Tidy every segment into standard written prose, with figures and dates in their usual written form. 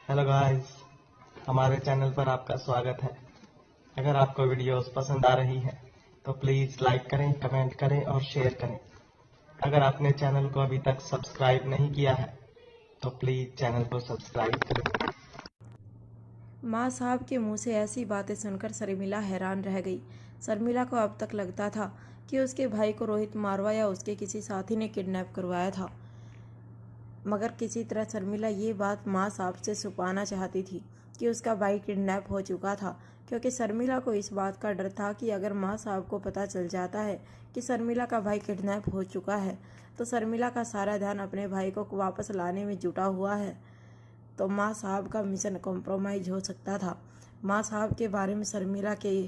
Hello guys, हमारे channel पर आपका स्वागत है। अगर आपको वीडियोस पसंद आ रही है तो प्लीज़ लाइक करें, कमेंट करें और शेयर करें। अगर आपने चैनल को अभी तक सब्सक्राइब नहीं किया है तो प्लीज़ चैनल को सब्सक्राइब करें। माँ साहब के मुंह से ऐसी बातें सुनकर शर्मिला हैरान रह गई। शर्मिला को अब तक लगता था कि उसके भाई को रोहित मारवा या उसके किसी साथी ने किडनैप करवाया था, मगर किसी तरह शर्मिला ये बात माँ साहब से छुपाना चाहती थी कि उसका भाई किडनैप हो चुका था, क्योंकि शर्मिला को इस बात का डर था कि अगर माँ साहब को पता चल जाता है कि शर्मिला का भाई किडनैप हो चुका है तो शर्मिला का सारा ध्यान अपने भाई को वापस लाने में जुटा हुआ है, तो माँ साहब का मिशन कॉम्प्रोमाइज़ हो सकता था। माँ साहब के बारे में शर्मिला के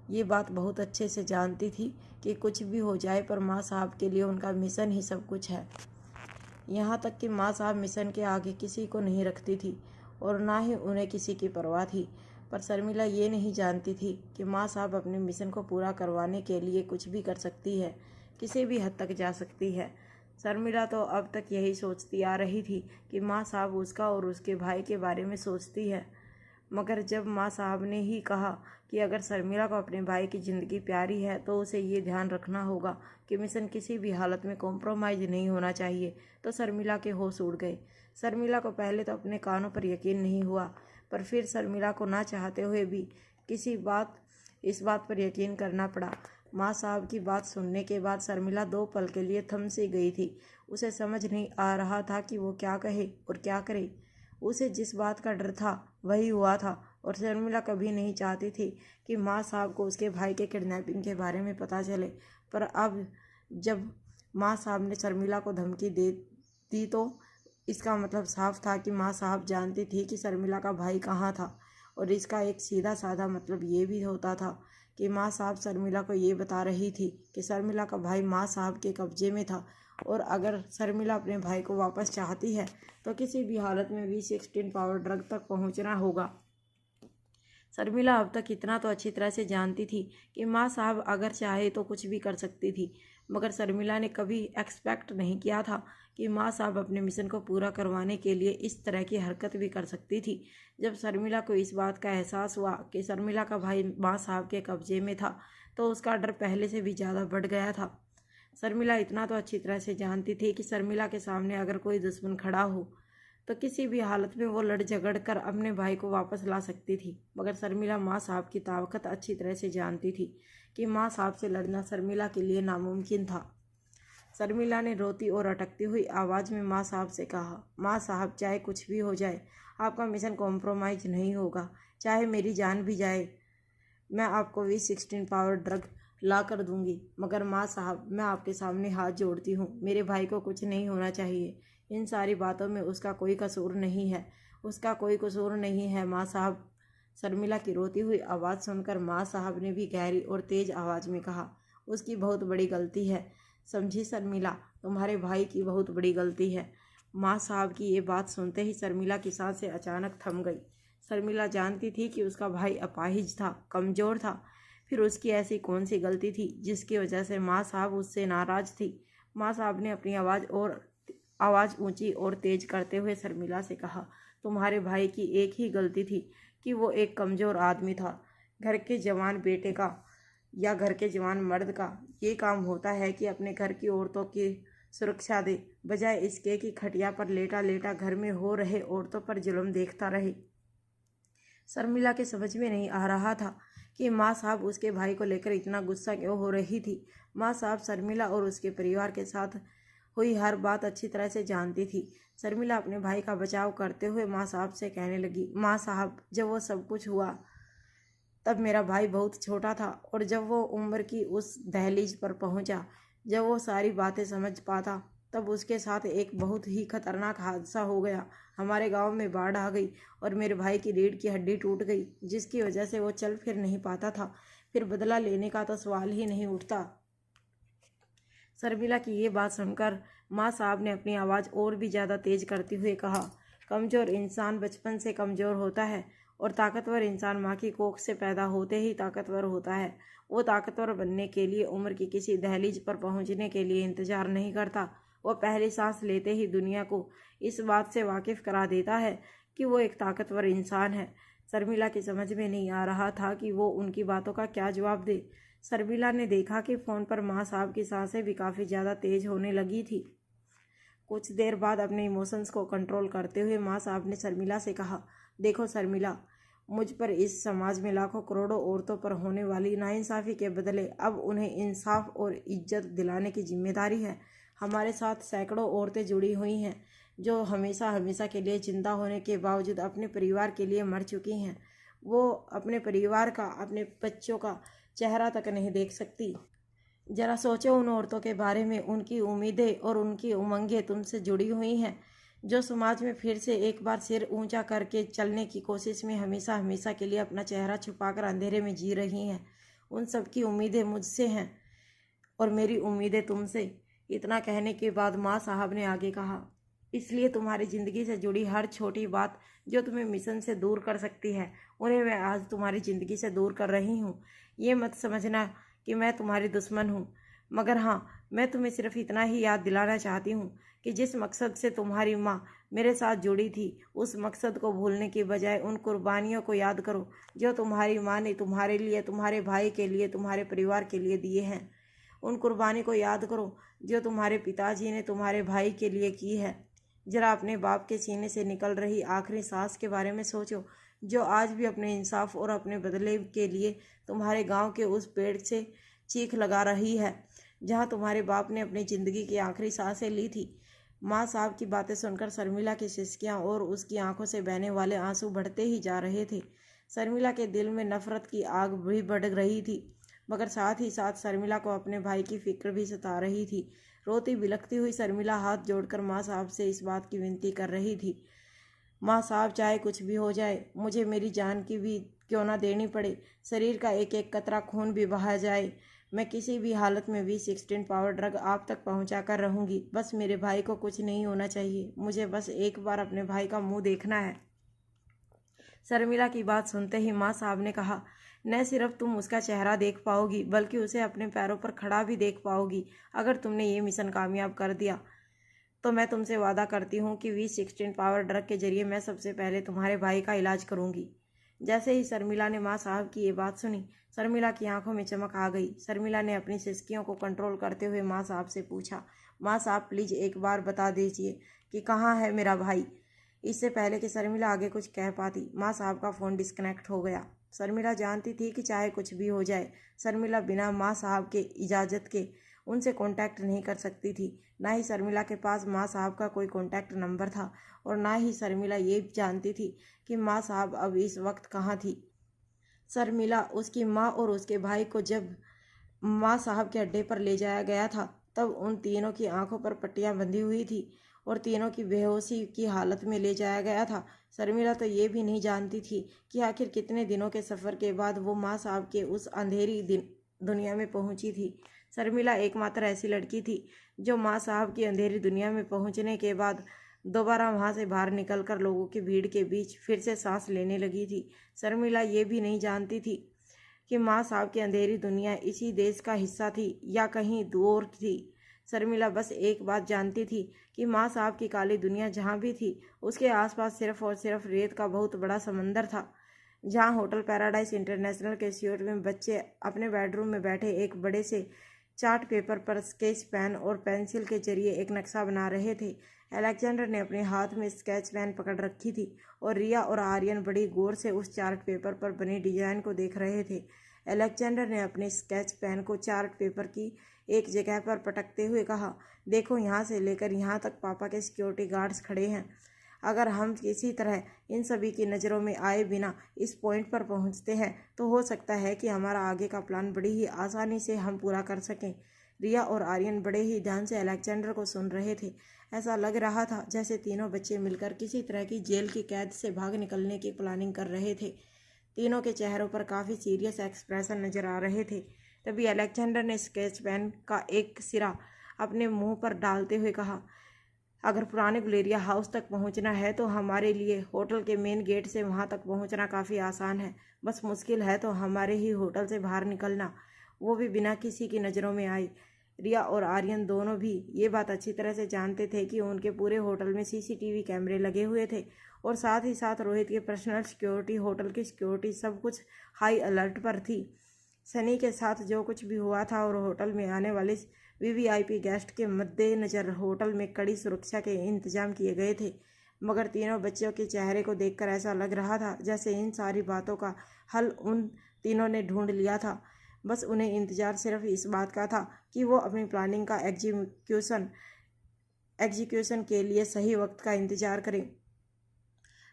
ये बात बहुत अच्छे से जानती थी कि कुछ भी हो जाए पर माँ साहब के लिए उनका मिशन ही सब कुछ है। यहाँ तक कि माँ साहब मिशन के आगे किसी को नहीं रखती थी और ना ही उन्हें किसी की परवाह थी। पर शर्मिला ये नहीं जानती थी कि माँ साहब अपने मिशन को पूरा करवाने के लिए कुछ भी कर सकती है, किसी भी हद तक जा सकती है। शर्मिला तो अब तक यही सोचती आ रही थी कि माँ साहब उसका और उसके भाई के बारे में सोचती है, मगर जब माँ साहब ने ही कहा कि अगर शर्मिला को अपने भाई की ज़िंदगी प्यारी है तो उसे ये ध्यान रखना होगा कि मिशन किसी भी हालत में कॉम्प्रोमाइज़ नहीं होना चाहिए, तो शर्मिला के होश उड़ गए। शर्मिला को पहले तो अपने कानों पर यकीन नहीं हुआ, पर फिर शर्मिला को ना चाहते हुए भी इस बात पर यकीन करना पड़ा। माँ साहब की बात सुनने के बाद शर्मिला 2 पल के लिए थम सी गई थी। उसे समझ नहीं आ रहा था कि वो क्या कहे और क्या करे। उसे जिस बात का डर था वही हुआ था और शर्मिला कभी नहीं चाहती थी कि माँ साहब को उसके भाई के किडनैपिंग के बारे में पता चले। पर अब जब माँ साहब ने शर्मिला को धमकी दे दी तो इसका मतलब साफ था कि माँ साहब जानती थी कि शर्मिला का भाई कहाँ था, और इसका एक सीधा साधा मतलब ये भी होता था कि माँ साहब शर्मिला को ये बता रही थी कि शर्मिला का भाई माँ साहब के कब्जे में था, और अगर शर्मिला अपने भाई को वापस चाहती है तो किसी भी हालत में V16 पावर ड्रग तक पहुंचना होगा। शर्मिला अब तक इतना तो अच्छी तरह से जानती थी कि माँ साहब अगर चाहे तो कुछ भी कर सकती थी, मगर शर्मिला ने कभी एक्सपेक्ट नहीं किया था कि माँ साहब अपने मिशन को पूरा करवाने के लिए इस तरह की हरकत भी कर सकती थी। जब शर्मिला को इस बात का एहसास हुआ कि शर्मिला का भाई माँ साहब के कब्जे में था तो उसका डर पहले से भी ज़्यादा बढ़ गया था। शर्मिला इतना तो अच्छी तरह से जानती थी कि शर्मिला के सामने अगर कोई दुश्मन खड़ा हो तो किसी भी हालत में वो लड़ झगड़ कर अपने भाई को वापस ला सकती थी, मगर शर्मिला माँ साहब की ताकत अच्छी तरह से जानती थी कि माँ साहब से लड़ना शर्मिला के लिए नामुमकिन था। शर्मिला ने रोती और अटकती हुई आवाज़ में माँ साहब से कहा, माँ साहब, चाहे कुछ भी हो जाए आपका मिशन कॉम्प्रोमाइज़ नहीं होगा, चाहे मेरी जान भी जाए मैं आपको V16 पावर ड्रग ला कर दूंगी, मगर माँ साहब मैं आपके सामने हाथ जोड़ती हूँ, मेरे भाई को कुछ नहीं होना चाहिए। इन सारी बातों में उसका कोई कसूर नहीं है, उसका कोई कसूर नहीं है माँ साहब। शर्मिला की रोती हुई आवाज़ सुनकर माँ साहब ने भी गहरी और तेज़ आवाज़ में कहा, उसकी बहुत बड़ी गलती है, समझी शर्मिला, तुम्हारे भाई की बहुत बड़ी गलती है। माँ साहब की ये बात सुनते ही शर्मिला की सांसें अचानक थम गई। शर्मिला जानती थी कि उसका भाई अपाहिज था, कमज़ोर था, फिर उसकी ऐसी कौन सी गलती थी जिसकी वजह से माँ साहब उससे नाराज़ थी। माँ साहब ने अपनी आवाज़ ऊंची और तेज करते हुए शर्मिला से कहा, तुम्हारे भाई की एक ही गलती थी कि वो एक कमज़ोर आदमी था। घर के जवान बेटे का या घर के जवान मर्द का ये काम होता है कि अपने घर की औरतों की सुरक्षा दे, बजाय इसके कि खटिया पर लेटा लेटा घर में हो रहे औरतों पर जुल्म देखता रहे। शर्मिला के समझ में नहीं आ रहा था कि माँ साहब उसके भाई को लेकर इतना गुस्सा क्यों हो रही थी। माँ साहब शर्मिला और उसके परिवार के साथ हुई हर बात अच्छी तरह से जानती थी। शर्मिला अपने भाई का बचाव करते हुए माँ साहब से कहने लगी, माँ साहब, जब वो सब कुछ हुआ तब मेरा भाई बहुत छोटा था, और जब वो उम्र की उस दहलीज पर पहुंचा, जब वो सारी बातें समझ पाता, तब उसके साथ एक बहुत ही खतरनाक हादसा हो गया। हमारे गांव में बाढ़ आ गई और मेरे भाई की रीढ़ की हड्डी टूट गई, जिसकी वजह से वो चल फिर नहीं पाता था। फिर बदला लेने का तो सवाल ही नहीं उठता। शर्मिला की ये बात सुनकर माँ साहब ने अपनी आवाज़ और भी ज़्यादा तेज करते हुए कहा, कमज़ोर इंसान बचपन से कमज़ोर होता है और ताकतवर इंसान माँ की कोख से पैदा होते ही ताकतवर होता है। वो ताकतवर बनने के लिए उम्र की किसी दहलीज पर पहुँचने के लिए इंतज़ार नहीं करता, वो पहली सांस लेते ही दुनिया को इस बात से वाकिफ़ करा देता है कि वो एक ताकतवर इंसान है। शर्मिला की समझ में नहीं आ रहा था कि वो उनकी बातों का क्या जवाब दे। शर्मिला ने देखा कि फ़ोन पर माँ साहब की सांसें भी काफ़ी ज़्यादा तेज होने लगी थी। कुछ देर बाद अपने इमोशंस को कंट्रोल करते हुए माँ साहब ने शर्मिला से कहा, देखो शर्मिला, मुझ पर इस समाज में लाखों करोड़ों औरतों पर होने वाली नाइंसाफ़ी के बदले अब उन्हें इंसाफ और इज्जत दिलाने की जिम्मेदारी है। हमारे साथ सैकड़ों औरतें जुड़ी हुई हैं जो हमेशा हमेशा के लिए जिंदा होने के बावजूद अपने परिवार के लिए मर चुकी हैं। वो अपने परिवार का, अपने बच्चों का चेहरा तक नहीं देख सकती। जरा सोचो उन औरतों के बारे में। उनकी उम्मीदें और उनकी उमंगें तुमसे जुड़ी हुई हैं, जो समाज में फिर से एक बार सिर ऊंचा करके चलने की कोशिश में हमेशा हमेशा के लिए अपना चेहरा छुपाकर अंधेरे में जी रही हैं। उन सब की उम्मीदें मुझसे हैं और मेरी उम्मीदें तुमसे। इतना कहने के बाद माँ साहब ने आगे कहा, इसलिए तुम्हारी ज़िंदगी से जुड़ी हर छोटी बात जो तुम्हें मिशन से दूर कर सकती है, उन्हें मैं आज तुम्हारी ज़िंदगी से दूर कर रही हूँ। ये मत समझना कि मैं तुम्हारी दुश्मन हूँ, मगर हाँ, मैं तुम्हें सिर्फ इतना ही याद दिलाना चाहती हूँ कि जिस मकसद से तुम्हारी माँ मेरे साथ जुड़ी थी, उस मकसद को भूलने के बजाय उन कुर्बानियों को याद करो जो तुम्हारी माँ ने तुम्हारे लिए, तुम्हारे भाई के लिए, तुम्हारे परिवार के लिए दिए हैं। उन कुर्बानी को याद करो जो तुम्हारे पिताजी ने तुम्हारे भाई के लिए की है। जरा अपने बाप के सीने से निकल रही आखिरी सांस के बारे में सोचो, जो आज भी अपने इंसाफ और अपने बदले के लिए तुम्हारे गांव के उस पेड़ से चीख लगा रही है जहां तुम्हारे बाप ने अपनी ज़िंदगी की आखिरी सांसें ली थी। माँ साहब की बातें सुनकर शर्मिला की सिसकियाँ और उसकी आंखों से बहने वाले आंसू बढ़ते ही जा रहे थे। शर्मिला के दिल में नफरत की आग भी बढ़ रही थी, मगर साथ ही साथ शर्मिला को अपने भाई की फिक्र भी सता रही थी। रोती बिलखती हुई शर्मिला हाथ जोड़कर माँ साहब से इस बात की विनती कर रही थी, माँ साहब, चाहे कुछ भी हो जाए, मुझे मेरी जान की भी क्यों ना देनी पड़े, शरीर का एक एक कतरा खून भी बहा जाए, मैं किसी भी हालत में V16 पावर ड्रग आप तक पहुँचा कर रहूँगी। बस मेरे भाई को कुछ नहीं होना चाहिए। मुझे बस एक बार अपने भाई का मुँह देखना है। शर्मिला की बात सुनते ही माँ साहब ने कहा, न सिर्फ तुम उसका चेहरा देख पाओगी, बल्कि उसे अपने पैरों पर खड़ा भी देख पाओगी। अगर तुमने ये मिशन कामयाब कर दिया तो मैं तुमसे वादा करती हूँ कि V16 पावर ड्रग के जरिए मैं सबसे पहले तुम्हारे भाई का इलाज करूँगी। जैसे ही शर्मिला ने माँ साहब की ये बात सुनी, शर्मिला की आंखों में चमक आ गई। शर्मिला ने अपनी सिसकियों को कंट्रोल करते हुए माँ साहब से पूछा, माँ साहब, प्लीज़ एक बार बता दीजिए कि कहाँ है मेरा भाई। इससे पहले कि शर्मिला आगे कुछ कह पाती, माँ साहब का फ़ोन डिस्कनेक्ट हो गया। शर्मिला जानती थी कि चाहे कुछ भी हो जाए, शर्मिला बिना माँ साहब के इजाज़त के उनसे कांटेक्ट नहीं कर सकती थी। ना ही शर्मिला के पास माँ साहब का कोई कांटेक्ट नंबर था और ना ही शर्मिला ये जानती थी कि माँ साहब अब इस वक्त कहाँ थी। शर्मिला, उसकी माँ और उसके भाई को जब माँ साहब के अड्डे पर ले जाया गया था, तब उन तीनों की आंखों पर पट्टियाँ बंधी हुई थी और तीनों की बेहोशी की हालत में ले जाया गया था। शर्मिला तो ये भी नहीं जानती थी कि आखिर कितने दिनों के सफ़र के बाद वो माँ साहब के उस अंधेरी दुनिया में पहुंची थी। शर्मिला एकमात्र ऐसी लड़की थी जो माँ साहब की अंधेरी दुनिया में पहुंचने के बाद दोबारा वहां से बाहर निकलकर लोगों की भीड़ के बीच फिर से सांस लेने लगी थी। शर्मिला ये भी नहीं जानती थी कि माँ साहब की अंधेरी दुनिया इसी देश का हिस्सा थी या कहीं दूर थी। शर्मिला बस एक बात जानती थी कि माँ साहब की काली दुनिया जहाँ भी थी, उसके आसपास सिर्फ और सिर्फ रेत का बहुत बड़ा समंदर था, जहाँ होटल पैराडाइज इंटरनेशनल के स्यूट में बच्चे अपने बेडरूम में बैठे एक बड़े से चार्ट पेपर पर स्केच पेन और पेंसिल के जरिए एक नक्शा बना रहे थे। अलेक्जेंडर ने अपने हाथ में स्केच पेन पकड़ रखी थी और रिया और आर्यन बड़ी गौर से उस चार्ट पेपर पर बनी डिजाइन को देख रहे थे। अलेक्जेंडर ने अपने स्केच पेन को चार्ट पेपर की एक जगह पर पटकते हुए कहा, देखो, यहाँ से लेकर यहाँ तक पापा के सिक्योरिटी गार्ड्स खड़े हैं। अगर हम किसी तरह इन सभी की नज़रों में आए बिना इस पॉइंट पर पहुंचते हैं तो हो सकता है कि हमारा आगे का प्लान बड़ी ही आसानी से हम पूरा कर सकें। रिया और आर्यन बड़े ही ध्यान से अलेक्जेंडर को सुन रहे थे। ऐसा लग रहा था जैसे तीनों बच्चे मिलकर किसी तरह की जेल की कैद से भाग निकलने की प्लानिंग कर रहे थे। तीनों के चेहरों पर काफ़ी सीरियस एक्सप्रेशन नजर आ रहे थे। तभी अलेक्जेंडर ने स्केच पेन का एक सिरा अपने मुंह पर डालते हुए कहा, अगर पुराने गुलेरिया हाउस तक पहुंचना है तो हमारे लिए होटल के मेन गेट से वहां तक पहुंचना काफ़ी आसान है। बस मुश्किल है तो हमारे ही होटल से बाहर निकलना, वो भी बिना किसी की नज़रों में आए। रिया और आर्यन दोनों भी ये बात अच्छी तरह से जानते थे कि उनके पूरे होटल में सीसीटीवी कैमरे लगे हुए थे और साथ ही साथ रोहित की पर्सनल सिक्योरिटी, होटल की सिक्योरिटी सब कुछ हाई अलर्ट पर थी। सनी के साथ जो कुछ भी हुआ था और होटल में आने वाले वीवीआईपी गेस्ट के मद्देनज़र होटल में कड़ी सुरक्षा के इंतजाम किए गए थे। मगर तीनों बच्चों के चेहरे को देखकर ऐसा लग रहा था जैसे इन सारी बातों का हल उन तीनों ने ढूंढ लिया था। बस उन्हें इंतज़ार सिर्फ इस बात का था कि वो अपनी प्लानिंग का एग्जीक्यूशन के लिए सही वक्त का इंतजार करें।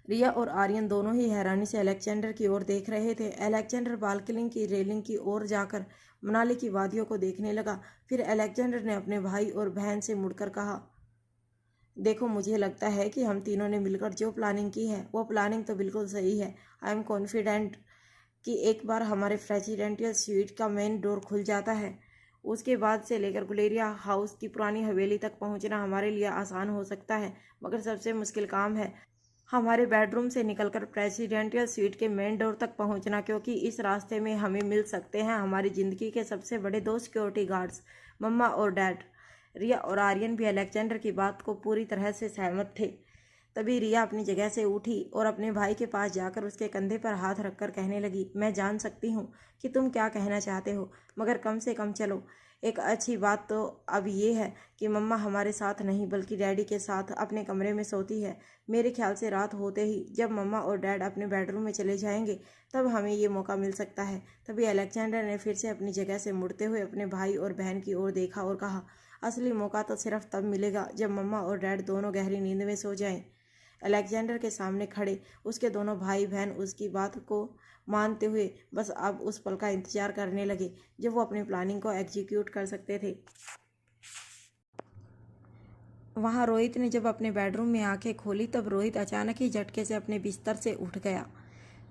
रिया और आर्यन दोनों ही हैरानी से अलेक्जेंडर की ओर देख रहे थे। अलेक्जेंडर बालकनी की रेलिंग की ओर जाकर मनाली की वादियों को देखने लगा। फिर अलेक्जेंडर ने अपने भाई और बहन से मुड़कर कहा, देखो, मुझे लगता है कि हम तीनों ने मिलकर जो प्लानिंग की है वो प्लानिंग तो बिल्कुल सही है। आई एम कॉन्फिडेंट कि एक बार हमारे प्रेसिडेंशियल स्वीट का मेन डोर खुल जाता है, उसके बाद से लेकर गुलेरिया हाउस की पुरानी हवेली तक पहुंचना हमारे लिए आसान हो सकता है। मगर सबसे मुश्किल काम है हमारे बेडरूम से निकलकर प्रेसिडेंशियल स्वीट के मेन डोर तक पहुंचना, क्योंकि इस रास्ते में हमें मिल सकते हैं हमारी ज़िंदगी के सबसे बड़े दो सिक्योरिटी गार्ड्स, मम्मा और डैड। रिया और आर्यन भी अलेक्जेंडर की बात को पूरी तरह से सहमत थे। तभी रिया अपनी जगह से उठी और अपने भाई के पास जाकर उसके कंधे पर हाथ रखकर कहने लगी, मैं जान सकती हूँ कि तुम क्या कहना चाहते हो, मगर कम से कम चलो। एक अच्छी बात तो अब ये है कि मम्मा हमारे साथ नहीं बल्कि डैडी के साथ अपने कमरे में सोती है। मेरे ख्याल से रात होते ही जब मम्मा और डैड अपने बेडरूम में चले जाएंगे तब हमें ये मौका मिल सकता है। तभी अलेक्जेंडर ने फिर से अपनी जगह से मुड़ते हुए अपने भाई और बहन की ओर देखा और कहा, असली मौका तो सिर्फ तब मिलेगा जब मम्मा और डैड दोनों गहरी नींद में सो जाएं। अलेक्जेंडर के सामने खड़े उसके दोनों भाई बहन उसकी बात को मानते हुए बस अब उस पल का इंतजार करने लगे जब वो अपनी प्लानिंग को एग्जीक्यूट कर सकते थे। वहाँ रोहित ने जब अपने बेडरूम में आंखें खोली तब रोहित अचानक ही झटके से अपने बिस्तर से उठ गया।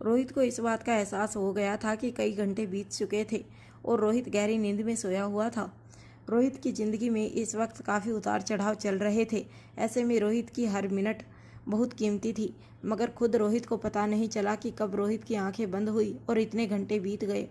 रोहित को इस बात का एहसास हो गया था कि कई घंटे बीत चुके थे और रोहित गहरी नींद में सोया हुआ था। रोहित की ज़िंदगी में इस वक्त काफ़ी उतार चढ़ाव चल रहे थे। ऐसे में रोहित की हर मिनट बहुत कीमती थी, मगर खुद रोहित को पता नहीं चला कि कब रोहित की आंखें बंद हुई और इतने घंटे बीत गए।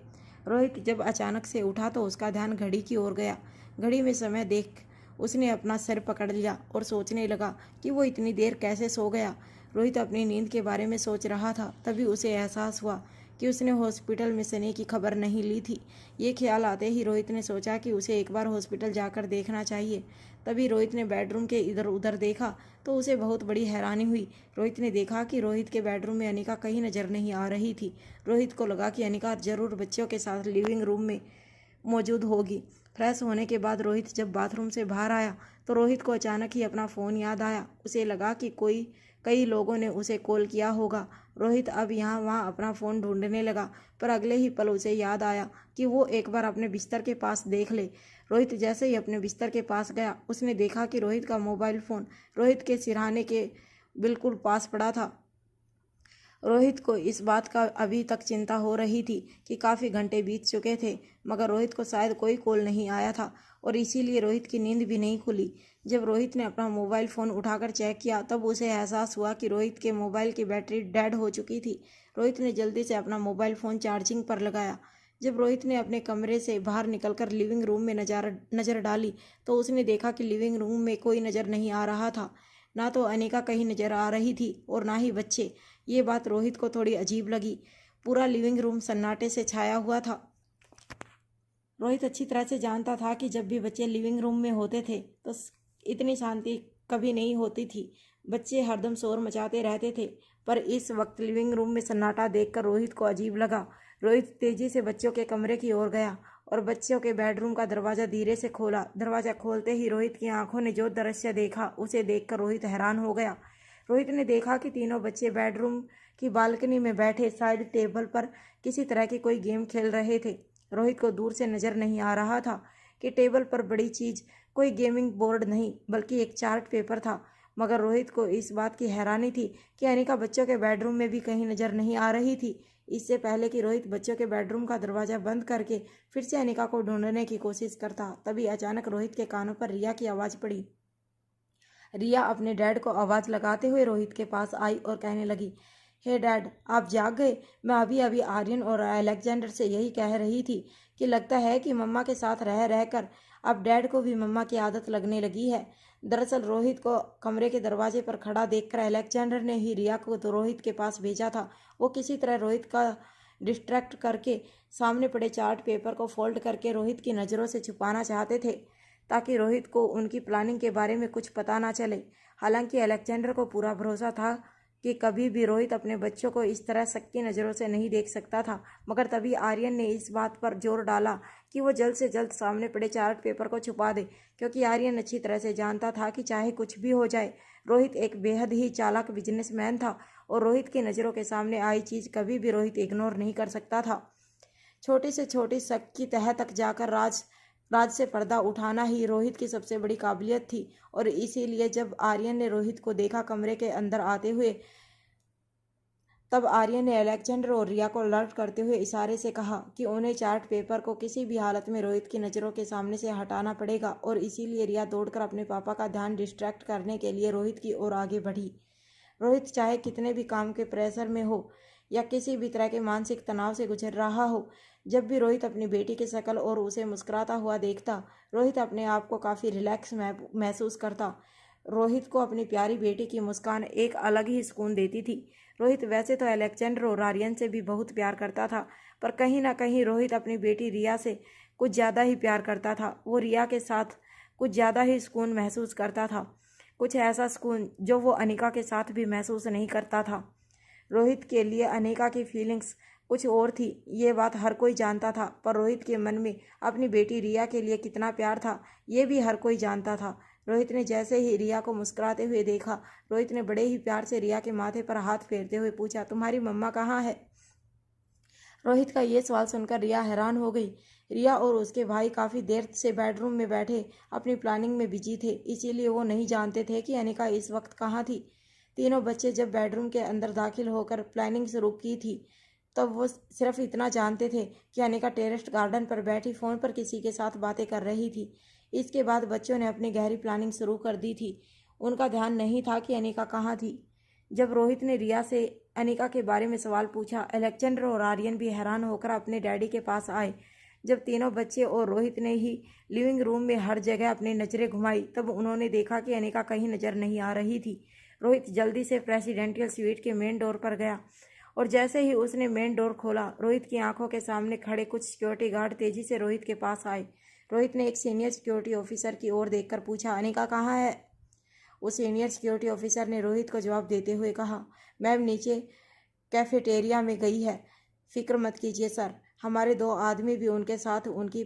रोहित जब अचानक से उठा तो उसका ध्यान घड़ी की ओर गया। घड़ी में समय देख उसने अपना सिर पकड़ लिया और सोचने लगा कि वो इतनी देर कैसे सो गया। रोहित अपनी नींद के बारे में सोच रहा था, तभी उसे एहसास हुआ कि उसने हॉस्पिटल में सनी की खबर नहीं ली थी। ये ख्याल आते ही रोहित ने सोचा कि उसे एक बार हॉस्पिटल जाकर देखना चाहिए। तभी रोहित ने बेडरूम के इधर उधर देखा तो उसे बहुत बड़ी हैरानी हुई। रोहित ने देखा कि रोहित के बेडरूम में अनिका कहीं नज़र नहीं आ रही थी। रोहित को लगा कि अनिका ज़रूर बच्चों के साथ लिविंग रूम में मौजूद होगी। फ्रेश होने के बाद रोहित जब बाथरूम से बाहर आया तो रोहित को अचानक ही अपना फ़ोन याद आया। उसे लगा कि कई लोगों ने उसे कॉल किया होगा। रोहित अब यहाँ वहाँ अपना फ़ोन ढूंढने लगा, पर अगले ही पल उसे याद आया कि वो एक बार अपने बिस्तर के पास देख ले। रोहित जैसे ही अपने बिस्तर के पास गया उसने देखा कि रोहित का मोबाइल फ़ोन रोहित के सिरहाने के बिल्कुल पास पड़ा था। रोहित को इस बात का अभी तक चिंता हो रही थी कि काफ़ी घंटे बीत चुके थे, मगर रोहित को शायद कोई कॉल नहीं आया था और इसीलिए रोहित की नींद भी नहीं खुली। जब रोहित ने अपना मोबाइल फ़ोन उठाकर चेक किया तब उसे एहसास हुआ कि रोहित के मोबाइल की बैटरी डेड हो चुकी थी। रोहित ने जल्दी से अपना मोबाइल फ़ोन चार्जिंग पर लगाया। जब रोहित ने अपने कमरे से बाहर निकलकर लिविंग रूम में नज़र डाली तो उसने देखा कि लिविंग रूम में कोई नज़र नहीं आ रहा था। ना तो अनिका कहीं नज़र आ रही थी और ना ही बच्चे। ये बात रोहित को थोड़ी अजीब लगी। पूरा लिविंग रूम सन्नाटे से छाया हुआ था। रोहित अच्छी तरह से जानता था कि जब भी बच्चे लिविंग रूम में होते थे तो इतनी शांति कभी नहीं होती थी। बच्चे हरदम शोर मचाते रहते थे, पर इस वक्त लिविंग रूम में सन्नाटा देखकर रोहित को अजीब लगा। रोहित तेजी से बच्चों के कमरे की ओर गया और बच्चों के बेडरूम का दरवाज़ा धीरे से खोला। दरवाज़ा खोलते ही रोहित की आंखों ने जो दृश्य देखा उसे देखकर रोहित हैरान हो गया। रोहित ने देखा कि तीनों बच्चे बेडरूम की बालकनी में बैठे साइड टेबल पर किसी तरह की कोई गेम खेल रहे थे। रोहित को दूर से नज़र नहीं आ रहा था कि टेबल पर बड़ी चीज़ कोई गेमिंग बोर्ड नहीं बल्कि एक चार्ट पेपर था, मगर रोहित को इस बात की हैरानी थी कि अनिका बच्चों के बेडरूम में भी कहीं नज़र नहीं आ रही थी। इससे पहले कि रोहित बच्चों के बेडरूम का दरवाज़ा बंद करके फिर से अनिका को ढूंढने की कोशिश करता, तभी अचानक रोहित के कानों पर रिया की आवाज़ पड़ी। रिया अपने डैड को आवाज़ लगाते हुए रोहित के पास आई और कहने लगी, हे डैड, आप जाग गए? मैं अभी अभी आर्यन और अलेक्जेंडर से यही कह रही थी कि लगता है कि मम्मा के साथ रह कर अब डैड को भी मम्मा की आदत लगने लगी है। दरअसल रोहित को कमरे के दरवाजे पर खड़ा देखकर अलेक्जेंडर ने ही रिया को तो रोहित के पास भेजा था। वो किसी तरह रोहित का डिस्ट्रैक्ट करके सामने पड़े चार्ट पेपर को फोल्ड करके रोहित की नज़रों से छुपाना चाहते थे, ताकि रोहित को उनकी प्लानिंग के बारे में कुछ पता ना चले। हालांकि अलेक्जेंडर को पूरा भरोसा था कि कभी भी रोहित अपने बच्चों को इस तरह शक नज़रों से नहीं देख सकता था, मगर तभी आर्यन ने इस बात पर जोर डाला कि वो जल्द से जल्द सामने पड़े चार्ट पेपर को छुपा दे, क्योंकि आर्यन अच्छी तरह से जानता था कि चाहे कुछ भी हो जाए, रोहित एक बेहद ही चालाक बिजनेसमैन था और रोहित की नज़रों के सामने आई चीज़ कभी भी रोहित इग्नोर नहीं कर सकता था। छोटी से छोटी शक की तह तक जाकर राज से पर्दा उठाना ही रोहित की सबसे बड़ी काबिलियत थी। और इसीलिए जब आर्यन ने रोहित को देखा कमरे के अंदर आते हुए, तब आर्यन ने अलेक्जेंडर और रिया को अलर्ट करते हुए इशारे से कहा कि उन्हें चार्ट पेपर को किसी भी हालत में रोहित की नज़रों के सामने से हटाना पड़ेगा। और इसीलिए रिया दौड़कर अपने पापा का ध्यान डिस्ट्रैक्ट करने के लिए रोहित की ओर आगे बढ़ी। रोहित चाहे कितने भी काम के प्रेशर में हो या किसी भी तरह के मानसिक तनाव से गुजर रहा हो, जब भी रोहित अपनी बेटी की शक्ल और उसे मुस्कुराता हुआ देखता, रोहित अपने आप को काफ़ी रिलैक्स महसूस करता। रोहित को अपनी प्यारी बेटी की मुस्कान एक अलग ही सुकून देती थी। रोहित वैसे तो अलेक्जेंडर और आर्यन से भी बहुत प्यार करता था, पर कहीं ना कहीं रोहित अपनी बेटी रिया से कुछ ज़्यादा ही प्यार करता था। वो रिया के साथ कुछ ज़्यादा ही सुकून महसूस करता था, कुछ ऐसा सुकून जो वो अनिका के साथ भी महसूस नहीं करता था। रोहित के लिए अनिका की फीलिंग्स कुछ और थी, ये बात हर कोई जानता था, पर रोहित के मन में अपनी बेटी रिया के लिए कितना प्यार था, ये भी हर कोई जानता था। रोहित ने जैसे ही रिया को मुस्कुराते हुए देखा, रोहित ने बड़े ही प्यार से रिया के माथे पर हाथ फेरते हुए पूछा, तुम्हारी मम्मा कहाँ है? रोहित का ये सवाल सुनकर रिया हैरान हो गई। रिया और उसके भाई काफ़ी देर से बेडरूम में बैठे अपनी प्लानिंग में बिजी थे, इसीलिए वो नहीं जानते थे कि अनिका इस वक्त कहाँ थी। तीनों बच्चे जब बेडरूम के अंदर दाखिल होकर प्लानिंग शुरू की थी, तब वो सिर्फ इतना जानते थे कि अनिका टेरेस गार्डन पर बैठी फ़ोन पर किसी के साथ बातें कर रही थी। इसके बाद बच्चों ने अपनी गहरी प्लानिंग शुरू कर दी थी। उनका ध्यान नहीं था कि अनिका कहाँ थी। जब रोहित ने रिया से अनिका के बारे में सवाल पूछा, अलेक्जेंडर और आर्यन भी हैरान होकर अपने डैडी के पास आए। जब तीनों बच्चे और रोहित ने ही लिविंग रूम में हर जगह अपनी नज़रें घुमाई, तब उन्होंने देखा कि अनिका कहीं नज़र नहीं आ रही थी। रोहित जल्दी से प्रेसिडेंशियल स्वीट के मेन डोर पर गया और जैसे ही उसने मेन डोर खोला, रोहित की आंखों के सामने खड़े कुछ सिक्योरिटी गार्ड तेजी से रोहित के पास आए। रोहित ने एक सीनियर सिक्योरिटी ऑफिसर की ओर देखकर पूछा, अनिका कहाँ है? उस सीनियर सिक्योरिटी ऑफिसर ने रोहित को जवाब देते हुए कहा, मैम नीचे कैफेटेरिया में गई है। फिक्र मत कीजिए सर, हमारे 2 आदमी भी उनके साथ उनकी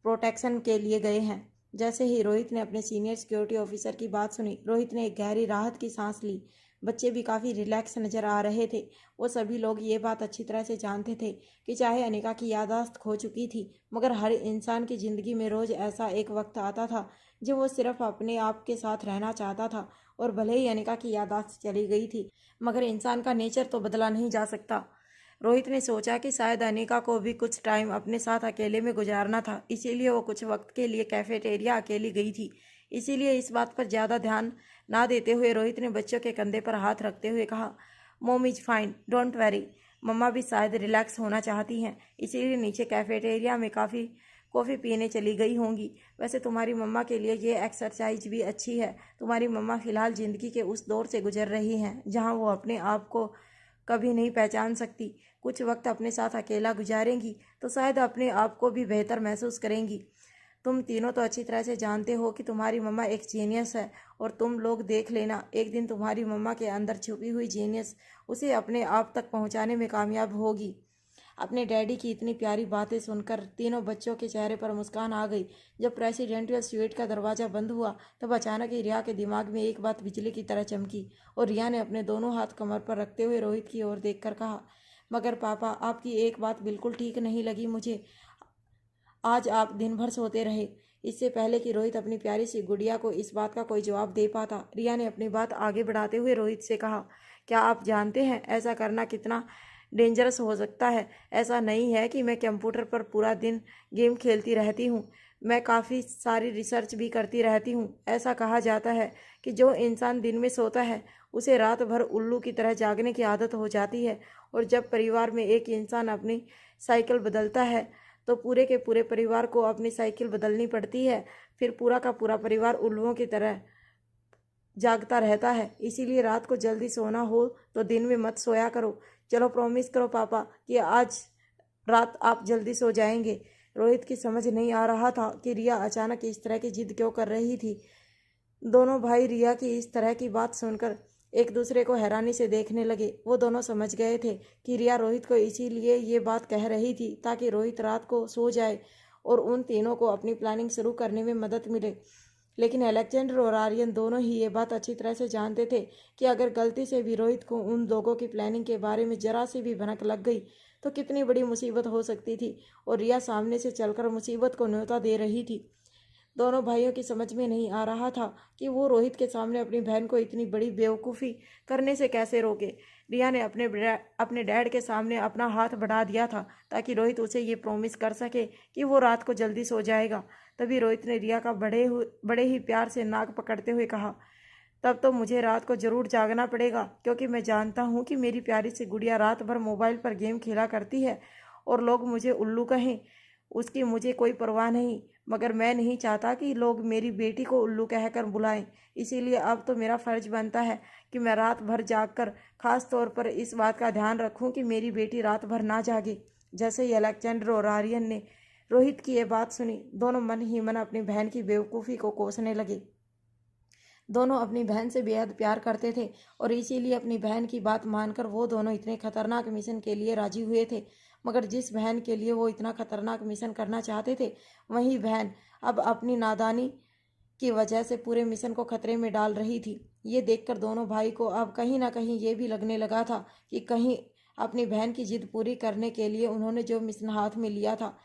प्रोटेक्शन के लिए गए हैं। जैसे ही रोहित ने अपने सीनियर सिक्योरिटी ऑफिसर की बात सुनी, रोहित ने एक गहरी राहत की सांस ली। बच्चे भी काफ़ी रिलैक्स नज़र आ रहे थे। वो सभी लोग ये बात अच्छी तरह से जानते थे कि चाहे अनिका की याददाश्त खो चुकी थी, मगर हर इंसान की ज़िंदगी में रोज़ ऐसा एक वक्त आता था जब वो सिर्फ अपने आप के साथ रहना चाहता था। और भले ही अनिका की याददाश्त चली गई थी, मगर इंसान का नेचर तो बदला नहीं जा सकता। रोहित ने सोचा कि शायद अनिका को भी कुछ टाइम अपने साथ अकेले में गुजारना था, इसीलिए वो कुछ वक्त के लिए कैफेटेरिया अकेली गई थी। इसीलिए इस बात पर ज़्यादा ध्यान ना देते हुए रोहित ने बच्चों के कंधे पर हाथ रखते हुए कहा, मोम इज़ फाइन, डोंट वरी। मम्मा भी शायद रिलैक्स होना चाहती हैं, इसीलिए नीचे कैफेटेरिया में कॉफ़ी पीने चली गई होंगी। वैसे तुम्हारी मम्मा के लिए ये एक्सरसाइज भी अच्छी है। तुम्हारी मम्मा फ़िलहाल ज़िंदगी के उस दौर से गुजर रही हैं जहाँ वो अपने आप को कभी नहीं पहचान सकती। कुछ वक्त अपने साथ अकेला गुजारेंगी तो शायद अपने आप को भी बेहतर महसूस करेंगी। तुम तीनों तो अच्छी तरह से जानते हो कि तुम्हारी मम्मा एक जीनियस है, और तुम लोग देख लेना, एक दिन तुम्हारी मम्मा के अंदर छुपी हुई जीनियस उसे अपने आप तक पहुंचाने में कामयाब होगी। अपने डैडी की इतनी प्यारी बातें सुनकर तीनों बच्चों के चेहरे पर मुस्कान आ गई। जब प्रेसिडेंशियल स्वीट का दरवाज़ा बंद हुआ, तब अचानक ही रिया के दिमाग में एक बात बिजली की तरह चमकी और रिया ने अपने दोनों हाथ कमर पर रखते हुए रोहित की ओर देखकर कहा, मगर पापा, आपकी एक बात बिल्कुल ठीक नहीं लगी मुझे। आज आप दिन भर सोते रहे। इससे पहले कि रोहित अपनी प्यारी सी गुड़िया को इस बात का कोई जवाब दे पाता, रिया ने अपनी बात आगे बढ़ाते हुए रोहित से कहा, क्या आप जानते हैं ऐसा करना कितना डेंजरस हो सकता है? ऐसा नहीं है कि मैं कंप्यूटर पर पूरा दिन गेम खेलती रहती हूँ, मैं काफ़ी सारी रिसर्च भी करती रहती हूँ। ऐसा कहा जाता है कि जो इंसान दिन में सोता है उसे रात भर उल्लू की तरह जागने की आदत हो जाती है, और जब परिवार में एक इंसान अपनी साइकिल बदलता है तो पूरे के पूरे परिवार को अपनी साइकिल बदलनी पड़ती है। फिर पूरा का पूरा परिवार उल्लुओं की तरह जागता रहता है। इसीलिए रात को जल्दी सोना हो तो दिन में मत सोया करो। चलो प्रॉमिस करो पापा कि आज रात आप जल्दी सो जाएंगे। रोहित की समझ नहीं आ रहा था कि रिया अचानक इस तरह की जिद क्यों कर रही थी। दोनों भाई रिया की इस तरह की बात सुनकर एक दूसरे को हैरानी से देखने लगे। वो दोनों समझ गए थे कि रिया रोहित को इसीलिए ये बात कह रही थी ताकि रोहित रात को सो जाए और उन तीनों को अपनी प्लानिंग शुरू करने में मदद मिले। लेकिन अलेक्जेंडर और आर्यन दोनों ही ये बात अच्छी तरह से जानते थे कि अगर गलती से भी रोहित को उन लोगों की प्लानिंग के बारे में जरा सी भी भनक लग गई तो कितनी बड़ी मुसीबत हो सकती थी। और रिया सामने से चलकर मुसीबत को न्योता दे रही थी। दोनों भाइयों की समझ में नहीं आ रहा था कि वो रोहित के सामने अपनी बहन को इतनी बड़ी बेवकूफ़ी करने से कैसे रोके। रिया ने अपने डैड के सामने अपना हाथ बढ़ा दिया था ताकि रोहित उसे ये प्रॉमिस कर सके कि वो रात को जल्दी सो जाएगा। तभी रोहित ने रिया का बड़े ही प्यार से नाक पकड़ते हुए कहा, तब तो मुझे रात को ज़रूर जागना पड़ेगा, क्योंकि मैं जानता हूँ कि मेरी प्यारी सी गुड़िया रात भर मोबाइल पर गेम खेला करती है और लोग मुझे उल्लू कहें, उसकी मुझे कोई परवाह नहीं। मगर मैं नहीं चाहता कि लोग मेरी बेटी को उल्लू कहकर बुलाएं। इसीलिए अब तो मेरा फ़र्ज बनता है कि मैं रात भर जागकर ख़ास तौर पर इस बात का ध्यान रखूं कि मेरी बेटी रात भर ना जागे। जैसे ही अलेक्जेंडर और आर्यन ने रोहित की ये बात सुनी, दोनों मन ही मन अपनी बहन की बेवकूफ़ी को कोसने लगे। दोनों अपनी बहन से बेहद प्यार करते थे और इसीलिए अपनी बहन की बात मानकर वो दोनों इतने खतरनाक मिशन के लिए राजी हुए थे। मगर जिस बहन के लिए वो इतना खतरनाक मिशन करना चाहते थे, वही बहन अब अपनी नादानी की वजह से पूरे मिशन को खतरे में डाल रही थी। ये देखकर दोनों भाई को अब कहीं ना कहीं ये भी लगने लगा था कि कहीं अपनी बहन की जिद पूरी करने के लिए उन्होंने जो मिशन हाथ में लिया था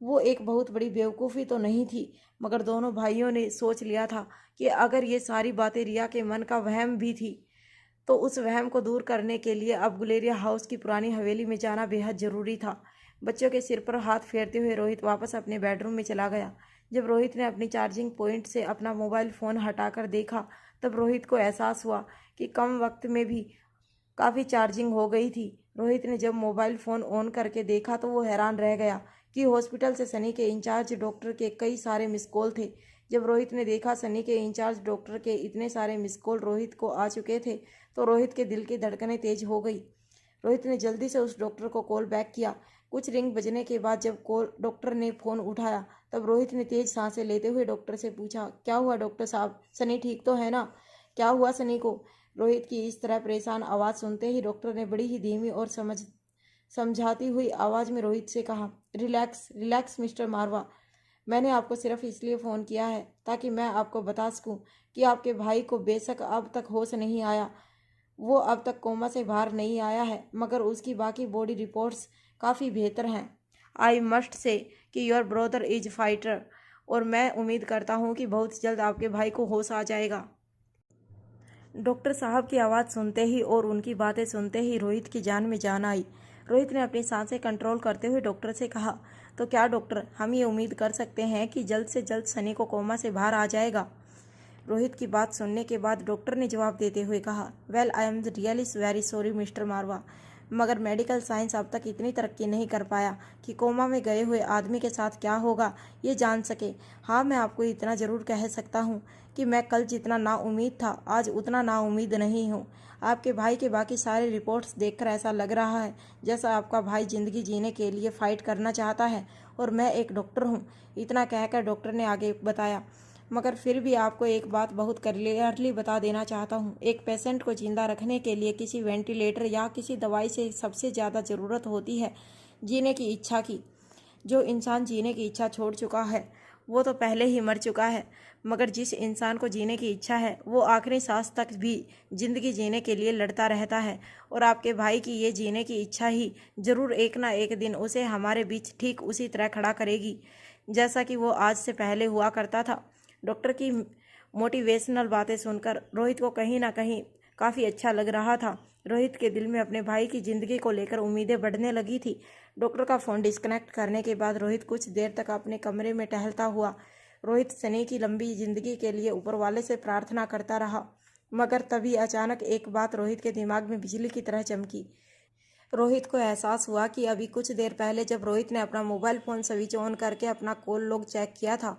वो एक बहुत बड़ी बेवकूफ़ी तो नहीं थी। मगर दोनों भाइयों ने सोच लिया था कि अगर ये सारी बातें रिया के मन का वहम भी थी तो उस वहम को दूर करने के लिए अब गुलेरिया हाउस की पुरानी हवेली में जाना बेहद ज़रूरी था। बच्चों के सिर पर हाथ फेरते हुए रोहित वापस अपने बेडरूम में चला गया। जब रोहित ने अपनी चार्जिंग पॉइंट से अपना मोबाइल फ़ोन हटाकर देखा, तब रोहित को एहसास हुआ कि कम वक्त में भी काफ़ी चार्जिंग हो गई थी। रोहित ने जब मोबाइल फ़ोन ऑन करके देखा तो वो हैरान रह गया कि हॉस्पिटल से सनी के इंचार्ज डॉक्टर के कई सारे मिस कॉल थे। जब रोहित ने देखा सनी के इंचार्ज डॉक्टर के इतने सारे मिस कॉल रोहित को आ चुके थे तो रोहित के दिल की धड़कनें तेज हो गई। रोहित ने जल्दी से उस डॉक्टर को कॉल बैक किया। कुछ रिंग बजने के बाद जब डॉक्टर ने फ़ोन उठाया तब रोहित ने तेज सांसें लेते हुए डॉक्टर से पूछा, क्या हुआ डॉक्टर साहब, सनी ठीक तो है ना? क्या हुआ सनी को? रोहित की इस तरह परेशान आवाज़ सुनते ही डॉक्टर ने बड़ी ही धीमी और समझाती हुई आवाज़ में रोहित से कहा, रिलैक्स रिलैक्स मिस्टर मारवा। मैंने आपको सिर्फ इसलिए फ़ोन किया है ताकि मैं आपको बता सकूं कि आपके भाई को बेशक अब तक होश नहीं आया, वो अब तक कोमा से बाहर नहीं आया है, मगर उसकी बाकी बॉडी रिपोर्ट्स काफ़ी बेहतर हैं। आई मस्ट से कि योर ब्रदर इज फाइटर, और मैं उम्मीद करता हूँ कि बहुत जल्द आपके भाई को होश आ जाएगा। डॉक्टर साहब की आवाज़ सुनते ही और उनकी बातें सुनते ही रोहित की जान में जान आई। रोहित ने अपनी सांसें कंट्रोल करते हुए डॉक्टर से कहा, तो क्या डॉक्टर, हम ये उम्मीद कर सकते हैं कि जल्द से जल्द सनी को कोमा से बाहर आ जाएगा? रोहित की बात सुनने के बाद डॉक्टर ने जवाब देते हुए कहा, well I am really very sorry mister Marwa, मगर मेडिकल साइंस अब तक इतनी तरक्की नहीं कर पाया कि कोमा में गए हुए आदमी के साथ क्या होगा ये जान सके। हाँ, मैं आपको इतना ज़रूर कह सकता हूँ कि मैं कल जितना नाउम्मीद था आज उतना नाउम्मीद नहीं हूँ। आपके भाई के बाकी सारे रिपोर्ट्स देखकर ऐसा लग रहा है जैसा आपका भाई ज़िंदगी जीने के लिए फ़ाइट करना चाहता है और मैं एक डॉक्टर हूँ। इतना कहकर डॉक्टर ने आगे बताया, मगर फिर भी आपको एक बात बहुत क्लियरली बता देना चाहता हूँ, एक पेशेंट को जिंदा रखने के लिए किसी वेंटिलेटर या किसी दवाई से सबसे ज़्यादा ज़रूरत होती है जीने की इच्छा की। जो इंसान जीने की इच्छा छोड़ चुका है वो तो पहले ही मर चुका है, मगर जिस इंसान को जीने की इच्छा है वो आखिरी सांस तक भी ज़िंदगी जीने के लिए लड़ता रहता है। और आपके भाई की ये जीने की इच्छा ही ज़रूर एक ना एक दिन उसे हमारे बीच ठीक उसी तरह खड़ा करेगी जैसा कि वो आज से पहले हुआ करता था। डॉक्टर की मोटिवेशनल बातें सुनकर रोहित को कहीं ना कहीं काफ़ी अच्छा लग रहा था। रोहित के दिल में अपने भाई की ज़िंदगी को लेकर उम्मीदें बढ़ने लगी थी। डॉक्टर का फ़ोन डिस्कनेक्ट करने के बाद रोहित कुछ देर तक अपने कमरे में टहलता हुआ रोहित सनी की लंबी ज़िंदगी के लिए ऊपर वाले से प्रार्थना करता रहा। मगर तभी अचानक एक बात रोहित के दिमाग में बिजली की तरह चमकी। रोहित को एहसास हुआ कि अभी कुछ देर पहले जब रोहित ने अपना मोबाइल फ़ोन स्विच ऑन करके अपना कॉल लॉग चेक किया था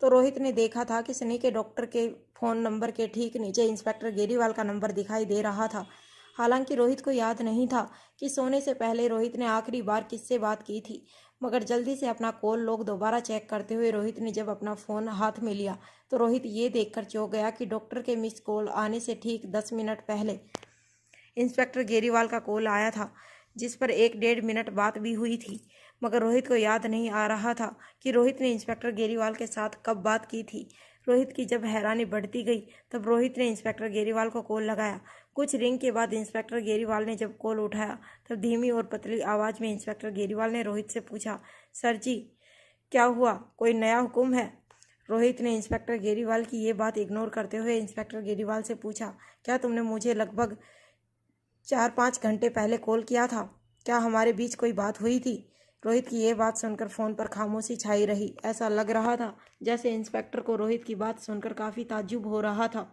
तो रोहित ने देखा था कि सनी के डॉक्टर के फ़ोन नंबर के ठीक नीचे इंस्पेक्टर गेरीवाल का नंबर दिखाई दे रहा था। हालांकि रोहित को याद नहीं था कि सोने से पहले रोहित ने आखिरी बार किससे बात की थी, मगर जल्दी से अपना कॉल लॉग दोबारा चेक करते हुए रोहित ने जब अपना फ़ोन हाथ में लिया तो रोहित ये देखकर चौंक गया कि डॉक्टर के मिस कॉल आने से ठीक 10 मिनट पहले इंस्पेक्टर गेरीवाल का कॉल आया था, जिस पर 1-1.5 मिनट बात भी हुई थी। मगर रोहित को याद नहीं आ रहा था कि रोहित ने इंस्पेक्टर गेरीवाल के साथ कब बात की थी। रोहित की जब हैरानी बढ़ती गई तब रोहित ने इंस्पेक्टर गेरीवाल को कॉल लगाया। कुछ रिंग के बाद इंस्पेक्टर गेरीवाल ने जब कॉल उठाया तब धीमी और पतली आवाज़ में इंस्पेक्टर गेरीवाल ने रोहित से पूछा, सर जी क्या हुआ, कोई नया हुक्म है? रोहित ने इंस्पेक्टर गेरीवाल की ये बात इग्नोर करते हुए इंस्पेक्टर गेरीवाल से पूछा, क्या तुमने मुझे लगभग 4-5 घंटे पहले कॉल किया था? क्या हमारे बीच कोई बात हुई थी? रोहित की ये बात सुनकर फ़ोन पर खामोशी छाई रही। ऐसा लग रहा था जैसे इंस्पेक्टर को रोहित की बात सुनकर काफ़ी ताज्जुब हो रहा था।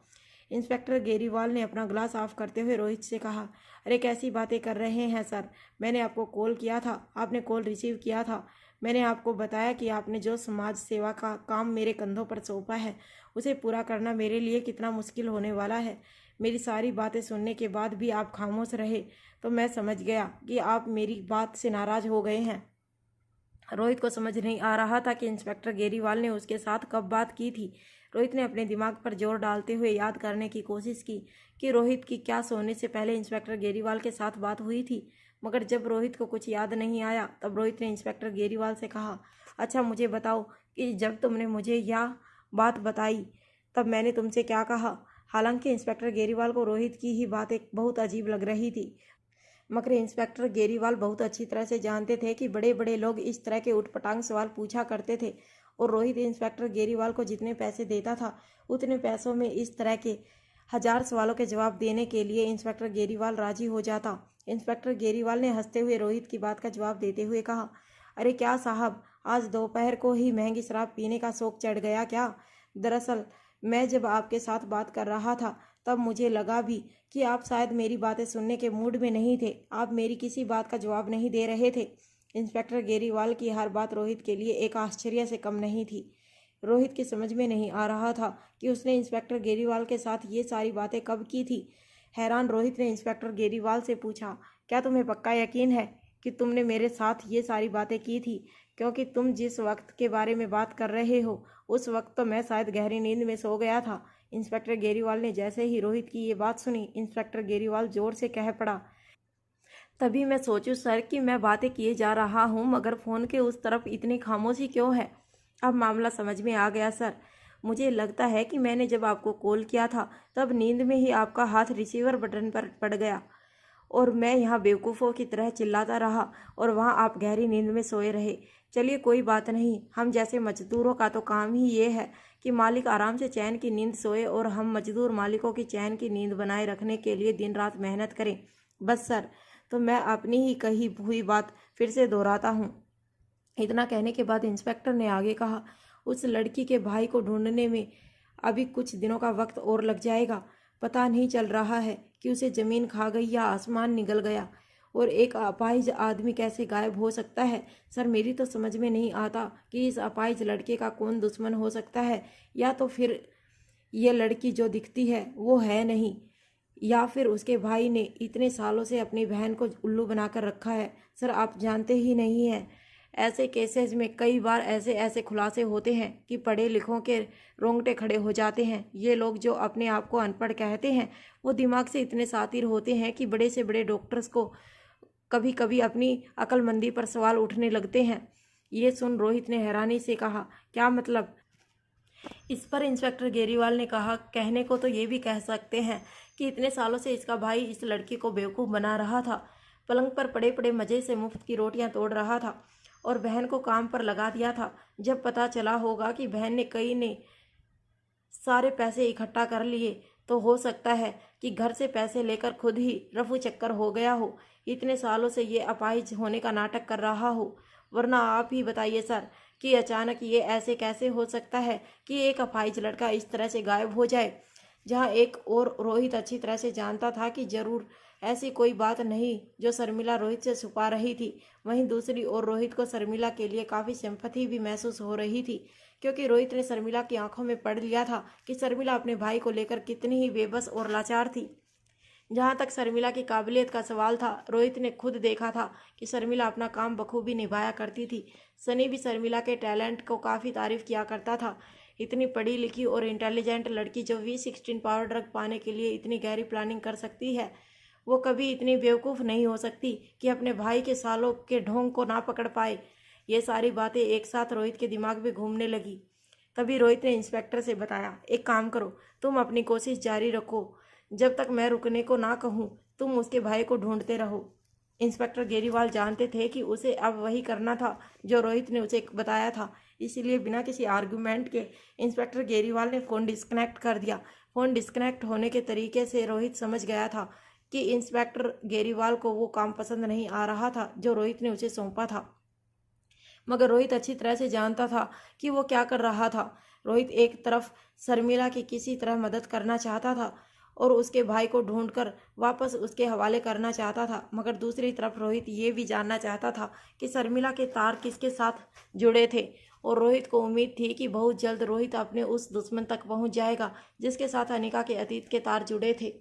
इंस्पेक्टर गेरीवाल ने अपना ग्लास ऑफ करते हुए रोहित से कहा, अरे कैसी बातें कर रहे हैं सर, मैंने आपको कॉल किया था, आपने कॉल रिसीव किया था। मैंने आपको बताया कि आपने जो समाज सेवा का काम मेरे कंधों पर सौंपा है उसे पूरा करना मेरे लिए कितना मुश्किल होने वाला है। मेरी सारी बातें सुनने के बाद भी आप खामोश रहे तो मैं समझ गया कि आप मेरी बात से नाराज़ हो गए हैं। रोहित को समझ नहीं आ रहा था कि इंस्पेक्टर गेरीवाल ने उसके साथ कब बात की थी। रोहित ने अपने दिमाग पर जोर डालते हुए याद करने की कोशिश की कि रोहित की क्या सोने से पहले इंस्पेक्टर गेरीवाल के साथ बात हुई थी, मगर जब रोहित को कुछ याद नहीं आया तब रोहित ने इंस्पेक्टर गेरीवाल से कहा, अच्छा मुझे बताओ कि जब तुमने मुझे यह बात बताई तब मैंने तुमसे क्या कहा? हालांकि इंस्पेक्टर गेरीवाल को रोहित की ही बातें बहुत अजीब लग रही थी, मगर इंस्पेक्टर गेरीवाल बहुत अच्छी तरह से जानते थे कि बड़े बड़े लोग इस तरह के उटपटांग सवाल पूछा करते थे और रोहित इंस्पेक्टर गेरीवाल को जितने पैसे देता था उतने पैसों में इस तरह के 1000 सवालों के जवाब देने के लिए इंस्पेक्टर गेरीवाल राजी हो जाता। इंस्पेक्टर गेरीवाल ने हंसते हुए रोहित की बात का जवाब देते हुए कहा, अरे क्या साहब, आज दोपहर को ही महंगी शराब पीने का शौक चढ़ गया क्या? दरअसल मैं जब आपके साथ बात कर रहा था तब मुझे लगा भी कि आप शायद मेरी बातें सुनने के मूड में नहीं थे, आप मेरी किसी बात का जवाब नहीं दे रहे थे। इंस्पेक्टर गेरीवाल की हर बात रोहित के लिए एक आश्चर्य से कम नहीं थी। रोहित की समझ में नहीं आ रहा था कि उसने इंस्पेक्टर गेरीवाल के साथ ये सारी बातें कब की थी। हैरान रोहित ने इंस्पेक्टर गेरीवाल से पूछा, क्या तुम्हें पक्का यकीन है कि तुमने मेरे साथ ये सारी बातें की थी? क्योंकि तुम जिस वक्त के बारे में बात कर रहे हो उस वक्त तो मैं शायद गहरी नींद में सो गया था। इंस्पेक्टर गेरीवाल ने जैसे ही रोहित की ये बात सुनी, इंस्पेक्टर गेरीवाल जोर से कह पड़ा, तभी मैं सोचूं सर कि मैं बातें किए जा रहा हूं मगर फ़ोन के उस तरफ इतनी खामोशी क्यों है? अब मामला समझ में आ गया सर। मुझे लगता है कि मैंने जब आपको कॉल किया था तब नींद में ही आपका हाथ रिसीवर बटन पर पड़ गया और मैं यहाँ बेवकूफ़ों की तरह चिल्लाता रहा और वहाँ आप गहरी नींद में सोए रहे। चलिए कोई बात नहीं, हम जैसे मजदूरों का तो काम ही ये है कि मालिक आराम से चैन की नींद सोए और हम मजदूर मालिकों की चैन की नींद बनाए रखने के लिए दिन रात मेहनत करें। बस सर, तो मैं अपनी ही कही हुई बात फिर से दोहराता हूँ। इतना कहने के बाद इंस्पेक्टर ने आगे कहा, उस लड़की के भाई को ढूंढने में अभी कुछ दिनों का वक्त और लग जाएगा। पता नहीं चल रहा है कि उसे ज़मीन खा गई या आसमान निगल गया। और एक अपाहिज आदमी कैसे गायब हो सकता है? सर मेरी तो समझ में नहीं आता कि इस अपाहिज लड़के का कौन दुश्मन हो सकता है, या तो फिर ये लड़की जो दिखती है वो है नहीं, या फिर उसके भाई ने इतने सालों से अपनी बहन को उल्लू बनाकर रखा है। सर आप जानते ही नहीं हैं, ऐसे केसेस में कई बार ऐसे ऐसे खुलासे होते हैं कि पढ़े लिखों के रोंगटे खड़े हो जाते हैं। ये लोग जो अपने आप को अनपढ़ कहते हैं वो दिमाग से इतने सातिर होते हैं कि बड़े से बड़े डॉक्टर्स को कभी कभी अपनी अक्लमंदी पर सवाल उठने लगते हैं। ये सुन रोहित ने हैरानी से कहा, क्या मतलब? इस पर इंस्पेक्टर गेरीवाल ने कहा, कहने को तो ये भी कह सकते हैं कि इतने सालों से इसका भाई इस लड़की को बेवकूफ़ बना रहा था, पलंग पर पड़े पड़े मज़े से मुफ्त की रोटियां तोड़ रहा था और बहन को काम पर लगा दिया था। जब पता चला होगा कि बहन ने सारे पैसे इकट्ठा कर लिए तो हो सकता है कि घर से पैसे लेकर खुद ही रफू चक्कर हो गया हो। इतने सालों से ये अपाहिज होने का नाटक कर रहा हो। वरना आप ही बताइए सर कि अचानक ये ऐसे कैसे हो सकता है कि एक अपाहिज लड़का इस तरह से गायब हो जाए, जहाँ एक और रोहित अच्छी तरह से जानता था कि ज़रूर ऐसी कोई बात नहीं जो शर्मिला रोहित से छुपा रही थी। वहीं दूसरी ओर रोहित को शर्मिला के लिए काफ़ी सिंपैथी भी महसूस हो रही थी, क्योंकि रोहित ने शर्मिला की आंखों में पढ़ लिया था कि शर्मिला अपने भाई को लेकर कितनी ही बेबस और लाचार थी। जहाँ तक शर्मिला की काबिलियत का सवाल था, रोहित ने खुद देखा था कि शर्मिला अपना काम बखूबी निभाया करती थी। सनी भी शर्मिला के टैलेंट को काफ़ी तारीफ किया करता था। इतनी पढ़ी लिखी और इंटेलिजेंट लड़की जो V16 पावर ड्रग पाने के लिए इतनी गहरी प्लानिंग कर सकती है, वो कभी इतनी बेवकूफ़ नहीं हो सकती कि अपने भाई के सालों के ढोंग को ना पकड़ पाए। ये सारी बातें एक साथ रोहित के दिमाग में घूमने लगी। तभी रोहित ने इंस्पेक्टर से बताया, एक काम करो, तुम अपनी कोशिश जारी रखो। जब तक मैं रुकने को ना कहूँ, तुम उसके भाई को ढूंढते रहो। इंस्पेक्टर गेरीवाल जानते थे कि उसे अब वही करना था जो रोहित ने उसे बताया था, इसीलिए बिना किसी आर्गुमेंट के इंस्पेक्टर गेरीवाल ने फ़ोन डिस्कनेक्ट कर दिया। फ़ोन डिस्कनेक्ट होने के तरीके से रोहित समझ गया था कि इंस्पेक्टर गेरीवाल को वो काम पसंद नहीं आ रहा था जो रोहित ने उसे सौंपा था। मगर रोहित अच्छी तरह से जानता था कि वो क्या कर रहा था। रोहित एक तरफ शर्मिला की किसी तरह मदद करना चाहता था और उसके भाई को ढूंढकर वापस उसके हवाले करना चाहता था, मगर दूसरी तरफ रोहित ये भी जानना चाहता था कि शर्मिला के तार किसके साथ जुड़े थे। और रोहित को उम्मीद थी कि बहुत जल्द रोहित अपने उस दुश्मन तक पहुंच जाएगा जिसके साथ अनिका के अतीत के तार जुड़े थे।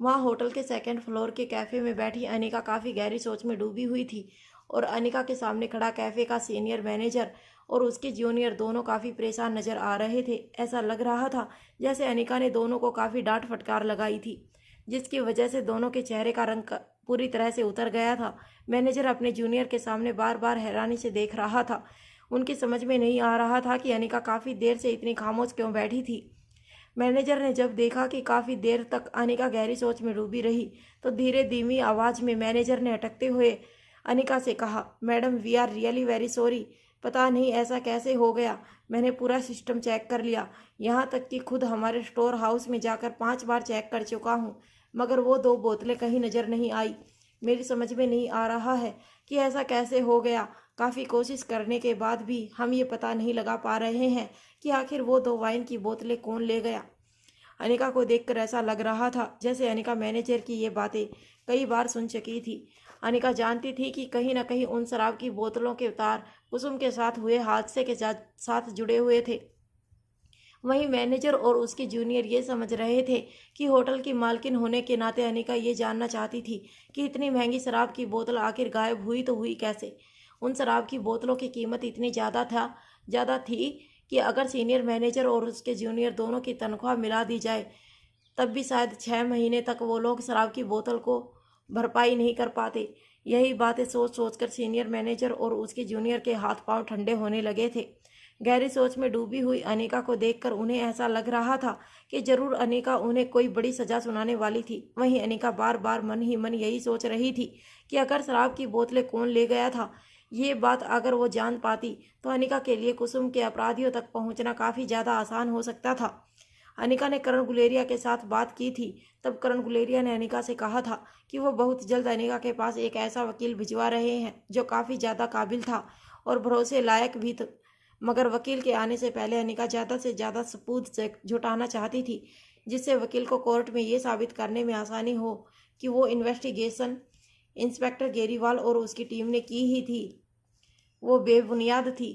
वहाँ होटल के 2nd फ्लोर के कैफ़े में बैठी अनिका काफ़ी गहरी सोच में डूबी हुई थी और अनिका के सामने खड़ा कैफ़े का सीनियर मैनेजर और उसके जूनियर दोनों काफ़ी परेशान नज़र आ रहे थे। ऐसा लग रहा था जैसे अनिका ने दोनों को काफ़ी डांट फटकार लगाई थी, जिसकी वजह से दोनों के चेहरे का रंग पूरी तरह से उतर गया था। मैनेजर अपने जूनियर के सामने बार बार हैरानी से देख रहा था। उनकी समझ में नहीं आ रहा था कि अनिका काफ़ी देर से इतनी खामोश क्यों बैठी थी। मैनेजर ने जब देखा कि काफ़ी देर तक अनिका गहरी सोच में डूबी रही, तो धीरे धीमी आवाज़ में मैनेजर ने अटकते हुए अनिका से कहा, madam we are really very sorry, पता नहीं ऐसा कैसे हो गया। मैंने पूरा सिस्टम चेक कर लिया, यहाँ तक कि खुद हमारे स्टोर हाउस में जाकर 5 बार चेक कर चुका हूँ, मगर वो 2 बोतलें कहीं नज़र नहीं आई। मेरी समझ में नहीं आ रहा है कि ऐसा कैसे हो गया। काफ़ी कोशिश करने के बाद भी हम ये पता नहीं लगा पा रहे हैं कि आखिर वो 2 वाइन की बोतलें कौन ले गया। अनिका को देखकर ऐसा लग रहा था जैसे अनिका मैनेजर की ये बातें कई बार सुन चुकी थी। अनिका जानती थी कि कहीं न कहीं उन शराब की बोतलों के तार कुसुम के साथ हुए हादसे के साथ जुड़े हुए थे। वहीं मैनेजर और उसके जूनियर ये समझ रहे थे कि होटल की मालकिन होने के नाते अनिका ये जानना चाहती थी कि इतनी महंगी शराब की बोतल आखिर गायब हुई तो हुई कैसे। उन शराब की बोतलों की कीमत इतनी ज़्यादा थी कि अगर सीनियर मैनेजर और उसके जूनियर दोनों की तनख्वाह मिला दी जाए तब भी शायद 6 महीने तक वो लोग शराब की बोतल को भरपाई नहीं कर पाते। यही बातें सोच सोचकर सीनियर मैनेजर और उसके जूनियर के हाथ पांव ठंडे होने लगे थे। गहरी सोच में डूबी हुई अनिका को देखकर उन्हें ऐसा लग रहा था कि जरूर अनिका उन्हें कोई बड़ी सजा सुनाने वाली थी। वहीं अनिका बार बार मन ही मन यही सोच रही थी कि अगर शराब की बोतलें कौन ले गया था, ये बात अगर वो जान पाती तो अनिका के लिए कुसुम के अपराधियों तक पहुंचना काफ़ी ज़्यादा आसान हो सकता था। अनिका ने करण गुलेरिया के साथ बात की थी। तब करण गुलेरिया ने अनिका से कहा था कि वो बहुत जल्द अनिका के पास एक ऐसा वकील भिजवा रहे हैं जो काफ़ी ज़्यादा काबिल था और भरोसे लायक भी था। मगर वकील के आने से पहले अनिका ज़्यादा से ज़्यादा सबूत जुटाना चाहती थी, जिससे वकील को कोर्ट में ये साबित करने में आसानी हो कि वो इन्वेस्टिगेशन इंस्पेक्टर गेरीवाल और उसकी टीम ने की ही थी, वो बेबुनियाद थी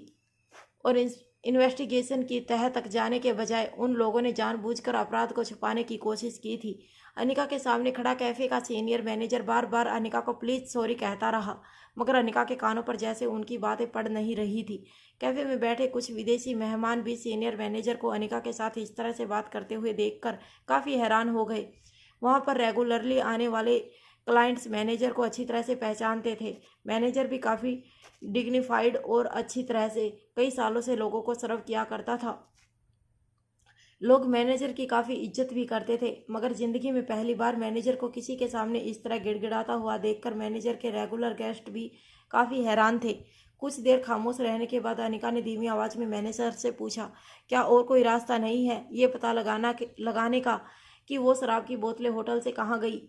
और इन्वेस्टिगेशन की तह तक जाने के बजाय उन लोगों ने जानबूझकर अपराध को छुपाने की कोशिश की थी। अनिका के सामने खड़ा कैफे का सीनियर मैनेजर बार बार अनिका को प्लीज़ सॉरी कहता रहा, मगर अनिका के कानों पर जैसे उनकी बातें पड़ नहीं रही थी। कैफे में बैठे कुछ विदेशी मेहमान भी सीनियर मैनेजर को अनिका के साथ इस तरह से बात करते हुए देखकर काफ़ी हैरान हो गए। वहाँ पर रेगुलरली आने वाले क्लाइंट्स मैनेजर को अच्छी तरह से पहचानते थे। मैनेजर भी काफ़ी डिग्निफाइड और अच्छी तरह से कई सालों से लोगों को सर्व किया करता था। लोग मैनेजर की काफ़ी इज्जत भी करते थे, मगर ज़िंदगी में पहली बार मैनेजर को किसी के सामने इस तरह गिड़गिड़ाता हुआ देखकर मैनेजर के रेगुलर गेस्ट भी काफ़ी हैरान थे। कुछ देर खामोश रहने के बाद अनिका ने धीमी आवाज़ में मैनेजर से पूछा, क्या और कोई रास्ता नहीं है ये पता लगाने का कि वो शराब की बोतलें होटल से कहाँ गई।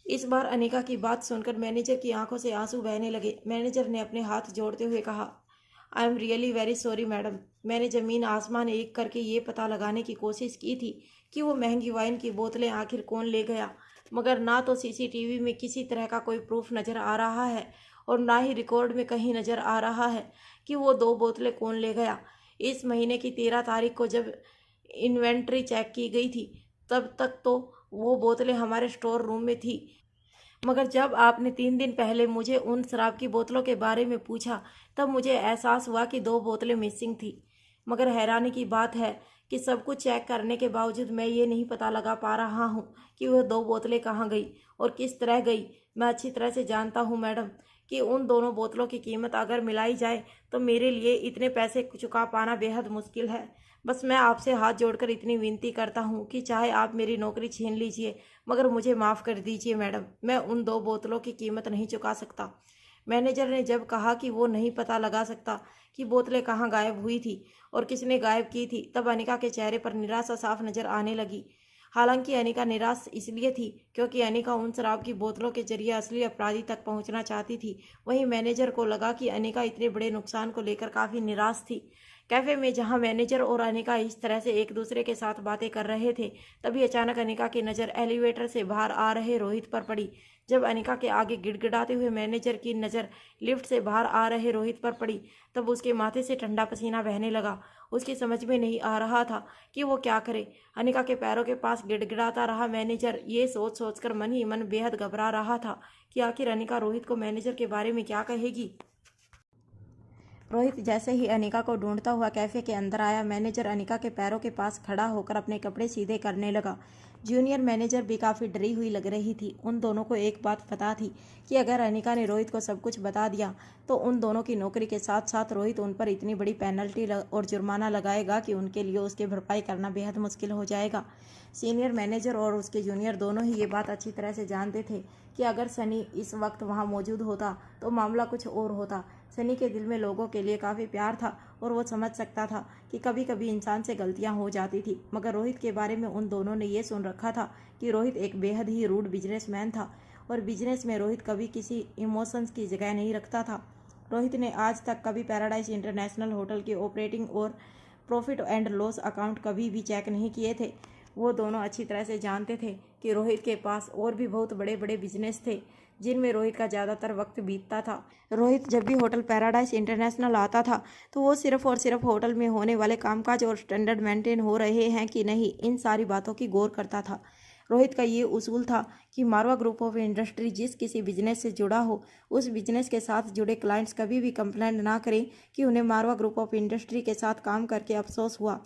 इस बार अनिका की बात सुनकर मैनेजर की आंखों से आंसू बहने लगे। मैनेजर ने अपने हाथ जोड़ते हुए कहा, आई am really very sorry madam, मैंने ज़मीन आसमान एक करके ये पता लगाने की कोशिश की थी कि वो महंगी वाइन की बोतलें आखिर कौन ले गया, मगर ना तो सीसीटीवी में किसी तरह का कोई प्रूफ नज़र आ रहा है और ना ही रिकॉर्ड में कहीं नज़र आ रहा है कि वो 2 बोतलें कौन ले गया। इस महीने की 13 तारीख को जब इन्वेंट्री चेक की गई थी तब तक तो वो बोतलें हमारे स्टोर रूम में थी, मगर जब आपने 3 दिन पहले मुझे उन शराब की बोतलों के बारे में पूछा तब मुझे एहसास हुआ कि 2 बोतलें मिसिंग थी। मगर हैरानी की बात है कि सब कुछ चेक करने के बावजूद मैं ये नहीं पता लगा पा रहा हूँ कि वह 2 बोतलें कहाँ गई और किस तरह गई। मैं अच्छी तरह से जानता हूँ मैडम कि उन दोनों बोतलों की कीमत अगर मिलाई जाए तो मेरे लिए इतने पैसे चुका पाना बेहद मुश्किल है। बस मैं आपसे हाथ जोड़कर इतनी विनती करता हूँ कि चाहे आप मेरी नौकरी छीन लीजिए मगर मुझे माफ़ कर दीजिए मैडम, मैं उन 2 बोतलों की कीमत नहीं चुका सकता। मैनेजर ने जब कहा कि वो नहीं पता लगा सकता कि बोतलें कहाँ गायब हुई थी और किसने गायब की थी, तब अनिका के चेहरे पर निराशा साफ नजर आने लगी। हालांकि अनिका निराश इसलिए थी क्योंकि अनिका उन शराब की बोतलों के जरिए असली अपराधी तक पहुंचना चाहती थी। वहीं मैनेजर को लगा कि अनिका इतने बड़े नुकसान को लेकर काफ़ी निराश थी। कैफे में जहां मैनेजर और अनिका इस तरह से एक दूसरे के साथ बातें कर रहे थे, तभी अचानक अनिका की नज़र एलिवेटर से बाहर आ रहे रोहित पर पड़ी। जब अनिका के आगे गिड़गिड़ाते हुए मैनेजर की नज़र लिफ्ट से बाहर आ रहे रोहित पर पड़ी तब उसके माथे से ठंडा पसीना बहने लगा। उसकी समझ में नहीं आ रहा था कि वो क्या करे। अनिका के पैरों के पास गिड़गिड़ाता रहा मैनेजर ये सोच सोचकर मन ही मन बेहद घबरा रहा था कि आखिर अनिका रोहित को मैनेजर के बारे में क्या कहेगी। रोहित जैसे ही अनिका को ढूंढता हुआ कैफे के अंदर आया, मैनेजर अनिका के पैरों के पास खड़ा होकर अपने कपड़े सीधे करने लगा। जूनियर मैनेजर भी काफ़ी डरी हुई लग रही थी। उन दोनों को एक बात पता थी कि अगर अनिका ने रोहित को सब कुछ बता दिया तो उन दोनों की नौकरी के साथ साथ रोहित उन पर इतनी बड़ी पेनल्टी और जुर्माना लगाएगा कि उनके लिए उसकी भरपाई करना बेहद मुश्किल हो जाएगा। सीनियर मैनेजर और उसके जूनियर दोनों ही ये बात अच्छी तरह से जानते थे कि अगर सनी इस वक्त वहाँ मौजूद होता तो मामला कुछ और होता। सनी के दिल में लोगों के लिए काफ़ी प्यार था और वो समझ सकता था कि कभी कभी इंसान से गलतियां हो जाती थी, मगर रोहित के बारे में उन दोनों ने ये सुन रखा था कि रोहित एक बेहद ही रूड बिजनेसमैन था और बिजनेस में रोहित कभी किसी इमोशंस की जगह नहीं रखता था। रोहित ने आज तक कभी पैराडाइज इंटरनेशनल होटल के ऑपरेटिंग और प्रॉफिट एंड लॉस अकाउंट कभी भी चेक नहीं किए थे। वो दोनों अच्छी तरह से जानते थे कि रोहित के पास और भी बहुत बड़े बड़े बिजनेस थे जिनमें रोहित का ज़्यादातर वक्त बीतता था। रोहित जब भी होटल पैराडाइज इंटरनेशनल आता था तो वो सिर्फ और सिर्फ होटल में होने वाले कामकाज और स्टैंडर्ड मेंटेन हो रहे हैं कि नहीं, इन सारी बातों की गौर करता था। रोहित का ये उसूल था कि मारवा ग्रुप ऑफ इंडस्ट्री जिस किसी बिजनेस से जुड़ा हो उस बिजनेस के साथ जुड़े क्लाइंट्स कभी भी कंप्लेंट ना करें कि उन्हें मारवा ग्रुप ऑफ इंडस्ट्री के साथ काम करके अफसोस हुआ।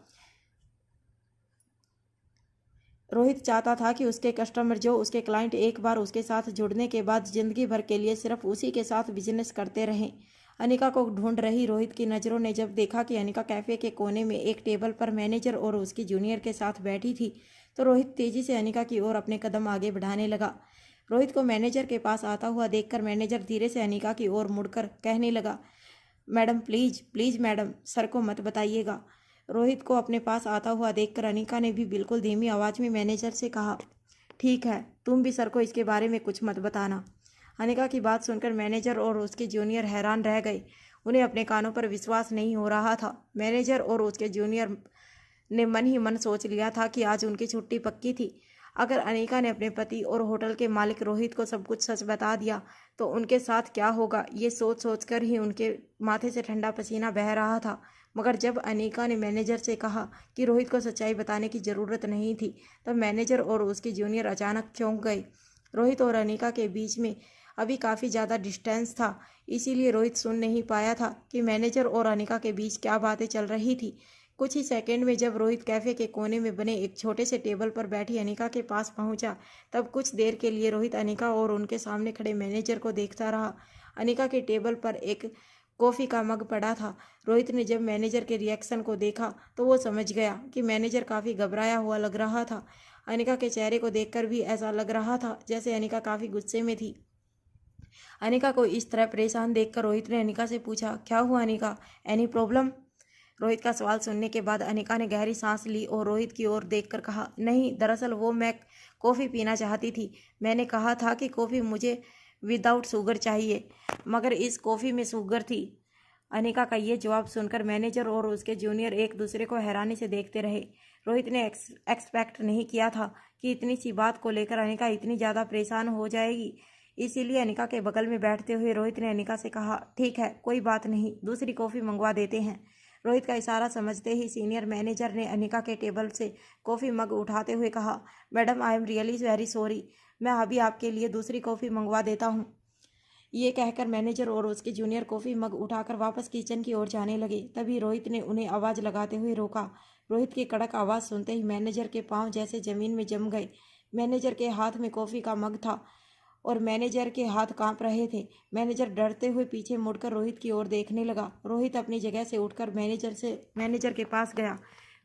रोहित चाहता था कि उसके कस्टमर जो उसके क्लाइंट एक बार उसके साथ जुड़ने के बाद ज़िंदगी भर के लिए सिर्फ उसी के साथ बिजनेस करते रहें। अनिका को ढूंढ रही रोहित की नज़रों ने जब देखा कि अनिका कैफ़े के कोने में एक टेबल पर मैनेजर और उसकी जूनियर के साथ बैठी थी तो रोहित तेज़ी से अनिका की ओर अपने कदम आगे बढ़ाने लगा। रोहित को मैनेजर के पास आता हुआ देखकर मैनेजर धीरे से अनिका की ओर मुड़कर कहने लगा, madam please please madam, sir को मत बताइएगा। रोहित को अपने पास आता हुआ देखकर अनिका ने भी बिल्कुल धीमी आवाज़ में मैनेजर से कहा, ठीक है, तुम भी सर को इसके बारे में कुछ मत बताना। अनिका की बात सुनकर मैनेजर और उसके जूनियर हैरान रह गए। उन्हें अपने कानों पर विश्वास नहीं हो रहा था। मैनेजर और उसके जूनियर ने मन ही मन सोच लिया था कि आज उनकी छुट्टी पक्की थी। अगर अनिका ने अपने पति और होटल के मालिक रोहित को सब कुछ सच बता दिया तो उनके साथ क्या होगा, ये सोच सोच कर ही उनके माथे से ठंडा पसीना बह रहा था। मगर जब अनिका ने मैनेजर से कहा कि रोहित को सच्चाई बताने की ज़रूरत नहीं थी तब मैनेजर और उसके जूनियर अचानक चौंक गए। रोहित और अनिका के बीच में अभी काफ़ी ज़्यादा डिस्टेंस था, इसीलिए रोहित सुन नहीं पाया था कि मैनेजर और अनिका के बीच क्या बातें चल रही थी। कुछ ही सेकंड में जब रोहित कैफ़े के कोने में बने एक छोटे से टेबल पर बैठी अनिका के पास पहुंचा तब कुछ देर के लिए रोहित अनिका और उनके सामने खड़े मैनेजर को देखता रहा। अनिका के टेबल पर एक कॉफ़ी का मग पड़ा था। रोहित ने जब मैनेजर के रिएक्शन को देखा तो वो समझ गया कि मैनेजर काफ़ी घबराया हुआ लग रहा था। अनिका के चेहरे को देखकर भी ऐसा लग रहा था जैसे अनिका काफ़ी गुस्से में थी। अनिका को इस तरह परेशान देखकर रोहित ने अनिका से पूछा, क्या हुआ अनिका, एनी प्रॉब्लम? रोहित का सवाल सुनने के बाद अनिका ने गहरी सांस ली और रोहित की ओर देखकर कहा, नहीं, दरअसल वो मैं कॉफ़ी पीना चाहती थी। मैंने कहा था कि कॉफ़ी मुझे विदाउट शुगर चाहिए, मगर इस कॉफ़ी में शुगर थी। अनिका का ये जवाब सुनकर मैनेजर और उसके जूनियर एक दूसरे को हैरानी से देखते रहे। रोहित ने एक्सपेक्ट नहीं किया था कि इतनी सी बात को लेकर अनिका इतनी ज़्यादा परेशान हो जाएगी। इसीलिए अनिका के बगल में बैठते हुए रोहित ने अनिका से कहा, ठीक है, कोई बात नहीं, दूसरी कॉफ़ी मंगवा देते हैं। रोहित का इशारा समझते ही सीनियर मैनेजर ने अनिका के टेबल से कॉफ़ी मग उठाते हुए कहा, madam I am really very sorry, मैं अभी आपके लिए दूसरी कॉफ़ी मंगवा देता हूँ। ये कहकर मैनेजर और उसके जूनियर कॉफ़ी मग उठाकर वापस किचन की ओर जाने लगे। तभी रोहित ने उन्हें आवाज़ लगाते हुए रोका। रोहित की कड़क आवाज़ सुनते ही मैनेजर के पांव जैसे ज़मीन में जम गए। मैनेजर के हाथ में कॉफ़ी का मग था और मैनेजर के हाथ कांप रहे थे। मैनेजर डरते हुए पीछे मुड़कर रोहित की ओर देखने लगा। रोहित अपनी जगह से उठकर मैनेजर के पास गया।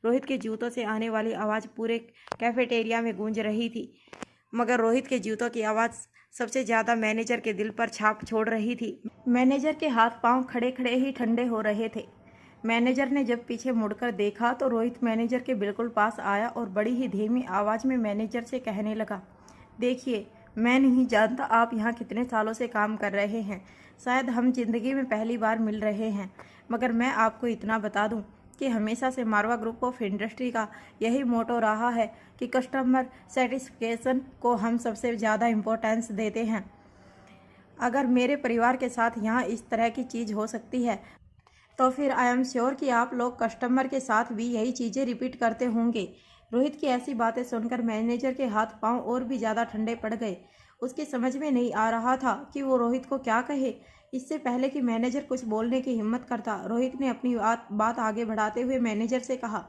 रोहित के जूतों से आने वाली आवाज़ पूरे कैफेटेरिया में गूंज रही थी, मगर रोहित के जूतों की आवाज़ सबसे ज़्यादा मैनेजर के दिल पर छाप छोड़ रही थी। मैनेजर के हाथ पांव खड़े खड़े ही ठंडे हो रहे थे। मैनेजर ने जब पीछे मुड़कर देखा तो रोहित मैनेजर के बिल्कुल पास आया और बड़ी ही धीमी आवाज़ में मैनेजर से कहने लगा, देखिए, मैं नहीं जानता आप यहाँ कितने सालों से काम कर रहे हैं, शायद हम जिंदगी में पहली बार मिल रहे हैं, मगर मैं आपको इतना बता दूं कि हमेशा से मारवा ग्रुप ऑफ इंडस्ट्री का यही मोटो रहा है कि कस्टमर सेटिस्फेक्शन को हम सबसे ज़्यादा इम्पोर्टेंस देते हैं। अगर मेरे परिवार के साथ यहाँ इस तरह की चीज़ हो सकती है तो फिर आई एम श्योर कि आप लोग कस्टमर के साथ भी यही चीज़ें रिपीट करते होंगे। रोहित की ऐसी बातें सुनकर मैनेजर के हाथ पांव और भी ज़्यादा ठंडे पड़ गए। उसके समझ में नहीं आ रहा था कि वो रोहित को क्या कहे। इससे पहले कि मैनेजर कुछ बोलने की हिम्मत करता, रोहित ने अपनी बात आगे बढ़ाते हुए मैनेजर से कहा,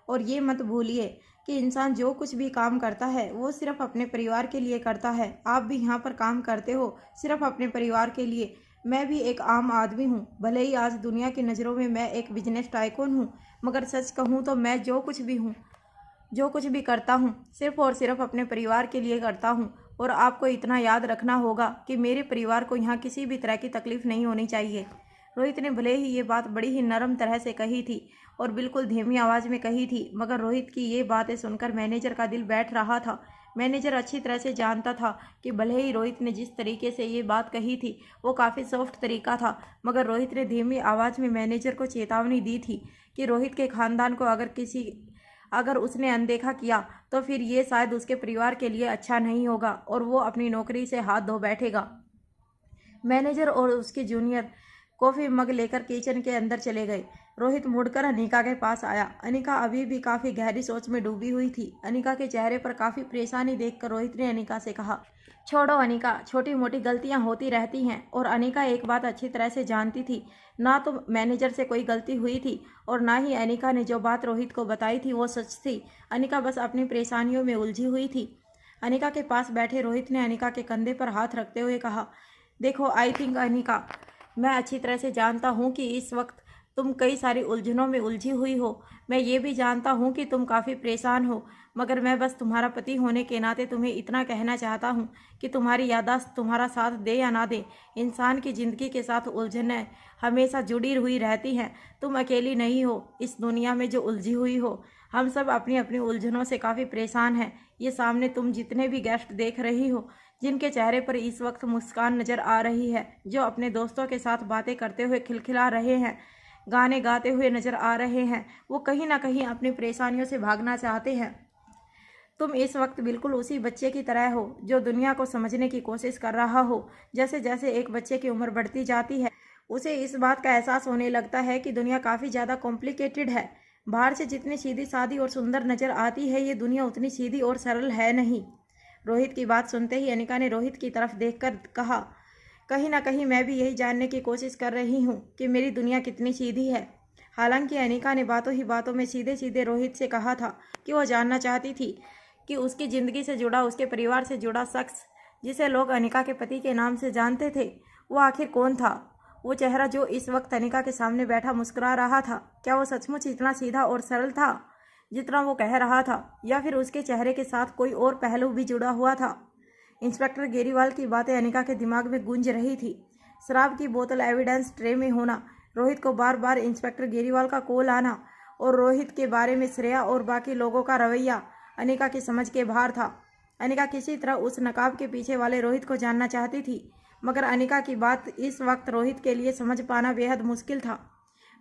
और ये मत भूलिए कि इंसान जो कुछ भी काम करता है वो सिर्फ अपने परिवार के लिए करता है। आप भी यहाँ पर काम करते हो सिर्फ अपने परिवार के लिए। मैं भी एक आम आदमी हूँ, भले ही आज दुनिया की नज़रों में मैं एक बिजनेस टाइकून हूँ, मगर सच कहूँ तो मैं जो कुछ भी करता हूँ सिर्फ और सिर्फ अपने परिवार के लिए करता हूँ। और आपको इतना याद रखना होगा कि मेरे परिवार को यहाँ किसी भी तरह की तकलीफ़ नहीं होनी चाहिए। रोहित ने भले ही ये बात बड़ी ही नरम तरह से कही थी और बिल्कुल धीमी आवाज़ में कही थी, मगर रोहित की ये बातें सुनकर मैनेजर का दिल बैठ रहा था। मैनेजर अच्छी तरह से जानता था कि भले ही रोहित ने जिस तरीके से ये बात कही थी वो काफ़ी सॉफ्ट तरीका था, मगर रोहित ने धीमी आवाज़ में मैनेजर को चेतावनी दी थी कि रोहित के खानदान को अगर उसने अनदेखा किया तो फिर ये शायद उसके परिवार के लिए अच्छा नहीं होगा और वो अपनी नौकरी से हाथ धो बैठेगा। मैनेजर और उसके जूनियर कॉफ़ी मग लेकर किचन के अंदर चले गए। रोहित मुड़कर अनिका के पास आया। अनिका अभी भी काफ़ी गहरी सोच में डूबी हुई थी। अनिका के चेहरे पर काफ़ी परेशानी देखकर रोहित ने अनिका से कहा, छोड़ो अनिका, छोटी मोटी गलतियां होती रहती हैं। और अनिका एक बात अच्छी तरह से जानती थी, ना तो मैनेजर से कोई गलती हुई थी और ना ही अनिका ने जो बात रोहित को बताई थी वो सच थी। अनिका बस अपनी परेशानियों में उलझी हुई थी। अनिका के पास बैठे रोहित ने अनिका के कंधे पर हाथ रखते हुए कहा, देखो आई थिंक अनिका, मैं अच्छी तरह से जानता हूँ कि इस वक्त तुम कई सारी उलझनों में उलझी हुई हो। मैं ये भी जानता हूँ कि तुम काफ़ी परेशान हो, मगर मैं बस तुम्हारा पति होने के नाते तुम्हें इतना कहना चाहता हूँ कि तुम्हारी याददाश्त तुम्हारा साथ दे या ना दे, इंसान की ज़िंदगी के साथ उलझनें हमेशा जुड़ी हुई रहती हैं। तुम अकेली नहीं हो इस दुनिया में जो उलझी हुई हो। हम सब अपनी अपनी उलझनों से काफ़ी परेशान हैं। ये सामने तुम जितने भी गेस्ट देख रही हो, जिनके चेहरे पर इस वक्त मुस्कान नज़र आ रही है, जो अपने दोस्तों के साथ बातें करते हुए खिलखिला रहे हैं, गाने गाते हुए नज़र आ रहे हैं, वो कहीं ना कहीं अपनी परेशानियों से भागना चाहते हैं। तुम इस वक्त बिल्कुल उसी बच्चे की तरह हो जो दुनिया को समझने की कोशिश कर रहा हो। जैसे जैसे एक बच्चे की उम्र बढ़ती जाती है उसे इस बात का एहसास होने लगता है कि दुनिया काफ़ी ज़्यादा कॉम्प्लिकेटेड है। बाहर से जितनी सीधी सादी और सुंदर नज़र आती है, ये दुनिया उतनी सीधी और सरल है नहीं। रोहित की बात सुनते ही अनिका ने रोहित की तरफ देखकर कहा, कहीं ना कहीं मैं भी यही जानने की कोशिश कर रही हूँ कि मेरी दुनिया कितनी सीधी है। हालांकि अनिका ने बातों ही बातों में सीधे सीधे रोहित से कहा था कि वह जानना चाहती थी कि उसकी ज़िंदगी से जुड़ा, उसके परिवार से जुड़ा शख्स जिसे लोग अनिका के पति के नाम से जानते थे, वो आखिर कौन था। वो चेहरा जो इस वक्त अनिका के सामने बैठा मुस्कुरा रहा था, क्या वो सचमुच इतना सीधा और सरल था जितना वो कह रहा था, या फिर उसके चेहरे के साथ कोई और पहलू भी जुड़ा हुआ था। इंस्पेक्टर गेरीवाल की बातें अनिका के दिमाग में गूंज रही थी। शराब की बोतल एविडेंस ट्रे में होना, रोहित को बार बार इंस्पेक्टर गेरीवाल का कॉल आना और रोहित के बारे में श्रेया और बाकी लोगों का रवैया अनिका की समझ के बाहर था। अनिका किसी तरह उस नकाब के पीछे वाले रोहित को जानना चाहती थी, मगर अनिका की बात इस वक्त रोहित के लिए समझ पाना बेहद मुश्किल था।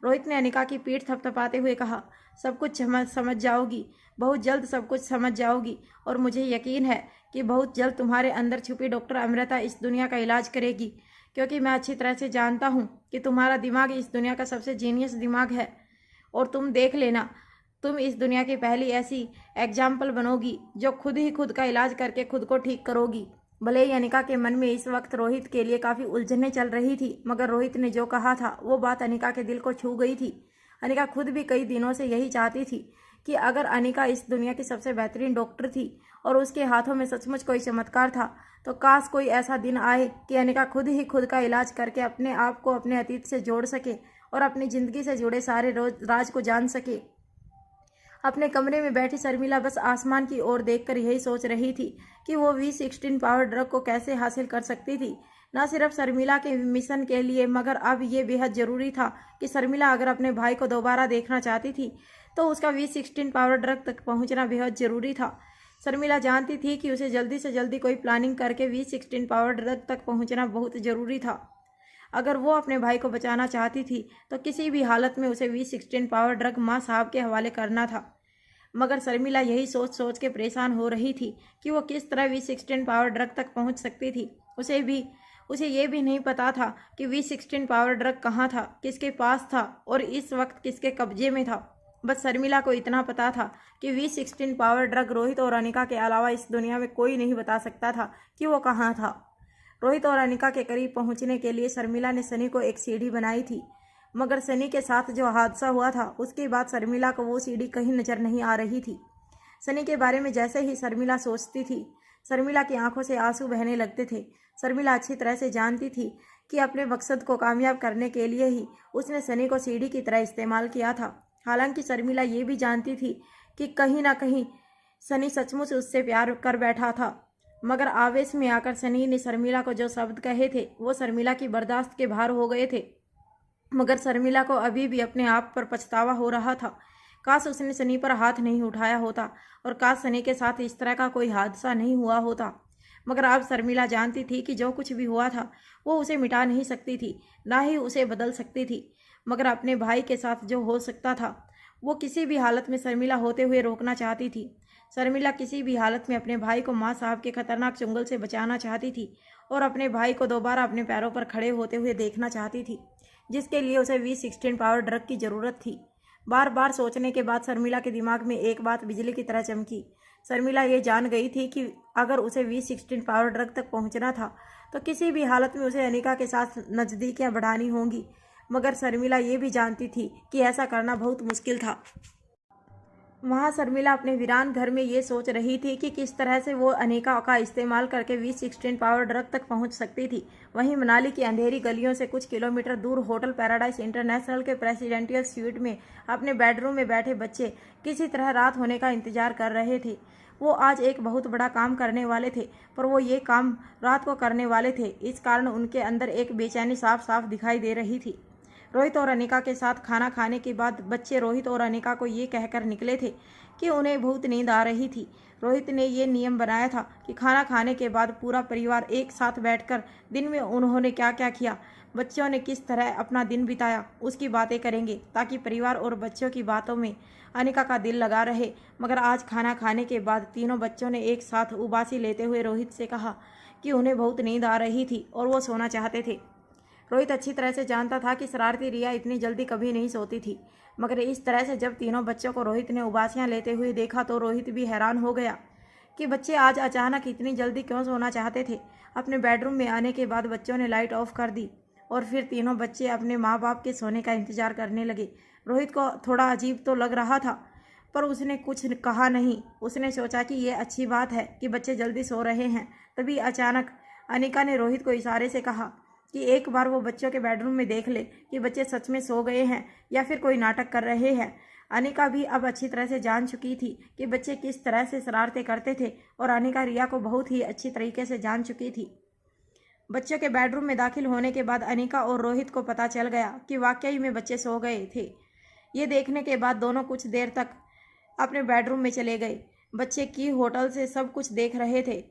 रोहित ने अनिका की पीठ थपथपाते हुए कहा, सब कुछ समझ जाओगी, बहुत जल्द सब कुछ समझ जाओगी, और मुझे यकीन है कि बहुत जल्द तुम्हारे अंदर छुपी डॉक्टर अमृता इस दुनिया का इलाज करेगी, क्योंकि मैं अच्छी तरह से जानता हूँ कि तुम्हारा दिमाग इस दुनिया का सबसे जीनियस दिमाग है। और तुम देख लेना, तुम इस दुनिया की पहली ऐसी एग्जाम्पल बनोगी जो खुद ही खुद का इलाज करके खुद को ठीक करोगी। भले ही अनिका के मन में इस वक्त रोहित के लिए काफ़ी उलझनें चल रही थी, मगर रोहित ने जो कहा था वो बात अनिका के दिल को छू गई थी। अनिका खुद भी कई दिनों से यही चाहती थी कि अगर अनिका इस दुनिया की सबसे बेहतरीन डॉक्टर थी और उसके हाथों में सचमुच कोई चमत्कार था, तो काश कोई ऐसा दिन आए कि अनिका खुद ही खुद का इलाज करके अपने आप को अपने अतीत से जोड़ सके और अपनी ज़िंदगी से जुड़े सारे राज को जान सके। अपने कमरे में बैठी शर्मिला बस आसमान की ओर देखकर यही सोच रही थी कि वो V16 पावर ड्रग को कैसे हासिल कर सकती थी। न सिर्फ शर्मिला के मिशन के लिए, मगर अब ये बेहद ज़रूरी था कि शर्मिला अगर अपने भाई को दोबारा देखना चाहती थी तो उसका V16 पावर ड्रग तक पहुंचना बेहद ज़रूरी था। शर्मिला जानती थी कि उसे जल्दी से जल्दी कोई प्लानिंग करके V16 पावर ड्रग तक पहुँचना बहुत ज़रूरी था। अगर वो अपने भाई को बचाना चाहती थी तो किसी भी हालत में उसे V16 पावर ड्रग माँ साहब के हवाले करना था। मगर शर्मिला यही सोच सोच के परेशान हो रही थी कि वो किस तरह V16 पावर ड्रग तक पहुंच सकती थी। उसे ये भी नहीं पता था कि V16 पावर ड्रग कहाँ था, किसके पास था और इस वक्त किसके कब्जे में था। बस शर्मिला को इतना पता था कि V16 पावर ड्रग रोहित और अनिका के अलावा इस दुनिया में कोई नहीं बता सकता था कि वो कहाँ था। रोहित और अनिका के करीब पहुंचने के लिए शर्मिला ने सनी को एक सीढ़ी बनाई थी, मगर सनी के साथ जो हादसा हुआ था उसके बाद शर्मिला को वो सीढ़ी कहीं नजर नहीं आ रही थी। सनी के बारे में जैसे ही शर्मिला सोचती थी, शर्मिला की आंखों से आंसू बहने लगते थे। शर्मिला अच्छी तरह से जानती थी कि अपने मकसद को कामयाब करने के लिए ही उसने सनी को सीढ़ी की तरह इस्तेमाल किया था। हालांकि शर्मिला ये भी जानती थी कि कहीं ना कहीं सनी सचमुच उससे प्यार कर बैठा था, मगर आवेश में आकर सनी ने शर्मिला को जो शब्द कहे थे वो शर्मिला की बर्दाश्त के बाहर हो गए थे। मगर शर्मिला को अभी भी अपने आप पर पछतावा हो रहा था। काश उसने सनी पर हाथ नहीं उठाया होता और काश सनी के साथ इस तरह का कोई हादसा नहीं हुआ होता। मगर अब शर्मिला जानती थी कि जो कुछ भी हुआ था वो उसे मिटा नहीं सकती थी, ना ही उसे बदल सकती थी। मगर अपने भाई के साथ जो हो सकता था वो किसी भी हालत में शर्मिला होते हुए रोकना चाहती थी। शर्मिला किसी भी हालत में अपने भाई को माँ साहब के खतरनाक चुंगल से बचाना चाहती थी और अपने भाई को दोबारा अपने पैरों पर खड़े होते हुए देखना चाहती थी, जिसके लिए उसे V16 पावर ड्रग की ज़रूरत थी। बार बार सोचने के बाद शर्मिला के दिमाग में एक बात बिजली की तरह चमकी। शर्मिला ये जान गई थी कि अगर उसे V16 पावर ड्रग तक पहुंचना था तो किसी भी हालत में उसे अनिका के साथ नज़दीकियां बढ़ानी होंगी। मगर शर्मिला ये भी जानती थी कि ऐसा करना बहुत मुश्किल था। वहाँ शर्मिला अपने वीरान घर में ये सोच रही थी कि किस तरह से वो अनिका का इस्तेमाल करके V16 पावर ड्रग तक पहुंच सकती थी। वहीं मनाली की अंधेरी गलियों से कुछ किलोमीटर दूर होटल पैराडाइज इंटरनेशनल के प्रेसिडेंशियल स्वीट में अपने बेडरूम में बैठे बच्चे किसी तरह रात होने का इंतजार कर रहे थे। वो आज एक बहुत बड़ा काम करने वाले थे, पर वो ये काम रात को करने वाले थे। इस कारण उनके अंदर एक बेचैनी साफ साफ दिखाई दे रही थी। रोहित और अनिका के साथ खाना खाने के बाद बच्चे रोहित और अनिका को ये कहकर निकले थे कि उन्हें बहुत नींद आ रही थी। रोहित ने ये नियम बनाया था कि खाना खाने के बाद पूरा परिवार एक साथ बैठकर दिन में उन्होंने क्या क्या किया, बच्चों ने किस तरह अपना दिन बिताया, उसकी बातें करेंगे, ताकि परिवार और बच्चों की बातों में अनिका का दिल लगा रहे। मगर आज खाना खाने के बाद तीनों बच्चों ने एक साथ उबासी लेते हुए रोहित से कहा कि उन्हें बहुत नींद आ रही थी और वो सोना चाहते थे। रोहित अच्छी तरह से जानता था कि शरारती रिया इतनी जल्दी कभी नहीं सोती थी, मगर इस तरह से जब तीनों बच्चों को रोहित ने उबासियां लेते हुए देखा तो रोहित भी हैरान हो गया कि बच्चे आज अचानक इतनी जल्दी क्यों सोना चाहते थे। अपने बेडरूम में आने के बाद बच्चों ने लाइट ऑफ कर दी और फिर तीनों बच्चे अपने माँ बाप के सोने का इंतजार करने लगे। रोहित को थोड़ा अजीब तो लग रहा था, पर उसने कुछ कहा नहीं। उसने सोचा कि ये अच्छी बात है कि बच्चे जल्दी सो रहे हैं। तभी अचानक अनिका ने रोहित को इशारे से कहा कि एक बार वो बच्चों के बेडरूम में देख ले कि बच्चे सच में सो गए हैं या फिर कोई नाटक कर रहे हैं। अनिका भी अब अच्छी तरह से जान चुकी थी कि बच्चे किस तरह से शरारतें करते थे और अनिका रिया को बहुत ही अच्छी तरीके से जान चुकी थी। बच्चों के बेडरूम में दाखिल होने के बाद अनिका और रोहित को पता चल गया कि वाकई में बच्चे सो गए थे। ये देखने के बाद दोनों कुछ देर तक अपने बेडरूम में चले गए। बच्चे की होटल से सब कुछ देख रहे थे।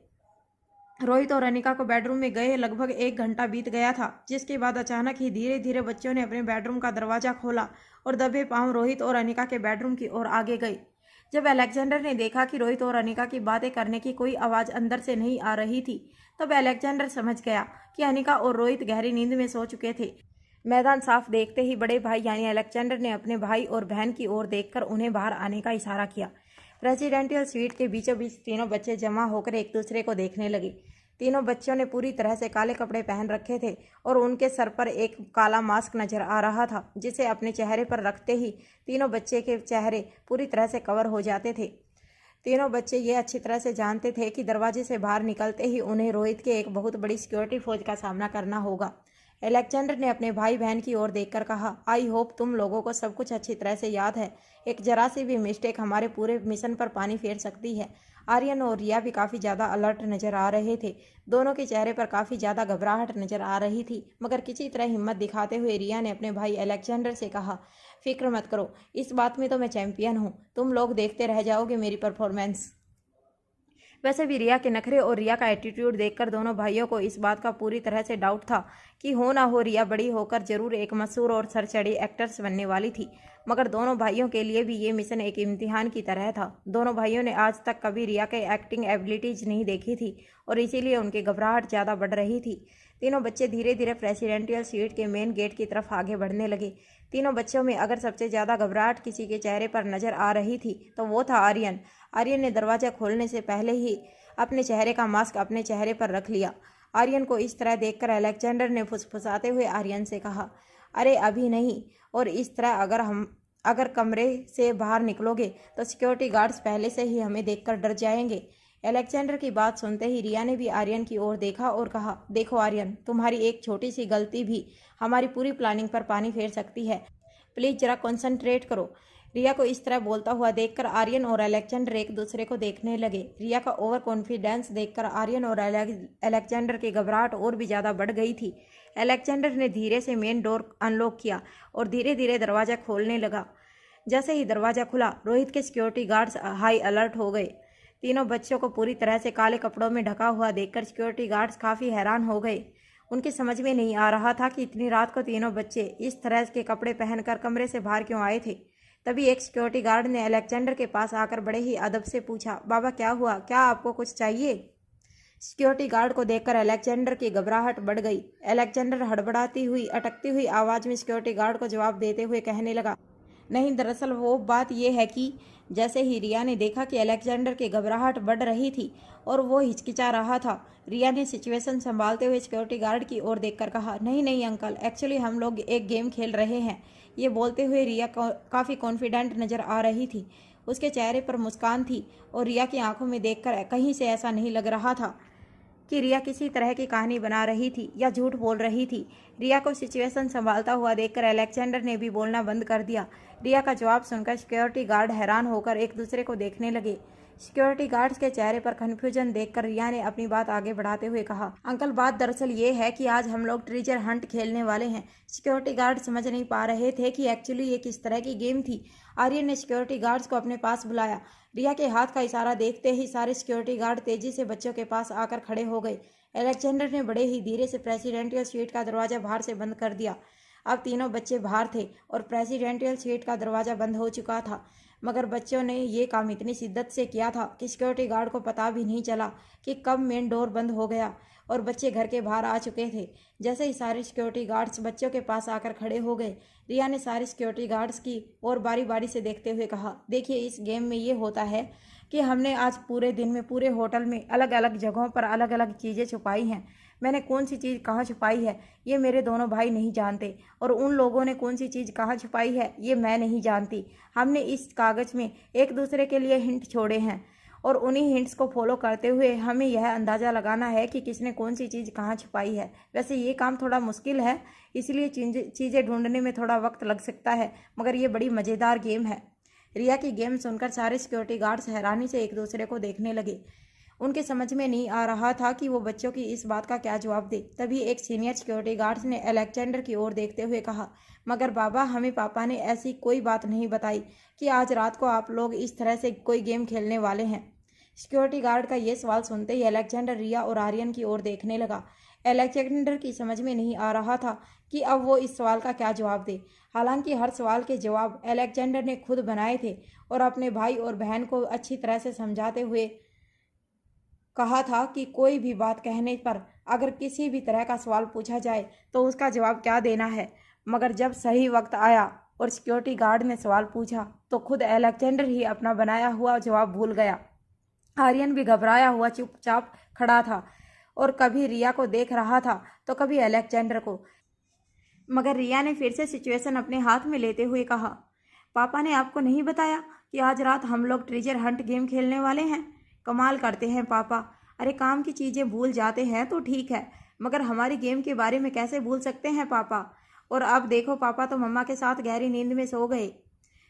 रोहित और अनिका को बेडरूम में गए लगभग 1 घंटा बीत गया था, जिसके बाद अचानक ही धीरे धीरे बच्चों ने अपने बेडरूम का दरवाजा खोला और दबे पांव रोहित और अनिका के बेडरूम की ओर आगे गए। जब अलेक्जेंडर ने देखा कि रोहित और अनिका की बातें करने की कोई आवाज़ अंदर से नहीं आ रही थी, तब अलेक्जेंडर समझ गया कि अनिका और रोहित गहरी नींद में सो चुके थे। मैदान साफ देखते ही बड़े भाई यानी अलेक्जेंडर ने अपने भाई और बहन की ओर देखकर उन्हें बाहर आने का इशारा किया। प्रेसिडेंशियल स्वीट के बीचों बीच तीनों बच्चे जमा होकर एक दूसरे को देखने लगे। तीनों बच्चों ने पूरी तरह से काले कपड़े पहन रखे थे और उनके सर पर एक काला मास्क नजर आ रहा था, जिसे अपने चेहरे पर रखते ही तीनों बच्चे के चेहरे पूरी तरह से कवर हो जाते थे। तीनों बच्चे ये अच्छी तरह से जानते थे कि दरवाजे से बाहर निकलते ही उन्हें रोहित के एक बहुत बड़ी सिक्योरिटी फौज का सामना करना होगा। अलेक्जेंडर ने अपने भाई बहन की ओर देखकर कहा, आई होप तुम लोगों को सब कुछ अच्छी तरह से याद है। एक जरा सी भी मिस्टेक हमारे पूरे मिशन पर पानी फेर सकती है। आर्यन और रिया भी काफ़ी ज़्यादा अलर्ट नजर आ रहे थे। दोनों के चेहरे पर काफ़ी ज़्यादा घबराहट नजर आ रही थी, मगर किसी तरह हिम्मत दिखाते हुए रिया ने अपने भाई अलेक्जेंडर से कहा, फिक्र मत करो, इस बात में तो मैं चैंपियन हूँ, तुम लोग देखते रह जाओगे मेरी परफॉर्मेंस। वैसे भी रिया के नखरे और रिया का एटीट्यूड देखकर दोनों भाइयों को इस बात का पूरी तरह से डाउट था कि हो ना हो रिया बड़ी होकर जरूर एक मशहूर और सरचढ़ी एक्ट्रेस बनने वाली थी। मगर दोनों भाइयों के लिए भी ये मिशन एक इम्तिहान की तरह था। दोनों भाइयों ने आज तक कभी रिया के एक्टिंग एबिलिटीज नहीं देखी थी और इसीलिए उनकी घबराहट ज़्यादा बढ़ रही थी। तीनों बच्चे धीरे धीरे प्रेसिडेंशियल स्वीट के मेन गेट की तरफ आगे बढ़ने लगे। तीनों बच्चों में अगर सबसे ज़्यादा घबराहट किसी के चेहरे पर नजर आ रही थी तो वो था आर्यन। आर्यन ने दरवाज़ा खोलने से पहले ही अपने चेहरे का मास्क अपने चेहरे पर रख लिया। आर्यन को इस तरह देखकर अलेक्जेंडर ने फुसफुसाते हुए आर्यन से कहा, अरे अभी नहीं, और इस तरह अगर कमरे से बाहर निकलोगे तो सिक्योरिटी गार्ड्स पहले से ही हमें देखकर डर जाएंगे। अलेक्जेंडर की बात सुनते ही रिया ने भी आर्यन की ओर देखा और कहा, देखो आर्यन, तुम्हारी एक छोटी सी गलती भी हमारी पूरी प्लानिंग पर पानी फेर सकती है। प्लीज़ ज़रा कॉन्सेंट्रेट करो। रिया को इस तरह बोलता हुआ देखकर आर्यन और अलेक्जेंडर एक दूसरे को देखने लगे। रिया का ओवर कॉन्फिडेंस देखकर आर्यन और अलेक्जेंडर की घबराहट और भी ज़्यादा बढ़ गई थी। अलेक्जेंडर ने धीरे से मेन डोर अनलॉक किया और धीरे धीरे दरवाज़ा खोलने लगा। जैसे ही दरवाज़ा खुला, रोहित के सिक्योरिटी गार्ड्स हाई अलर्ट हो गए। तीनों बच्चों को पूरी तरह से काले कपड़ों में ढका हुआ देखकर सिक्योरिटी गार्ड्स काफ़ी हैरान हो गए। उनकी समझ में नहीं आ रहा था कि इतनी रात को तीनों बच्चे इस तरह के कपड़े पहनकर कमरे से बाहर क्यों आए थे। तभी एक सिक्योरिटी गार्ड ने अलेक्जेंडर के पास आकर बड़े ही अदब से पूछा, बाबा क्या हुआ, क्या आपको कुछ चाहिए? सिक्योरिटी गार्ड को देखकर अलेक्जेंडर की घबराहट बढ़ गई। अलेक्जेंडर हड़बड़ाती हुई अटकती हुई आवाज़ में सिक्योरिटी गार्ड को जवाब देते हुए कहने लगा, नहीं, दरअसल वो बात यह है कि जैसे ही रिया ने देखा कि अलेक्जेंडर की घबराहट बढ़ रही थी और वो हिचकिचा रहा था, रिया ने सिचुएशन संभालते हुए सिक्योरिटी गार्ड की ओर देखकर कहा, नहीं नहीं अंकल, एक्चुअली हम लोग एक गेम खेल रहे हैं। ये बोलते हुए रिया काफ़ी कॉन्फिडेंट नज़र आ रही थी। उसके चेहरे पर मुस्कान थी और रिया की आंखों में देखकर कहीं से ऐसा नहीं लग रहा था कि रिया किसी तरह की कहानी बना रही थी या झूठ बोल रही थी। रिया को सिचुएशन संभालता हुआ देखकर अलेक्जेंडर ने भी बोलना बंद कर दिया। रिया का जवाब सुनकर सिक्योरिटी गार्ड हैरान होकर एक दूसरे को देखने लगे। सिक्योरिटी गार्ड्स के चेहरे पर कन्फ्यूजन देखकर रिया ने अपनी बात आगे बढ़ाते हुए कहा, अंकल बात दरअसल ये है कि आज हम लोग ट्रेजर हंट खेलने वाले हैं। सिक्योरिटी गार्ड समझ नहीं पा रहे थे कि एक्चुअली ये किस तरह की गेम थी। आर्यन ने सिक्योरिटी गार्ड्स को अपने पास बुलाया। रिया के हाथ का इशारा देखते ही सारे सिक्योरिटी गार्ड तेजी से बच्चों के पास आकर खड़े हो गए। अलेक्जेंडर ने बड़े ही धीरे से प्रेसिडेंशियल स्वीट का दरवाजा बाहर से बंद कर दिया। अब तीनों बच्चे बाहर थे और प्रेसिडेंशियल स्वीट का दरवाजा बंद हो चुका था, मगर बच्चों ने ये काम इतनी शिद्दत से किया था कि सिक्योरिटी गार्ड को पता भी नहीं चला कि कब मेन डोर बंद हो गया और बच्चे घर के बाहर आ चुके थे। जैसे ही सारे सिक्योरिटी गार्ड्स बच्चों के पास आकर खड़े हो गए, रिया ने सारे सिक्योरिटी गार्ड्स की और बारी बारी से देखते हुए कहा, देखिए इस गेम में ये होता है कि हमने आज पूरे दिन में पूरे होटल में अलग अलग जगहों पर अलग अलग चीज़ें छुपाई हैं। मैंने कौन सी चीज़ कहाँ छुपाई है ये मेरे दोनों भाई नहीं जानते, और उन लोगों ने कौन सी चीज़ कहाँ छुपाई है ये मैं नहीं जानती। हमने इस कागज़ में एक दूसरे के लिए हिंट छोड़े हैं और उन्हीं हिंट्स को फॉलो करते हुए हमें यह अंदाज़ा लगाना है कि किसने कौन सी चीज़ कहाँ छुपाई है। वैसे ये काम थोड़ा मुश्किल है, इसलिए चीज़ें ढूंढने में थोड़ा वक्त लग सकता है, मगर ये बड़ी मज़ेदार गेम है। रिया की गेम सुनकर सारे सिक्योरिटी गार्ड्स हैरानी से एक दूसरे को देखने लगे। उनके समझ में नहीं आ रहा था कि वो बच्चों की इस बात का क्या जवाब दे। तभी एक सीनियर सिक्योरिटी गार्ड्स ने अलेक्जेंडर की ओर देखते हुए कहा, मगर बाबा, हमें पापा ने ऐसी कोई बात नहीं बताई कि आज रात को आप लोग इस तरह से कोई गेम खेलने वाले हैं। सिक्योरिटी गार्ड का ये सवाल सुनते ही अलेक्जेंडर रिया और आर्यन की ओर देखने लगा। अलेक्जेंडर की समझ में नहीं आ रहा था कि अब वो इस सवाल का क्या जवाब दे। हालांकि हर सवाल के जवाब अलेक्जेंडर ने खुद बनाए थे और अपने भाई और बहन को अच्छी तरह से समझाते हुए कहा था कि कोई भी बात कहने पर अगर किसी भी तरह का सवाल पूछा जाए तो उसका जवाब क्या देना है। मगर जब सही वक्त आया और सिक्योरिटी गार्ड ने सवाल पूछा तो खुद अलेक्जेंडर ही अपना बनाया हुआ जवाब भूल गया। आर्यन भी घबराया हुआ चुपचाप खड़ा था और कभी रिया को देख रहा था तो कभी अलेक्जेंडर को। मगर रिया ने फिर से सिचुएशन अपने हाथ में लेते हुए कहा, पापा ने आपको नहीं बताया कि आज रात हम लोग ट्रेजर हंट गेम खेलने वाले हैं? कमाल करते हैं पापा। अरे काम की चीज़ें भूल जाते हैं तो ठीक है, मगर हमारी गेम के बारे में कैसे भूल सकते हैं पापा? और अब देखो पापा तो मम्मा के साथ गहरी नींद में सो गए।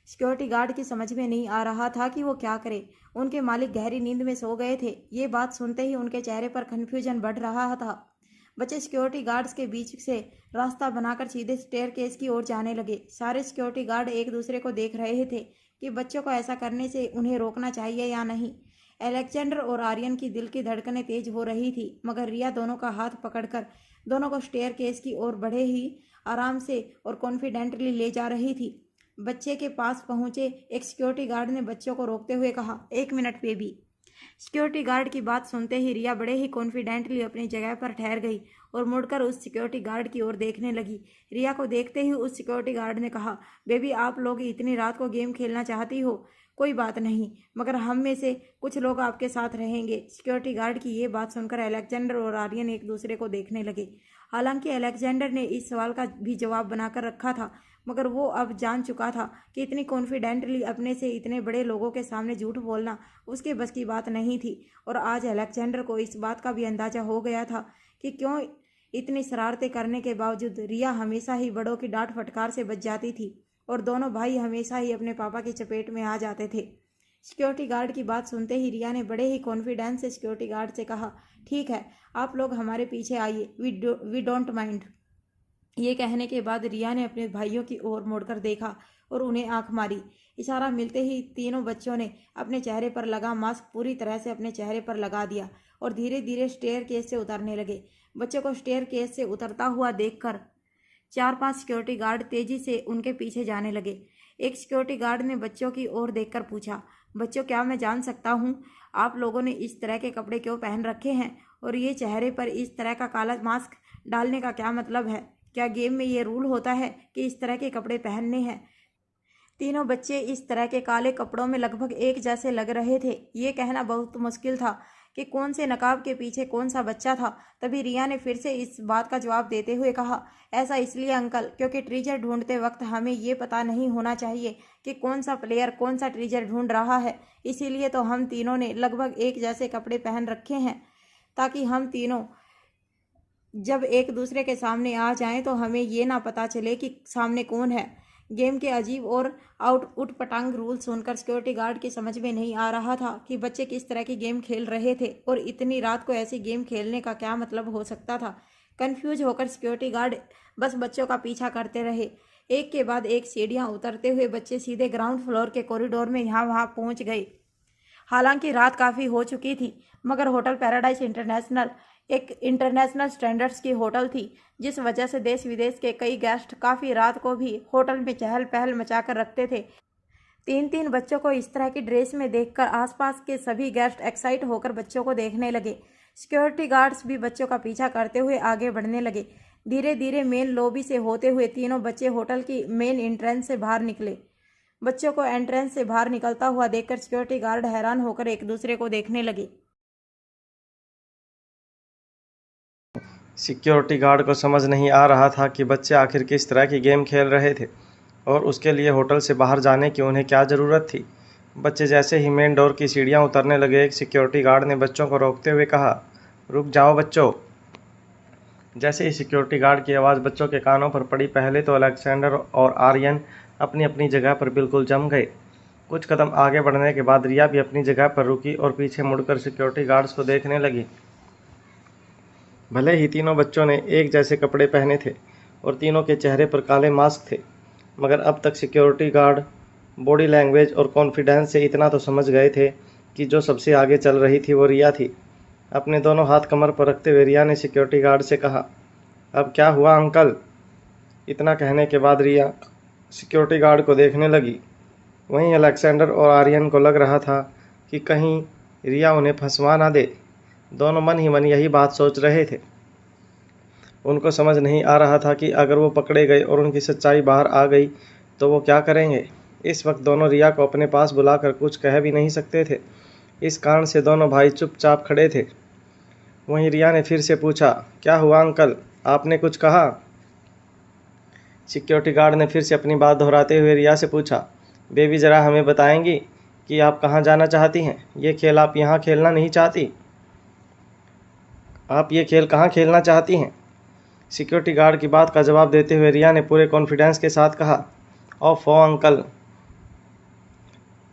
सिक्योरिटी गार्ड की समझ में नहीं आ रहा था कि वो क्या करे। उनके मालिक गहरी नींद में सो गए थे। ये बात सुनते ही उनके चेहरे पर कन्फ्यूजन बढ़ रहा था। बच्चे सिक्योरिटी गार्ड्स के बीच से रास्ता बनाकर सीधे स्टेयरकेस की ओर जाने लगे। सारे सिक्योरिटी गार्ड एक दूसरे को देख रहे थे कि बच्चों को ऐसा करने से उन्हें रोकना चाहिए या नहीं। अलेक्जेंडर और आर्यन की दिल की धड़कनें तेज हो रही थी, मगर रिया दोनों का हाथ पकड़कर दोनों को स्टेयरकेस की ओर बड़े ही आराम से और कॉन्फिडेंटली ले जा रही थी। बच्चे के पास पहुंचे एक सिक्योरिटी गार्ड ने बच्चों को रोकते हुए कहा, 1 मिनट बेबी। सिक्योरिटी गार्ड की बात सुनते ही रिया बड़े ही कॉन्फिडेंटली अपनी जगह पर ठहर गई और मुड़कर उस सिक्योरिटी गार्ड की ओर देखने लगी। रिया को देखते ही उस सिक्योरिटी गार्ड ने कहा, बेबी आप लोग इतनी रात को गेम खेलना चाहती हो, कोई बात नहीं, मगर हम में से कुछ लोग आपके साथ रहेंगे। सिक्योरिटी गार्ड की ये बात सुनकर अलेक्जेंडर और आर्यन एक दूसरे को देखने लगे। हालांकि अलेक्जेंडर ने इस सवाल का भी जवाब बनाकर रखा था, मगर वो अब जान चुका था कि इतनी कॉन्फिडेंटली अपने से इतने बड़े लोगों के सामने झूठ बोलना उसके बस की बात नहीं थी। और आज अलेक्जेंडर को इस बात का भी अंदाजा हो गया था कि क्यों इतनी शरारतें करने के बावजूद रिया हमेशा ही बड़ों की डांट फटकार से बच जाती थी और दोनों भाई हमेशा ही अपने पापा की चपेट में आ जाते थे। सिक्योरिटी गार्ड की बात सुनते ही रिया ने बड़े ही कॉन्फिडेंस से सिक्योरिटी गार्ड से कहा, ठीक है, आप लोग हमारे पीछे आइए, वी डोंट माइंड। ये कहने के बाद रिया ने अपने भाइयों की ओर मुड़कर देखा और उन्हें आंख मारी। इशारा मिलते ही तीनों बच्चों ने अपने चेहरे पर लगा मास्क पूरी तरह से अपने चेहरे पर लगा दिया और धीरे धीरे स्टेयरकेस से उतरने लगे। बच्चों को स्टेयरकेस से उतरता हुआ देखकर 4-5 सिक्योरिटी गार्ड तेजी से उनके पीछे जाने लगे। एक सिक्योरिटी गार्ड ने बच्चों की ओर देखकर पूछा, बच्चों क्या मैं जान सकता हूँ आप लोगों ने इस तरह के कपड़े क्यों पहन रखे हैं और ये चेहरे पर इस तरह का काला मास्क डालने का क्या मतलब है? क्या गेम में ये रूल होता है कि इस तरह के कपड़े पहनने हैं? तीनों बच्चे इस तरह के काले कपड़ों में लगभग एक जैसे लग रहे थे। ये कहना बहुत मुश्किल था कि कौन से नकाब के पीछे कौन सा बच्चा था। तभी रिया ने फिर से इस बात का जवाब देते हुए कहा, ऐसा इसलिए अंकल क्योंकि ट्रेजर ढूंढते वक्त हमें ये पता नहीं होना चाहिए कि कौन सा प्लेयर कौन सा ट्रेजर ढूंढ रहा है। इसीलिए तो हम तीनों ने लगभग एक जैसे कपड़े पहन रखे हैं ताकि हम तीनों जब एक दूसरे के सामने आ जाएं तो हमें ये ना पता चले कि सामने कौन है। गेम के अजीब और उट पटांग रूल सुनकर सिक्योरिटी गार्ड की समझ में नहीं आ रहा था कि बच्चे किस तरह की गेम खेल रहे थे और इतनी रात को ऐसी गेम खेलने का क्या मतलब हो सकता था। कंफ्यूज होकर सिक्योरिटी गार्ड बस बच्चों का पीछा करते रहे। एक के बाद एक सीढ़ियां उतरते हुए बच्चे सीधे ग्राउंड फ्लोर के कॉरिडोर में यहाँ वहाँ पहुँच गए। हालांकि रात काफ़ी हो चुकी थी, मगर होटल पैराडाइज इंटरनेशनल एक इंटरनेशनल स्टैंडर्ड्स की होटल थी, जिस वजह से देश विदेश के कई गेस्ट काफ़ी रात को भी होटल में चहल पहल मचाकर रखते थे। 3-3 बच्चों को इस तरह की ड्रेस में देखकर आसपास के सभी गेस्ट एक्साइट होकर बच्चों को देखने लगे। सिक्योरिटी गार्ड्स भी बच्चों का पीछा करते हुए आगे बढ़ने लगे। धीरे धीरे मेन लॉबी से होते हुए तीनों बच्चे होटल की मेन एंट्रेंस से बाहर निकले। बच्चों को एंट्रेंस से बाहर निकलता हुआ देखकर सिक्योरिटी गार्ड हैरान होकर एक दूसरे को देखने लगे। सिक्योरिटी गार्ड को समझ नहीं आ रहा था कि बच्चे आखिर किस तरह की गेम खेल रहे थे और उसके लिए होटल से बाहर जाने की उन्हें क्या ज़रूरत थी। बच्चे जैसे ही मेन डोर की सीढ़ियां उतरने लगे, एक सिक्योरिटी गार्ड ने बच्चों को रोकते हुए कहा, रुक जाओ बच्चों। जैसे ही सिक्योरिटी गार्ड की आवाज़ बच्चों के कानों पर पड़ी, पहले तो अलेक्जेंडर और आर्यन अपनी अपनी जगह पर बिल्कुल जम गए। कुछ कदम आगे बढ़ने के बाद रिया भी अपनी जगह पर रुकी और पीछे मुड़कर सिक्योरिटी गार्ड्स को देखने लगी। भले ही तीनों बच्चों ने एक जैसे कपड़े पहने थे और तीनों के चेहरे पर काले मास्क थे, मगर अब तक सिक्योरिटी गार्ड बॉडी लैंग्वेज और कॉन्फिडेंस से इतना तो समझ गए थे कि जो सबसे आगे चल रही थी वो रिया थी। अपने दोनों हाथ कमर पर रखते हुए रिया ने सिक्योरिटी गार्ड से कहा, अब क्या हुआ अंकल? इतना कहने के बाद रिया सिक्योरिटी गार्ड को देखने लगी। वहीं अलेक्जेंडर और आर्यन को लग रहा था कि कहीं रिया उन्हें फंसवा ना दे। दोनों मन ही मन यही बात सोच रहे थे। उनको समझ नहीं आ रहा था कि अगर वो पकड़े गए और उनकी सच्चाई बाहर आ गई तो वो क्या करेंगे। इस वक्त दोनों रिया को अपने पास बुलाकर कुछ कह भी नहीं सकते थे। इस कारण से दोनों भाई चुपचाप खड़े थे। वहीं रिया ने फिर से पूछा, क्या हुआ अंकल, आपने कुछ कहा? सिक्योरिटी गार्ड ने फिर से अपनी बात दोहराते हुए रिया से पूछा, बेबी ज़रा हमें बताएंगी कि आप कहाँ जाना चाहती हैं? ये खेल आप यहाँ खेलना नहीं चाहती? आप ये खेल कहाँ खेलना चाहती हैं? सिक्योरिटी गार्ड की बात का जवाब देते हुए रिया ने पूरे कॉन्फिडेंस के साथ कहा, ओफो अंकल,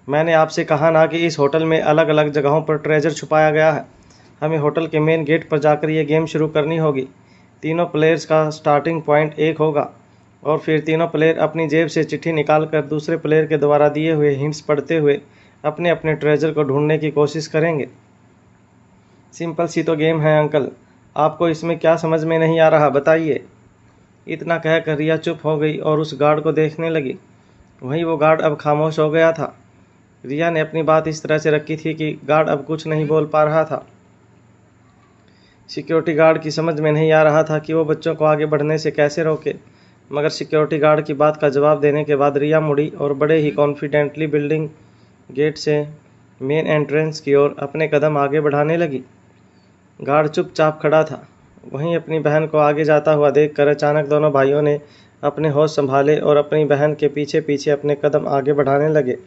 मैंने आपसे कहा ना कि इस होटल में अलग अलग जगहों पर ट्रेजर छुपाया गया है। हमें होटल के मेन गेट पर जाकर ये गेम शुरू करनी होगी। तीनों प्लेयर्स का स्टार्टिंग पॉइंट 1 होगा और फिर तीनों प्लेयर अपनी जेब से चिट्ठी निकालकर दूसरे प्लेयर के द्वारा दिए हुए हिंट्स पढ़ते हुए अपने अपने ट्रेजर को ढूंढने की कोशिश करेंगे। सिंपल सी तो गेम है अंकल, आपको इसमें क्या समझ में नहीं आ रहा, बताइए। इतना कहकर रिया चुप हो गई और उस गार्ड को देखने लगी। वहीं वो गार्ड अब खामोश हो गया था। रिया ने अपनी बात इस तरह से रखी थी कि गार्ड अब कुछ नहीं बोल पा रहा था। सिक्योरिटी गार्ड की समझ में नहीं आ रहा था कि वो बच्चों को आगे बढ़ने से कैसे रोके, मगर सिक्योरिटी गार्ड की बात का जवाब देने के बाद रिया मुड़ी और बड़े ही कॉन्फिडेंटली बिल्डिंग गेट से मेन एंट्रेंस की ओर अपने कदम आगे बढ़ाने लगी। गार्ड चुपचाप खड़ा था। वहीं अपनी बहन को आगे जाता हुआ देखकर अचानक दोनों भाइयों ने अपने होश संभाले और अपनी बहन के पीछे पीछे अपने कदम आगे बढ़ाने लगे।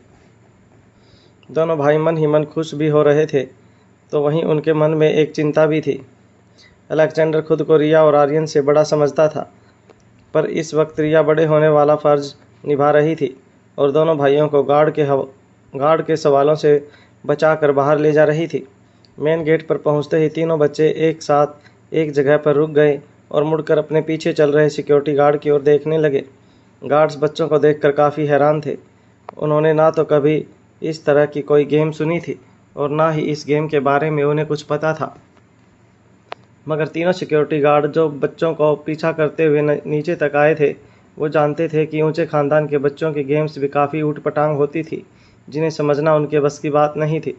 दोनों भाई मन ही मन खुश भी हो रहे थे, तो वहीं उनके मन में एक चिंता भी थी। अलेक्जेंडर खुद को रिया और आर्यन से बड़ा समझता था, पर इस वक्त रिया बड़े होने वाला फर्ज निभा रही थी और दोनों भाइयों को गार्ड के सवालों से बचाकर बाहर ले जा रही थी। मेन गेट पर पहुंचते ही तीनों बच्चे एक साथ एक जगह पर रुक गए और मुड़कर अपने पीछे चल रहे सिक्योरिटी गार्ड की ओर देखने लगे। गार्ड्स बच्चों को देखकर काफ़ी हैरान थे। उन्होंने ना तो कभी इस तरह की कोई गेम सुनी थी और ना ही इस गेम के बारे में उन्हें कुछ पता था। मगर तीनों सिक्योरिटी गार्ड जो बच्चों को पीछा करते हुए नीचे तक आए थे, वो जानते थे कि ऊंचे खानदान के बच्चों की गेम्स भी काफ़ी ऊटपटांग होती थी, जिन्हें समझना उनके बस की बात नहीं थी।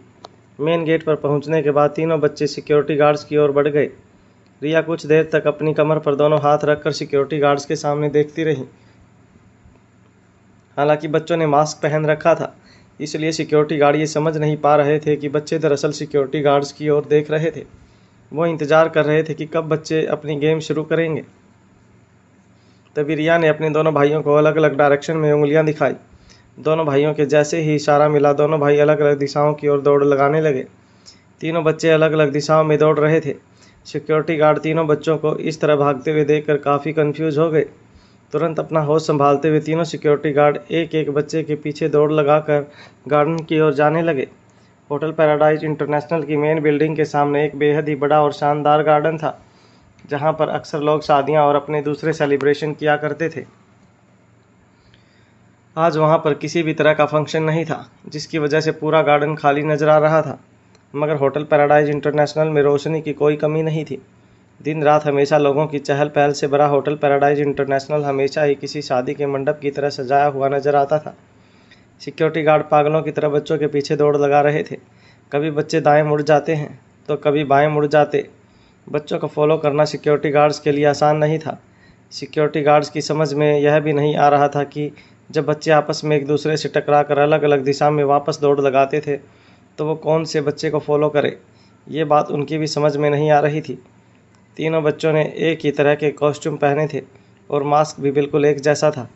मेन गेट पर पहुंचने के बाद तीनों बच्चे सिक्योरिटी गार्ड्स की ओर बढ़ गए। रिया कुछ देर तक अपनी कमर पर दोनों हाथ रखकर सिक्योरिटी गार्ड्स के सामने देखती रही। हालांकि बच्चों ने मास्क पहन रखा था, इसलिए सिक्योरिटी गार्ड ये समझ नहीं पा रहे थे कि बच्चे दरअसल सिक्योरिटी गार्ड्स की ओर देख रहे थे। वो इंतज़ार कर रहे थे कि कब बच्चे अपनी गेम शुरू करेंगे। तभी रिया ने अपने दोनों भाइयों को अलग अलग डायरेक्शन में उंगलियां दिखाई। दोनों भाइयों के जैसे ही इशारा मिला, दोनों भाई अलग अलग दिशाओं की ओर दौड़ लगाने लगे। तीनों बच्चे अलग अलग दिशाओं में दौड़ रहे थे। सिक्योरिटी गार्ड तीनों बच्चों को इस तरह भागते हुए देखकर काफ़ी कंफ्यूज हो गए। तुरंत अपना होश संभालते हुए तीनों सिक्योरिटी गार्ड एक एक बच्चे के पीछे दौड़ लगाकर गार्डन की ओर जाने लगे। होटल पैराडाइज इंटरनेशनल की मेन बिल्डिंग के सामने एक बेहद ही बड़ा और शानदार गार्डन था, जहां पर अक्सर लोग शादियां और अपने दूसरे सेलिब्रेशन किया करते थे। आज वहां पर किसी भी तरह का फंक्शन नहीं था, जिसकी वजह से पूरा गार्डन खाली नजर आ रहा था। मगर होटल पैराडाइज इंटरनेशनल में रोशनी की कोई कमी नहीं थी। दिन रात हमेशा लोगों की चहल पहल से भरा होटल पैराडाइज इंटरनेशनल हमेशा ही किसी शादी के मंडप की तरह सजाया हुआ नजर आता था। सिक्योरिटी गार्ड पागलों की तरह बच्चों के पीछे दौड़ लगा रहे थे। कभी बच्चे दाएं मुड़ जाते हैं तो कभी बाएं मुड़ जाते। बच्चों को फॉलो करना सिक्योरिटी गार्ड्स के लिए आसान नहीं था। सिक्योरिटी गार्ड्स की समझ में यह भी नहीं आ रहा था कि जब बच्चे आपस में एक दूसरे से टकराकर अलग अलग दिशा में वापस दौड़ लगाते थे तो वो कौन से बच्चे को फॉलो करे। ये बात उनकी भी समझ में नहीं आ रही थी। तीनों बच्चों ने एक ही तरह के कॉस्ट्यूम पहने थे और मास्क भी बिल्कुल एक जैसा था,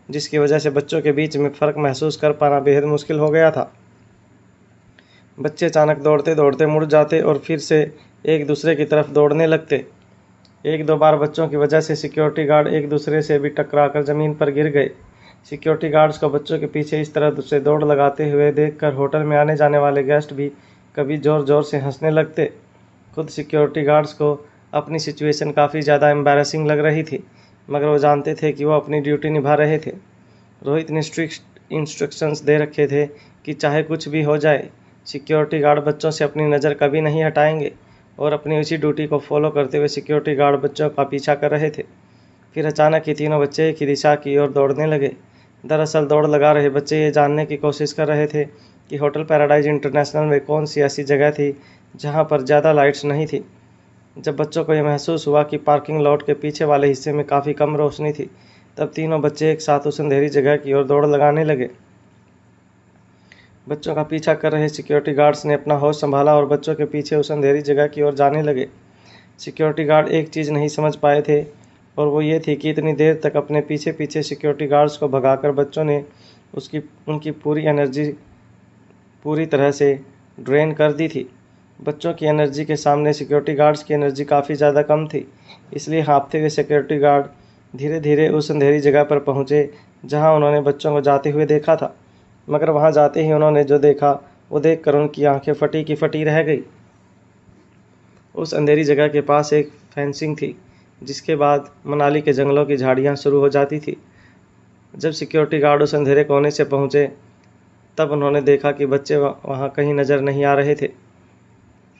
जिसकी वजह से बच्चों के बीच में फ़र्क महसूस कर पाना बेहद मुश्किल हो गया था। बच्चे अचानक दौड़ते दौड़ते मुड़ जाते और फिर से एक दूसरे की तरफ दौड़ने लगते। एक दो बार बच्चों की वजह से सिक्योरिटी गार्ड एक दूसरे से भी टकराकर ज़मीन पर गिर गए। सिक्योरिटी गार्ड्स को बच्चों के पीछे इस तरह से दौड़ लगाते हुए देखकर होटल में आने जाने वाले गेस्ट भी कभी ज़ोर ज़ोर से हंसने लगते। खुद सिक्योरिटी गार्ड्स को अपनी सिचुएशन काफ़ी ज़्यादा एम्बैरेसिंग लग रही थी, मगर वो जानते थे कि वो अपनी ड्यूटी निभा रहे थे। रोहित ने स्ट्रिक्ट इंस्ट्रक्शंस दे रखे थे कि चाहे कुछ भी हो जाए, सिक्योरिटी गार्ड बच्चों से अपनी नज़र कभी नहीं हटाएंगे और अपनी उसी ड्यूटी को फॉलो करते हुए सिक्योरिटी गार्ड बच्चों का पीछा कर रहे थे। फिर अचानक ही तीनों बच्चे एक ही दिशा की ओर दौड़ने लगे। दरअसल दौड़ लगा रहे बच्चे ये जानने की कोशिश कर रहे थे कि होटल पैराडाइज इंटरनेशनल में कौन सी ऐसी जगह थी जहाँ पर ज़्यादा लाइट्स नहीं थी। जब बच्चों को यह महसूस हुआ कि पार्किंग लॉट के पीछे वाले हिस्से में काफ़ी कम रोशनी थी, तब तीनों बच्चे एक साथ उस अंधेरी जगह की ओर दौड़ लगाने लगे। बच्चों का पीछा कर रहे सिक्योरिटी गार्ड्स ने अपना होश संभाला और बच्चों के पीछे उस अंधेरी जगह की ओर जाने लगे। सिक्योरिटी गार्ड एक चीज़ नहीं समझ पाए थे और वो ये थी कि इतनी देर तक अपने पीछे पीछे सिक्योरिटी गार्ड्स को भगाकर बच्चों ने उनकी पूरी एनर्जी पूरी तरह से ड्रेन कर दी थी। बच्चों की एनर्जी के सामने सिक्योरिटी गार्ड्स की एनर्जी काफ़ी ज़्यादा कम थी, इसलिए हाँफते हुए सिक्योरिटी गार्ड धीरे धीरे उस अंधेरी जगह पर पहुँचे जहाँ उन्होंने बच्चों को जाते हुए देखा था। मगर वहाँ जाते ही उन्होंने जो देखा वो देखकर उनकी आंखें फटी की फटी रह गई। उस अंधेरी जगह के पास एक फेंसिंग थी, जिसके बाद मनाली के जंगलों की झाड़ियाँ शुरू हो जाती थी। जब सिक्योरिटी गार्ड उस अंधेरे कोने से पहुँचे तब उन्होंने देखा कि बच्चे वहाँ कहीं नज़र नहीं आ रहे थे।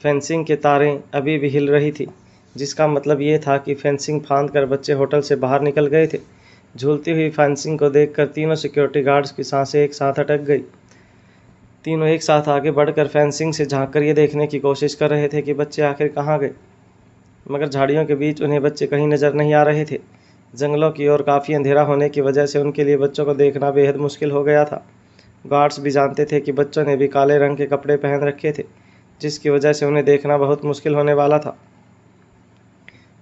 फेंसिंग के तारें अभी भी हिल रही थी, जिसका मतलब ये था कि फेंसिंग फांद कर बच्चे होटल से बाहर निकल गए थे। झूलती हुई फेंसिंग को देखकर तीनों सिक्योरिटी गार्ड्स की सांसें एक साथ अटक गई। तीनों एक साथ आगे बढ़कर फेंसिंग से झांककर ये देखने की कोशिश कर रहे थे कि बच्चे आखिर कहाँ गए, मगर झाड़ियों के बीच उन्हें बच्चे कहीं नज़र नहीं आ रहे थे। जंगलों की ओर काफ़ी अंधेरा होने की वजह से उनके लिए बच्चों को देखना बेहद मुश्किल हो गया था। गार्ड्स भी जानते थे कि बच्चों ने भी काले रंग के कपड़े पहन रखे थे, जिसकी वजह से उन्हें देखना बहुत मुश्किल होने वाला था।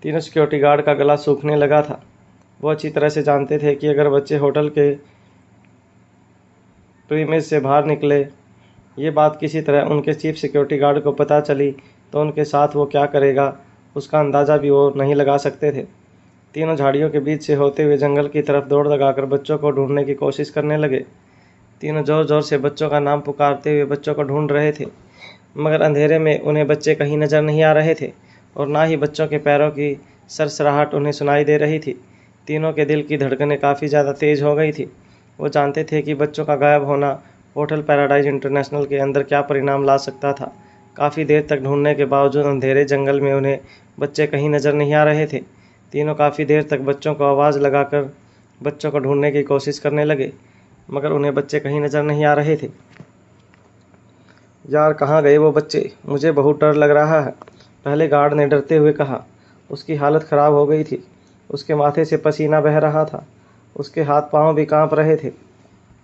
तीनों सिक्योरिटी गार्ड का गला सूखने लगा था। वो अच्छी तरह से जानते थे कि अगर बच्चे होटल के प्रीमिस से बाहर निकले, ये बात किसी तरह उनके चीफ सिक्योरिटी गार्ड को पता चली तो उनके साथ वो क्या करेगा उसका अंदाज़ा भी वो नहीं लगा सकते थे। तीनों झाड़ियों के बीच से होते हुए जंगल की तरफ दौड़ लगाकर बच्चों को ढूंढने की कोशिश करने लगे। तीनों ज़ोर ज़ोर से बच्चों का नाम पुकारते हुए बच्चों को ढूंढ रहे थे, मगर अंधेरे में उन्हें बच्चे कहीं नज़र नहीं आ रहे थे और ना ही बच्चों के पैरों की सरसराहट उन्हें सुनाई दे रही थी। तीनों के दिल की धड़कनें काफ़ी ज़्यादा तेज़ हो गई थी। वो जानते थे कि बच्चों का गायब होना होटल पैराडाइज इंटरनेशनल के अंदर क्या परिणाम ला सकता था। काफ़ी देर तक ढूंढने के बावजूद अंधेरे जंगल में उन्हें बच्चे कहीं नज़र नहीं आ रहे थे। तीनों काफ़ी देर तक बच्चों को आवाज़ लगाकर बच्चों को ढूंढने की कोशिश करने लगे, मगर उन्हें बच्चे कहीं नज़र नहीं आ रहे थे। यार, कहाँ गए वो बच्चे? मुझे बहुत डर लग रहा है, पहले गार्ड ने डरते हुए कहा। उसकी हालत ख़राब हो गई थी, उसके माथे से पसीना बह रहा था, उसके हाथ पांव भी कांप रहे थे।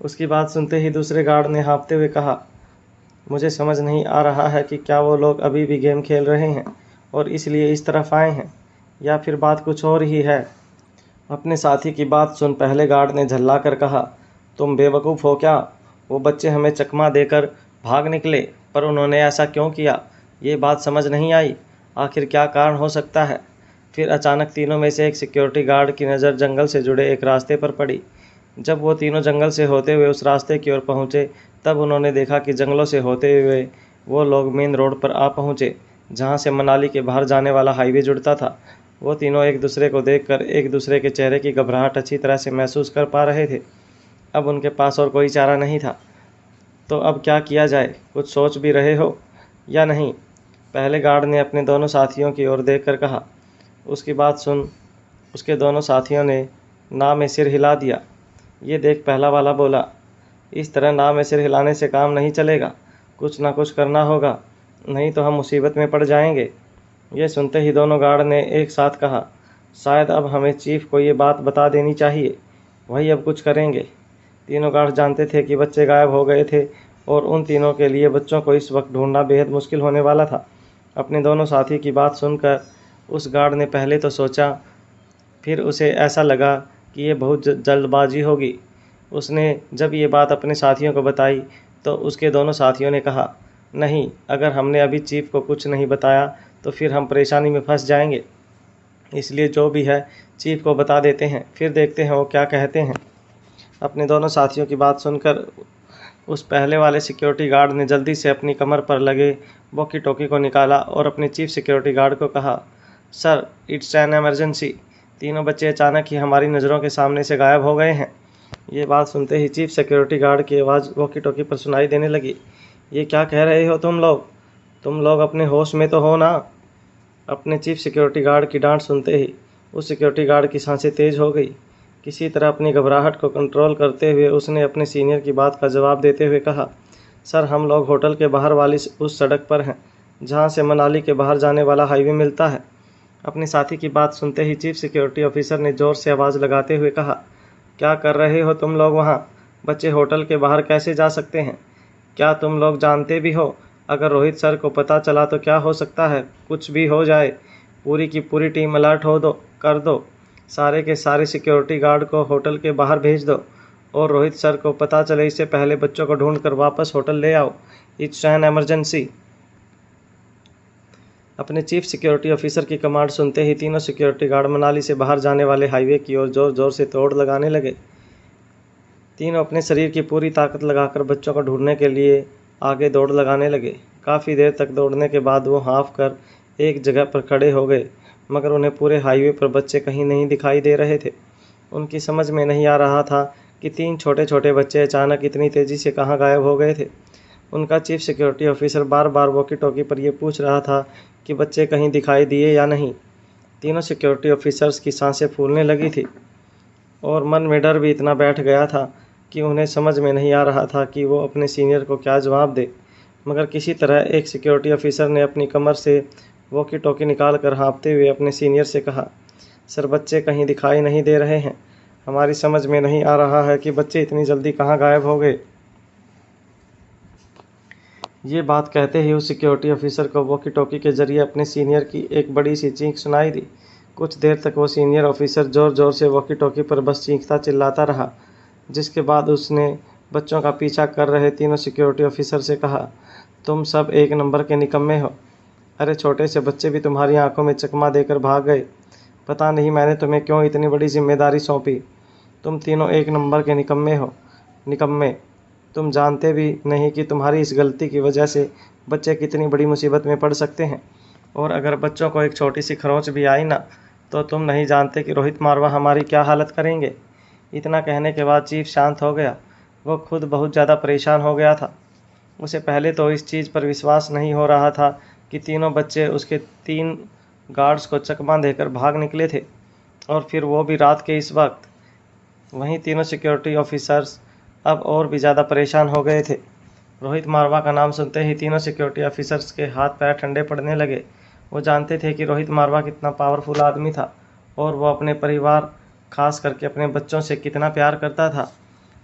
उसकी बात सुनते ही दूसरे गार्ड ने हाँफते हुए कहा, मुझे समझ नहीं आ रहा है कि क्या वो लोग अभी भी गेम खेल रहे हैं और इसलिए इस तरफ आए हैं, या फिर बात कुछ और ही है। अपने साथी की बात सुन पहले गार्ड ने झल्ला कर कहा, तुम बेवकूफ़ हो क्या? वो बच्चे हमें चकमा देकर भाग निकले, पर उन्होंने ऐसा क्यों किया, ये बात समझ नहीं आई। आखिर क्या कारण हो सकता है? फिर अचानक तीनों में से एक सिक्योरिटी गार्ड की नज़र जंगल से जुड़े एक रास्ते पर पड़ी। जब वो तीनों जंगल से होते हुए उस रास्ते की ओर पहुँचे तब उन्होंने देखा कि जंगलों से होते हुए वो लोग मेन रोड पर आ पहुँचे, जहाँ से मनाली के बाहर जाने वाला हाईवे जुड़ता था। वो तीनों एक दूसरे को देखकर एक दूसरे के चेहरे की घबराहट अच्छी तरह से महसूस कर पा रहे थे। अब उनके पास और कोई चारा नहीं था, तो अब क्या किया जाए? कुछ सोच भी रहे हो या नहीं? पहले गार्ड ने अपने दोनों साथियों की ओर देखकर कहा। उसकी बात सुन उसके दोनों साथियों ने ना में सिर हिला दिया। ये देख, पहला वाला बोला, इस तरह ना में सिर हिलाने से काम नहीं चलेगा, कुछ ना कुछ करना होगा, नहीं तो हम मुसीबत में पड़ जाएंगे। ये सुनते ही दोनों गार्ड ने एक साथ कहा, शायद अब हमें चीफ को ये बात बता देनी चाहिए, वही अब कुछ करेंगे। तीनों गार्ड जानते थे कि बच्चे गायब हो गए थे और उन तीनों के लिए बच्चों को इस वक्त ढूंढना बेहद मुश्किल होने वाला था। अपने दोनों साथी की बात सुनकर उस गार्ड ने पहले तो सोचा, फिर उसे ऐसा लगा कि ये बहुत जल्दबाजी होगी। उसने जब ये बात अपने साथियों को बताई तो उसके दोनों साथियों ने कहा, नहीं, अगर हमने अभी चीफ को कुछ नहीं बताया तो फिर हम परेशानी में फंस जाएंगे, इसलिए जो भी है चीफ को बता देते हैं, फिर देखते हैं वो क्या कहते हैं। अपने दोनों साथियों की बात सुनकर उस पहले वाले सिक्योरिटी गार्ड ने जल्दी से अपनी कमर पर लगे वॉकी टॉकी को निकाला और अपने चीफ सिक्योरिटी गार्ड को कहा, सर, इट्स एन एमरजेंसी। तीनों बच्चे अचानक ही हमारी नज़रों के सामने से गायब हो गए हैं। ये बात सुनते ही चीफ सिक्योरिटी गार्ड की आवाज़ वॉकी टॉकी पर सुनाई देने लगी। ये क्या कह रहे हो तुम लोग अपने होश में तो हो ना? अपने चीफ सिक्योरिटी गार्ड की डांट सुनते ही उस सिक्योरिटी गार्ड की सांसें तेज हो गई। किसी तरह अपनी घबराहट को कंट्रोल करते हुए उसने अपने सीनियर की बात का जवाब देते हुए कहा, सर हम लोग होटल के बाहर वाली उस सड़क पर हैं जहां से मनाली के बाहर जाने वाला हाईवे मिलता है। अपने साथी की बात सुनते ही चीफ सिक्योरिटी ऑफिसर ने जोर से आवाज़ लगाते हुए कहा, क्या कर रहे हो तुम लोग वहाँ? बच्चे होटल के बाहर कैसे जा सकते हैं? क्या तुम लोग जानते भी हो अगर रोहित सर को पता चला तो क्या हो सकता है? कुछ भी हो जाए। पूरी की पूरी टीम अलर्ट कर दो। सारे के सारे सिक्योरिटी गार्ड को होटल के बाहर भेज दो और रोहित सर को पता चले इससे पहले बच्चों को ढूंढकर वापस होटल ले आओ। It's an emergency. अपने चीफ सिक्योरिटी ऑफिसर की कमांड सुनते ही तीनों सिक्योरिटी गार्ड मनाली से बाहर जाने वाले हाईवे की ओर जोर जोर से दौड़ लगाने लगे। तीनों अपने शरीर की पूरी ताकत लगाकर बच्चों को ढूंढने के लिए आगे दौड़ लगाने लगे। काफ़ी देर तक दौड़ने के बाद वो हाँफ कर एक जगह पर खड़े हो गए, मगर उन्हें पूरे हाईवे पर बच्चे कहीं नहीं दिखाई दे रहे थे। उनकी समझ में नहीं आ रहा था कि 3 छोटे छोटे बच्चे अचानक इतनी तेज़ी से कहाँ गायब हो गए थे। उनका चीफ सिक्योरिटी ऑफिसर बार बार वॉकी टॉकी पर यह पूछ रहा था कि बच्चे कहीं दिखाई दिए या नहीं। तीनों सिक्योरिटी ऑफिसर्स की सांसें फूलने लगी थी और मन में डर भी इतना बैठ गया था कि उन्हें समझ में नहीं आ रहा था कि वो अपने सीनियर को क्या जवाब दे। मगर किसी तरह एक सिक्योरिटी ऑफिसर ने अपनी कमर से वॉकी टॉकी निकाल कर हाँफते हुए अपने सीनियर से कहा, सर बच्चे कहीं दिखाई नहीं दे रहे हैं। हमारी समझ में नहीं आ रहा है कि बच्चे इतनी जल्दी कहाँ गायब हो गए। ये बात कहते ही उस सिक्योरिटी ऑफिसर को वॉकी टॉकी के जरिए अपने सीनियर की एक बड़ी सी चीख सुनाई दी। कुछ देर तक वो सीनियर ऑफिसर ज़ोर ज़ोर से वॉकी टॉकी पर बस चीखता चिल्लाता रहा, जिसके बाद उसने बच्चों का पीछा कर रहे तीनों सिक्योरिटी ऑफिसर से कहा, तुम सब एक नंबर के निकम्मे हो। अरे छोटे से बच्चे भी तुम्हारी आंखों में चकमा देकर भाग गए। पता नहीं मैंने तुम्हें क्यों इतनी बड़ी जिम्मेदारी सौंपी। तुम तीनों एक नंबर के निकम्मे। तुम जानते भी नहीं कि तुम्हारी इस गलती की वजह से बच्चे कितनी बड़ी मुसीबत में पड़ सकते हैं। और अगर बच्चों को एक छोटी सी खरोंच भी आई ना, तो तुम नहीं जानते कि रोहित मारवा हमारी क्या हालत करेंगे। इतना कहने के बाद चीफ शांत हो गया। वो खुद बहुत ज़्यादा परेशान हो गया था। उसे पहले तो इस चीज़ पर विश्वास नहीं हो रहा था कि तीनों बच्चे उसके 3 गार्ड्स को चकमा देकर भाग निकले थे, और फिर वो भी रात के इस वक्त। वहीं तीनों सिक्योरिटी ऑफिसर्स अब और भी ज़्यादा परेशान हो गए थे। रोहित मारवा का नाम सुनते ही तीनों सिक्योरिटी ऑफिसर्स के हाथ पैर ठंडे पड़ने लगे। वो जानते थे कि रोहित मारवा कितना पावरफुल आदमी था और वो अपने परिवार, खास करके अपने बच्चों से कितना प्यार करता था।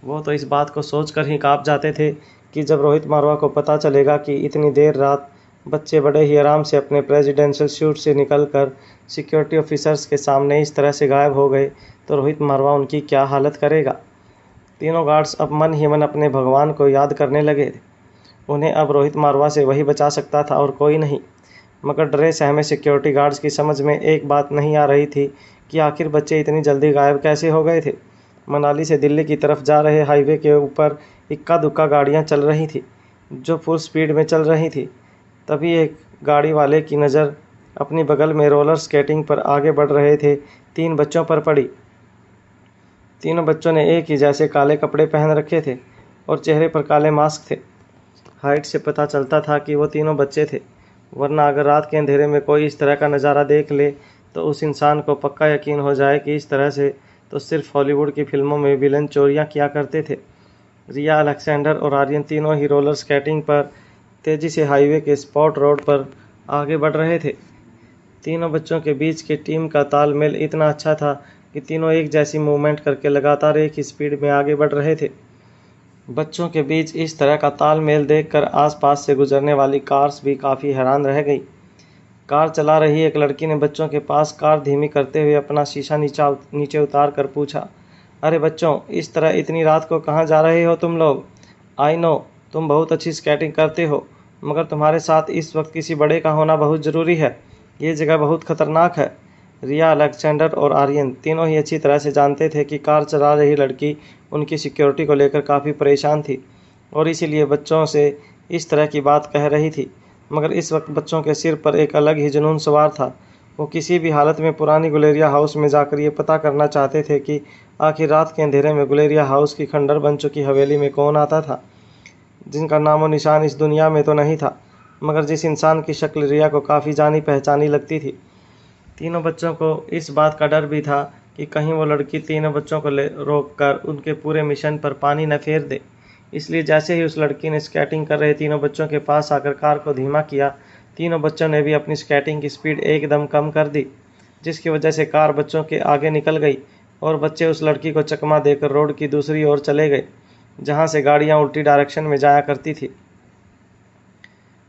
वो तो इस बात को सोचकर ही काँप जाते थे कि जब रोहित मारवा को पता चलेगा कि इतनी देर रात बच्चे बड़े ही आराम से अपने प्रेसिडेंशियल सूट से निकलकर सिक्योरिटी ऑफिसर्स के सामने इस तरह से गायब हो गए, तो रोहित मारवा उनकी क्या हालत करेगा। तीनों गार्ड्स अब मन ही मन अपने भगवान को याद करने लगे। उन्हें अब रोहित मारवा से वही बचा सकता था और कोई नहीं। मगर डरे सहमे सिक्योरिटी गार्ड्स की समझ में एक बात नहीं आ रही थी कि आखिर बच्चे इतनी जल्दी गायब कैसे हो गए थे। मनाली से दिल्ली की तरफ जा रहे हाईवे के ऊपर इक्का दुक्का गाड़ियाँ चल रही थी, जो फुल स्पीड में चल रही थी। तभी एक गाड़ी वाले की नज़र अपनी बगल में रोलर स्केटिंग पर आगे बढ़ रहे थे 3 बच्चों पर पड़ी। तीनों बच्चों ने एक ही जैसे काले कपड़े पहन रखे थे और चेहरे पर काले मास्क थे। हाइट से पता चलता था कि वो तीनों बच्चे थे, वरना अगर रात के अंधेरे में कोई इस तरह का नज़ारा देख ले तो उस इंसान को पक्का यकीन हो जाए कि इस तरह से तो सिर्फ हॉलीवुड की फिल्मों में विलन चोरियां किया करते थे। रिया, अलेक्जेंडर और आर्यन तीनों ही रोलर स्केटिंग पर तेज़ी से हाईवे के स्पॉट रोड पर आगे बढ़ रहे थे। तीनों बच्चों के बीच की टीम का तालमेल इतना अच्छा था कि तीनों एक जैसी मूवमेंट करके लगातार एक ही स्पीड में आगे बढ़ रहे थे। बच्चों के बीच इस तरह का तालमेल देखकर आसपास से गुजरने वाली कार्स भी काफ़ी हैरान रह गई। कार चला रही एक लड़की ने बच्चों के पास कार धीमी करते हुए अपना शीशा नीचे उतार कर पूछा, अरे बच्चों, इस तरह इतनी रात को कहाँ जा रहे हो तुम लोग? आई नो तुम बहुत अच्छी स्केटिंग करते हो, मगर तुम्हारे साथ इस वक्त किसी बड़े का होना बहुत ज़रूरी है। ये जगह बहुत ख़तरनाक है। रिया, अलेक्जेंडर और आर्यन तीनों ही अच्छी तरह से जानते थे कि कार चला रही लड़की उनकी सिक्योरिटी को लेकर काफ़ी परेशान थी और इसीलिए बच्चों से इस तरह की बात कह रही थी। मगर इस वक्त बच्चों के सिर पर एक अलग ही जुनून सवार था। वो किसी भी हालत में पुरानी गुलेरिया हाउस में जाकर ये पता करना चाहते थे कि आखिर रात के अंधेरे में गुलेरिया हाउस की खंडर बन चुकी हवेली में कौन आता था। जिनका नामो निशान इस दुनिया में तो नहीं था, मगर जिस इंसान की शक्ल रिया को काफ़ी जानी पहचानी लगती थी। तीनों बच्चों को इस बात का डर भी था कि कहीं वो लड़की तीनों बच्चों को रोक कर उनके पूरे मिशन पर पानी न फेर दे। इसलिए जैसे ही उस लड़की ने स्केटिंग कर रहे तीनों बच्चों के पास आकर कार को धीमा किया, तीनों बच्चों ने भी अपनी स्केटिंग की स्पीड एकदम कम कर दी, जिसकी वजह से कार बच्चों के आगे निकल गई और बच्चे उस लड़की को चकमा देकर रोड की दूसरी ओर चले गए, जहां से गाड़ियां उल्टी डायरेक्शन में जाया करती थी।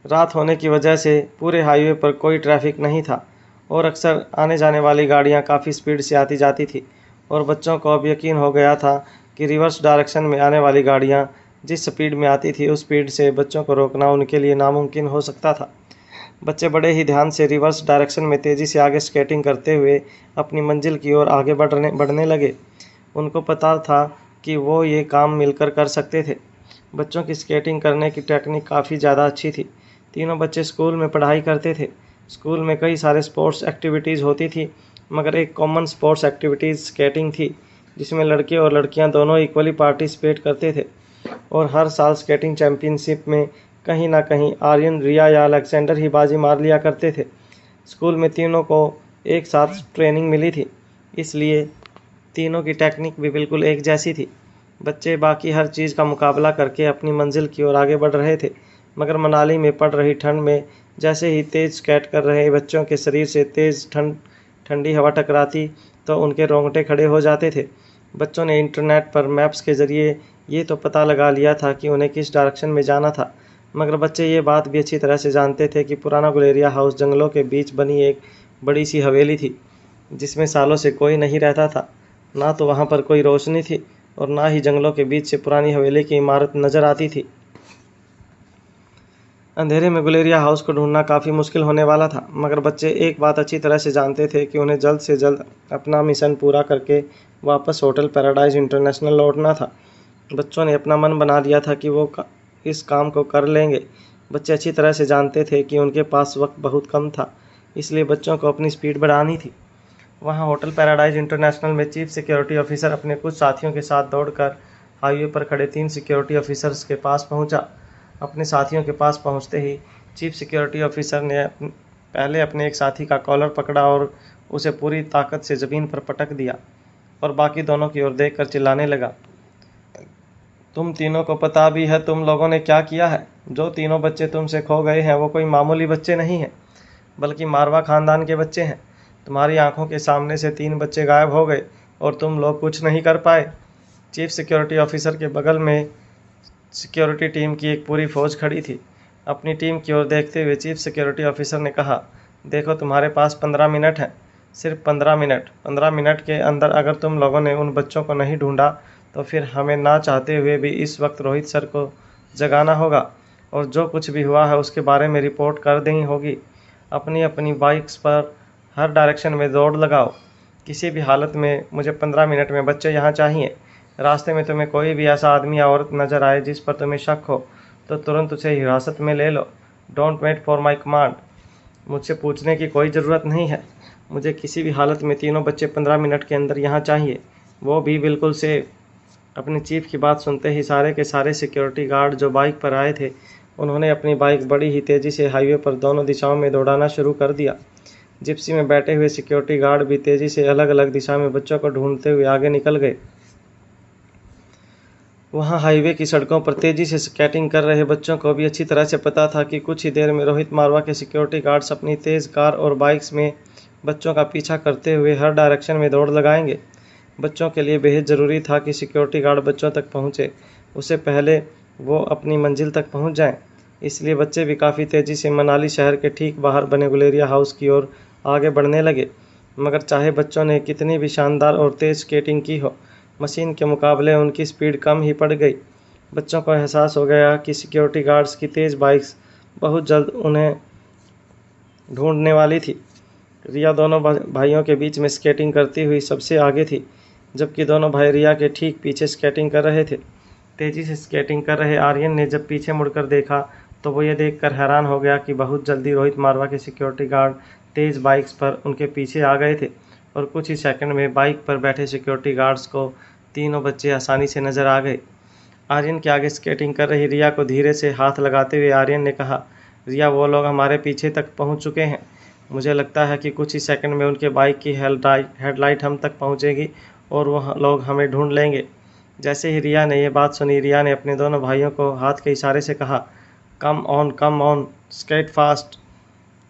रात होने की वजह से पूरे हाईवे पर कोई ट्रैफिक नहीं था और अक्सर आने जाने वाली गाड़ियां काफ़ी स्पीड से आती जाती थी और बच्चों को अब यकीन हो गया था कि रिवर्स डायरेक्शन में आने वाली गाड़ियां जिस स्पीड में आती थी उस स्पीड से बच्चों को रोकना उनके लिए नामुमकिन हो सकता था। बच्चे बड़े ही ध्यान से रिवर्स डायरेक्शन में तेज़ी से आगे स्केटिंग करते हुए अपनी मंजिल की ओर आगे बढ़ने लगे। उनको पता था कि वो ये काम मिलकर कर सकते थे। बच्चों की स्केटिंग करने की टेक्निक काफ़ी ज़्यादा अच्छी थी। तीनों बच्चे स्कूल में पढ़ाई करते थे। स्कूल में कई सारे स्पोर्ट्स एक्टिविटीज़ होती थी, मगर एक कॉमन स्पोर्ट्स एक्टिविटीज़ स्केटिंग थी, जिसमें लड़के और लड़कियां दोनों इक्वली पार्टिसिपेट करते थे और हर साल स्केटिंग चैम्पियनशिप में कहीं ना कहीं आर्यन, रिया या अलेक्जेंडर ही बाजी मार लिया करते थे। स्कूल में तीनों को एक साथ ट्रेनिंग मिली थी, इसलिए तीनों की टेक्निक भी बिल्कुल एक जैसी थी। बच्चे बाकी हर चीज़ का मुकाबला करके अपनी मंजिल की ओर आगे बढ़ रहे थे, मगर मनाली में पड़ रही ठंड में जैसे ही तेज़ स्केट कर रहे बच्चों के शरीर से तेज़ ठंडी हवा टकराती तो उनके रोंगटे खड़े हो जाते थे। बच्चों ने इंटरनेट पर मैप्स के ज़रिए ये तो पता लगा लिया था कि उन्हें किस डायरेक्शन में जाना था, मगर बच्चे ये बात भी अच्छी तरह से जानते थे कि पुराना गुलेरिया हाउस जंगलों के बीच बनी एक बड़ी सी हवेली थी, जिसमें सालों से कोई नहीं रहता था। ना तो वहाँ पर कोई रोशनी थी और ना ही जंगलों के बीच से पुरानी हवेली की इमारत नज़र आती थी। अंधेरे में गुलेरिया हाउस को ढूंढना काफ़ी मुश्किल होने वाला था, मगर बच्चे एक बात अच्छी तरह से जानते थे कि उन्हें जल्द से जल्द अपना मिशन पूरा करके वापस होटल पैराडाइज इंटरनेशनल लौटना था। बच्चों ने अपना मन बना लिया था कि वो इस काम को कर लेंगे। बच्चे अच्छी तरह से जानते थे कि उनके पास वक्त बहुत कम था, इसलिए बच्चों को अपनी स्पीड बढ़ानी थी। वहाँ होटल पैराडाइज इंटरनेशनल में चीफ सिक्योरिटी ऑफिसर अपने कुछ साथियों के साथ दौड़कर हाईवे पर खड़े 3 सिक्योरिटी ऑफिसर्स के पास पहुँचा। अपने साथियों के पास पहुंचते ही चीफ सिक्योरिटी ऑफिसर ने पहले अपने एक साथी का कॉलर पकड़ा और उसे पूरी ताकत से ज़मीन पर पटक दिया और बाकी दोनों की ओर देखकर चिल्लाने लगा, तुम तीनों को पता भी है तुम लोगों ने क्या किया है? जो तीनों बच्चे तुमसे खो गए हैं वो कोई मामूली बच्चे नहीं हैं, बल्कि मारवा खानदान के बच्चे हैं। तुम्हारी आंखों के सामने से 3 बच्चे गायब हो गए और तुम लोग कुछ नहीं कर पाए। चीफ सिक्योरिटी ऑफिसर के बगल में सिक्योरिटी टीम की एक पूरी फौज खड़ी थी। अपनी टीम की ओर देखते हुए चीफ सिक्योरिटी ऑफिसर ने कहा, देखो तुम्हारे पास 15 मिनट हैं, सिर्फ 15 मिनट। 15 मिनट के अंदर अगर तुम लोगों ने उन बच्चों को नहीं ढूंढा तो फिर हमें ना चाहते हुए भी इस वक्त रोहित सर को जगाना होगा और जो कुछ भी हुआ है उसके बारे में रिपोर्ट कर देनी होगी। अपनी अपनी बाइक्स पर हर डायरेक्शन में दौड़ लगाओ। किसी भी हालत में मुझे 15 मिनट में बच्चे यहाँ चाहिए। रास्ते में तुम्हें कोई भी ऐसा आदमी या औरत नज़र आए जिस पर तुम्हें शक हो तो तुरंत उसे हिरासत में ले लो। Don't wait for my command. मुझसे पूछने की कोई ज़रूरत नहीं है। मुझे किसी भी हालत में तीनों बच्चे 15 मिनट के अंदर यहाँ चाहिए, वो भी बिल्कुल सेफ। अपनी चीफ की बात सुनते ही सारे के सारे सिक्योरिटी गार्ड जो बाइक पर आए थे उन्होंने अपनी बाइक बड़ी ही तेज़ी से हाईवे पर दोनों दिशाओं में दौड़ाना शुरू कर दिया। जिप्सी में बैठे हुए सिक्योरिटी गार्ड भी तेज़ी से अलग अलग दिशा में बच्चों को ढूंढते हुए आगे निकल गए। वहाँ हाईवे की सड़कों पर तेज़ी से स्केटिंग कर रहे बच्चों को भी अच्छी तरह से पता था कि कुछ ही देर में रोहित मारवा के सिक्योरिटी गार्ड्स अपनी तेज़ कार और बाइक्स में बच्चों का पीछा करते हुए हर डायरेक्शन में दौड़ लगाएंगे। बच्चों के लिए बेहद ज़रूरी था कि सिक्योरिटी गार्ड बच्चों तक पहुँचे, उससे पहले वो अपनी मंजिल तक पहुँच जाएं। इसलिए बच्चे भी काफ़ी तेज़ी से मनाली शहर के ठीक बाहर बने गुलेरिया हाउस की ओर आगे बढ़ने लगे। मगर चाहे बच्चों ने कितनी भी शानदार और तेज़ स्केटिंग की हो, मशीन के मुकाबले उनकी स्पीड कम ही पड़ गई। बच्चों को एहसास हो गया कि सिक्योरिटी गार्ड्स की तेज़ बाइक्स बहुत जल्द उन्हें ढूंढने वाली थी। रिया दोनों भाइयों के बीच में स्केटिंग करती हुई सबसे आगे थी, जबकि दोनों भाई रिया के ठीक पीछे स्केटिंग कर रहे थे। तेज़ी से स्केटिंग कर रहे आर्यन ने जब पीछे मुड़कर देखा तो वो ये देखकर हैरान हो गया कि बहुत जल्दी रोहित मारवा के सिक्योरिटी गार्ड तेज़ बाइक्स पर उनके पीछे आ गए थे और कुछ ही सेकंड में बाइक पर बैठे सिक्योरिटी गार्ड्स को तीनों बच्चे आसानी से नज़र आ गए। आर्यन के आगे स्केटिंग कर रही रिया को धीरे से हाथ लगाते हुए आर्यन ने कहा, रिया, वो लोग हमारे पीछे तक पहुंच चुके हैं। मुझे लगता है कि कुछ ही सेकंड में उनके बाइक की हेडलाइट हम तक पहुंचेगी और वो लोग हमें ढूंढ लेंगे। जैसे ही रिया ने यह बात सुनी, रिया ने अपने दोनों भाइयों को हाथ के इशारे से कहा, कम ऑन, स्केट फास्ट।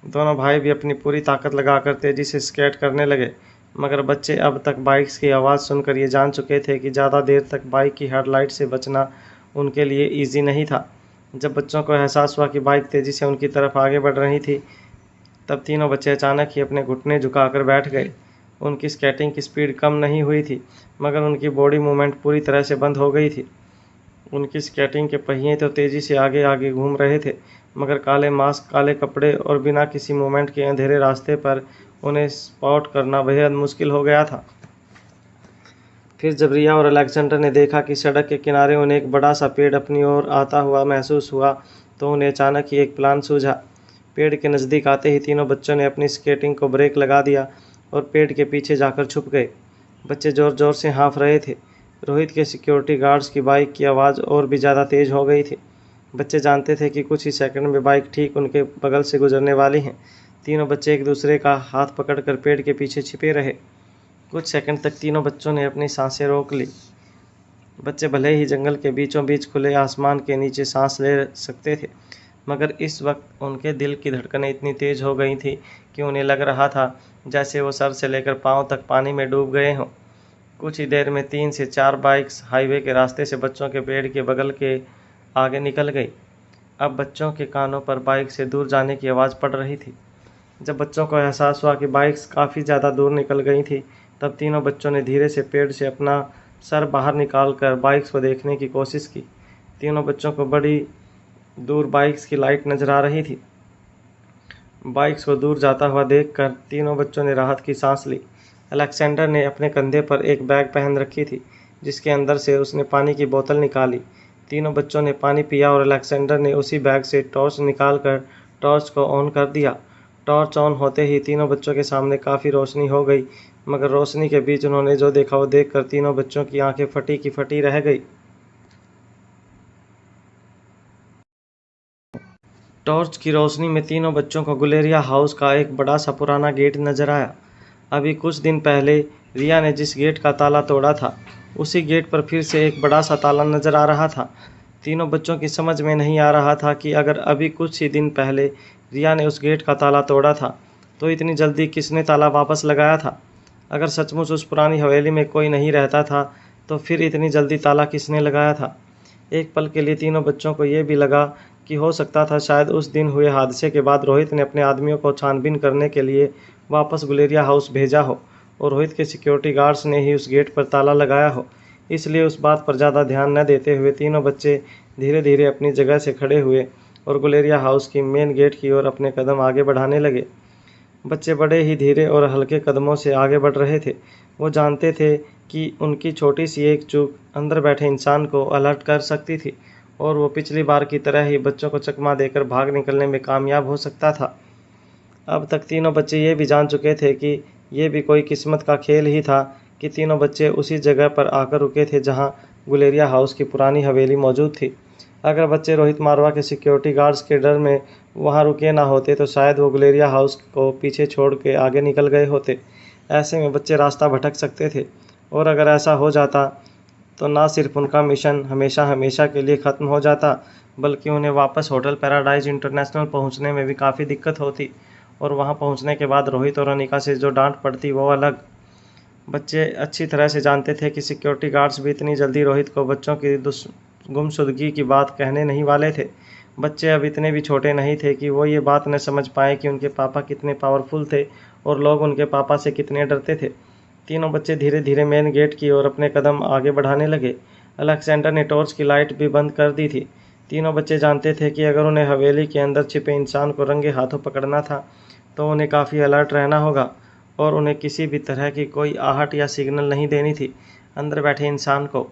दोनों भाई भी अपनी पूरी ताकत लगाकर तेजी से स्केट करने लगे, मगर बच्चे अब तक बाइक्स की आवाज़ सुनकर ये जान चुके थे कि ज़्यादा देर तक बाइक की हेडलाइट से बचना उनके लिए ईजी नहीं था। जब बच्चों को एहसास हुआ कि बाइक तेज़ी से उनकी तरफ आगे बढ़ रही थी, तब तीनों बच्चे अचानक ही अपने घुटने झुकाकर बैठ गए। उनकी स्केटिंग की स्पीड कम नहीं हुई थी, मगर उनकी बॉडी मूवमेंट पूरी तरह से बंद हो गई थी। उनकी स्केटिंग के पहिए तो तेज़ी से आगे आगे घूम रहे थे, मगर काले मास्क, काले कपड़े और बिना किसी मूवमेंट के अंधेरे रास्ते पर उन्हें स्पॉट करना बेहद मुश्किल हो गया था। फिर जब रिया और अलेक्जेंडर ने देखा कि सड़क के किनारे उन्हें एक बड़ा सा पेड़ अपनी ओर आता हुआ महसूस हुआ, तो उन्हें अचानक ही एक प्लान सूझा। पेड़ के नज़दीक आते ही तीनों बच्चों ने अपनी स्केटिंग को ब्रेक लगा दिया और पेड़ के पीछे जाकर छुप गए। बच्चे ज़ोर ज़ोर से हाँफ रहे थे। रोहित के सिक्योरिटी गार्ड्स की बाइक की आवाज़ और भी ज़्यादा तेज़ हो गई थी। बच्चे जानते थे कि कुछ ही सेकंड में बाइक ठीक उनके बगल से गुजरने वाली हैं। तीनों बच्चे एक दूसरे का हाथ पकड़कर पेड़ के पीछे छिपे रहे। कुछ सेकंड तक तीनों बच्चों ने अपनी सांसें रोक ली। बच्चे भले ही जंगल के बीचों बीच खुले आसमान के नीचे सांस ले सकते थे, मगर इस वक्त उनके दिल की धड़कनें इतनी तेज़ हो गई थी कि उन्हें लग रहा था जैसे वो सर से लेकर पाँव तक पानी में डूब गए हों। कुछ ही देर में 3 से 4 बाइक्स हाईवे के रास्ते से बच्चों के पेड़ के बगल के आगे निकल गई। अब बच्चों के कानों पर बाइक से दूर जाने की आवाज़ पड़ रही थी। जब बच्चों को एहसास हुआ कि बाइक्स काफ़ी ज़्यादा दूर निकल गई थी, तब तीनों बच्चों ने धीरे से पेड़ से अपना सर बाहर निकालकर बाइक्स को देखने की कोशिश की। तीनों बच्चों को बड़ी दूर बाइक्स की लाइट नजर आ रही थी। बाइक्स को दूर जाता हुआ देखकर तीनों बच्चों ने राहत की सांस ली। अलेक्जेंडर ने अपने कंधे पर एक बैग पहन रखी थी, जिसके अंदर से उसने पानी की बोतल निकाली। तीनों बच्चों ने पानी पिया और अलेक्जेंडर ने उसी बैग से टॉर्च निकालकर टॉर्च को ऑन कर दिया। टॉर्च ऑन होते ही तीनों बच्चों के सामने काफ़ी रोशनी हो गई, मगर रोशनी के बीच उन्होंने जो देखा वो देखकर तीनों बच्चों की आंखें फटी की फटी रह गई। टॉर्च की रोशनी में तीनों बच्चों को गुलेरिया हाउस का एक बड़ा सा पुराना गेट नजर आया। अभी कुछ दिन पहले रिया ने जिस गेट का ताला तोड़ा था, उसी गेट पर फिर से एक बड़ा सा ताला नजर आ रहा था। तीनों बच्चों की समझ में नहीं आ रहा था कि अगर अभी कुछ ही दिन पहले रिया ने उस गेट का ताला तोड़ा था, तो इतनी जल्दी किसने ताला वापस लगाया था। अगर सचमुच उस पुरानी हवेली में कोई नहीं रहता था, तो फिर इतनी जल्दी ताला किसने लगाया था। एक पल के लिए तीनों बच्चों को ये भी लगा कि हो सकता था शायद उस दिन हुए हादसे के बाद रोहित ने अपने आदमियों को छानबीन करने के लिए वापस गुलेरिया हाउस भेजा हो और रोहित के सिक्योरिटी गार्ड्स ने ही उस गेट पर ताला लगाया हो। इसलिए उस बात पर ज़्यादा ध्यान न देते हुए तीनों बच्चे धीरे धीरे अपनी जगह से खड़े हुए और गुलेरिया हाउस की मेन गेट की ओर अपने कदम आगे बढ़ाने लगे। बच्चे बड़े ही धीरे और हल्के कदमों से आगे बढ़ रहे थे। वो जानते थे कि उनकी छोटी सी एक चूक अंदर बैठे इंसान को अलर्ट कर सकती थी, और वो पिछली बार की तरह ही बच्चों को चकमा देकर भाग निकलने में कामयाब हो सकता था। अब तक तीनों बच्चे ये भी जान चुके थे कि ये भी कोई किस्मत का खेल ही था कि तीनों बच्चे उसी जगह पर आकर रुके थे जहां गुलेरिया हाउस की पुरानी हवेली मौजूद थी। अगर बच्चे रोहित मारवा के सिक्योरिटी गार्ड्स के डर में वहां रुके ना होते, तो शायद वो गुलेरिया हाउस को पीछे छोड़ के आगे निकल गए होते। ऐसे में बच्चे रास्ता भटक सकते थे, और अगर ऐसा हो जाता तो ना सिर्फ उनका मिशन हमेशा हमेशा के लिए ख़त्म हो जाता, बल्कि उन्हें वापस होटल पैराडाइज इंटरनेशनल पहुंचने में भी काफ़ी दिक्कत होती, और वहां पहुंचने के बाद रोहित और अनिका से जो डांट पड़ती वो अलग। बच्चे अच्छी तरह से जानते थे कि सिक्योरिटी गार्ड्स भी इतनी जल्दी रोहित को बच्चों की गुमशुदगी की बात कहने नहीं वाले थे। बच्चे अब इतने भी छोटे नहीं थे कि वो ये बात न समझ पाए कि उनके पापा कितने पावरफुल थे और लोग उनके पापा से कितने डरते थे। तीनों बच्चे धीरे धीरे मेन गेट की ओर अपने कदम आगे बढ़ाने लगे। अलेक्जेंडर ने टॉर्च की लाइट भी बंद कर दी थी। तीनों बच्चे जानते थे कि अगर उन्हें हवेली के अंदर छिपे इंसान को रंगे हाथों पकड़ना था, तो उन्हें काफ़ी अलर्ट रहना होगा, और उन्हें किसी भी तरह की कोई आहट या सिग्नल नहीं देनी थी अंदर बैठे इंसान को।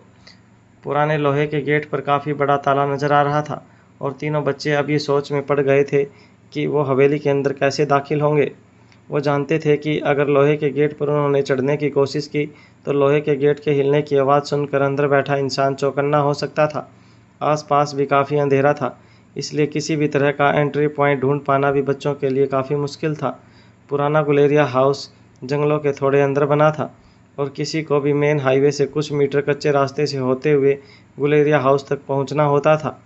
पुराने लोहे के गेट पर काफ़ी बड़ा ताला नज़र आ रहा था, और तीनों बच्चे अब ये सोच में पड़ गए थे कि वो हवेली के अंदर कैसे दाखिल होंगे। वो जानते थे कि अगर लोहे के गेट पर उन्होंने चढ़ने की कोशिश की, तो लोहे के गेट के हिलने की आवाज़ सुनकर अंदर बैठा इंसान चौकन्ना हो सकता था। आसपास भी काफ़ी अंधेरा था, इसलिए किसी भी तरह का एंट्री पॉइंट ढूंढ पाना भी बच्चों के लिए काफ़ी मुश्किल था। पुराना गुलेरिया हाउस जंगलों के थोड़े अंदर बना था और किसी को भी मेन हाईवे से कुछ मीटर कच्चे रास्ते से होते हुए गुलेरिया हाउस तक पहुंचना होता था।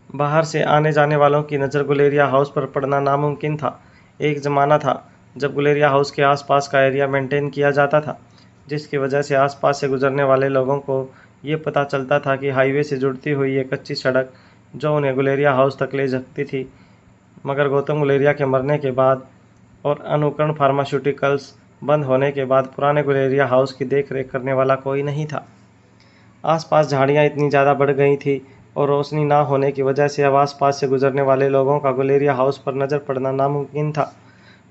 बाहर से आने जाने वालों की नज़र गुलेरिया हाउस पर पड़ना नामुमकिन था। एक ज़माना था जब गुलेरिया हाउस के आसपास का एरिया मेंटेन किया जाता था, जिसकी वजह से आसपास से गुजरने वाले लोगों को ये पता चलता था कि हाईवे से जुड़ती हुई ये कच्ची सड़क जो उन्हें गुलेरिया हाउस तक ले सकती थी। मगर गौतम गुलेरिया के मरने के बाद और अनुकरण फार्मास्यूटिकल्स बंद होने के बाद पुराने गुलेरिया हाउस की देख रेख करने वाला कोई नहीं था। आसपास झाड़ियाँ इतनी ज़्यादा बढ़ गई थी और रोशनी ना होने की वजह से अब आसपास से गुजरने वाले लोगों का गुलेरिया हाउस पर नज़र पड़ना नामुमकिन था।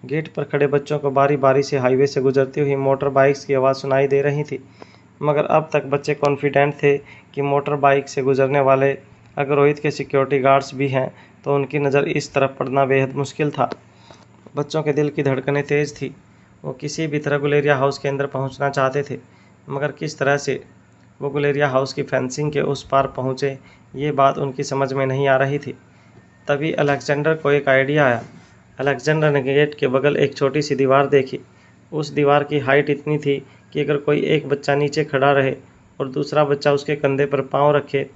गेट पर खड़े बच्चों को बारी बारी से हाईवे से गुजरती हुई मोटर बाइक्स की आवाज़ सुनाई दे रही थी, मगर अब तक बच्चे कॉन्फिडेंट थे कि मोटर बाइक से गुजरने वाले अगर रोहित के सिक्योरिटी गार्ड्स भी हैं तो उनकी नज़र इस तरफ पड़ना बेहद मुश्किल था। बच्चों के दिल की धड़कनें तेज़ थी। वो किसी भी तरह गुलेरिया हाउस के अंदर पहुंचना चाहते थे, मगर किस तरह से वो गुलेरिया हाउस की फेंसिंग के उस पार पहुंचे, ये बात उनकी समझ में नहीं आ रही थी। तभी अलेक्जेंडर को एक आइडिया आया। अलेक्जेंडर ने गेट के बगल एक छोटी सी दीवार देखी। उस दीवार की हाइट इतनी थी कि अगर कोई एक बच्चा नीचे खड़ा रहे और दूसरा बच्चा उसके कंधे पर पाँव रखे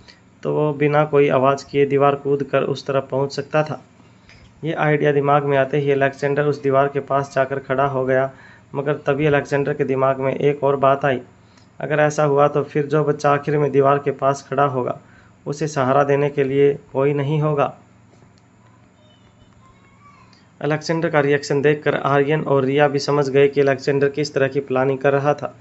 तो वो बिना कोई आवाज़ किए दीवार कूद कर उस तरफ पहुंच सकता था। ये आइडिया दिमाग में आते ही अलेक्जेंडर उस दीवार के पास जाकर खड़ा हो गया, मगर तभी अलेक्जेंडर के दिमाग में एक और बात आई। अगर ऐसा हुआ तो फिर जो बच्चा आखिर में दीवार के पास खड़ा होगा उसे सहारा देने के लिए कोई नहीं होगा। अलेक्जेंडर का रिएक्शन देखकर आर्यन और रिया भी समझ गए कि अलेक्जेंडर किस तरह की प्लानिंग कर रहा था।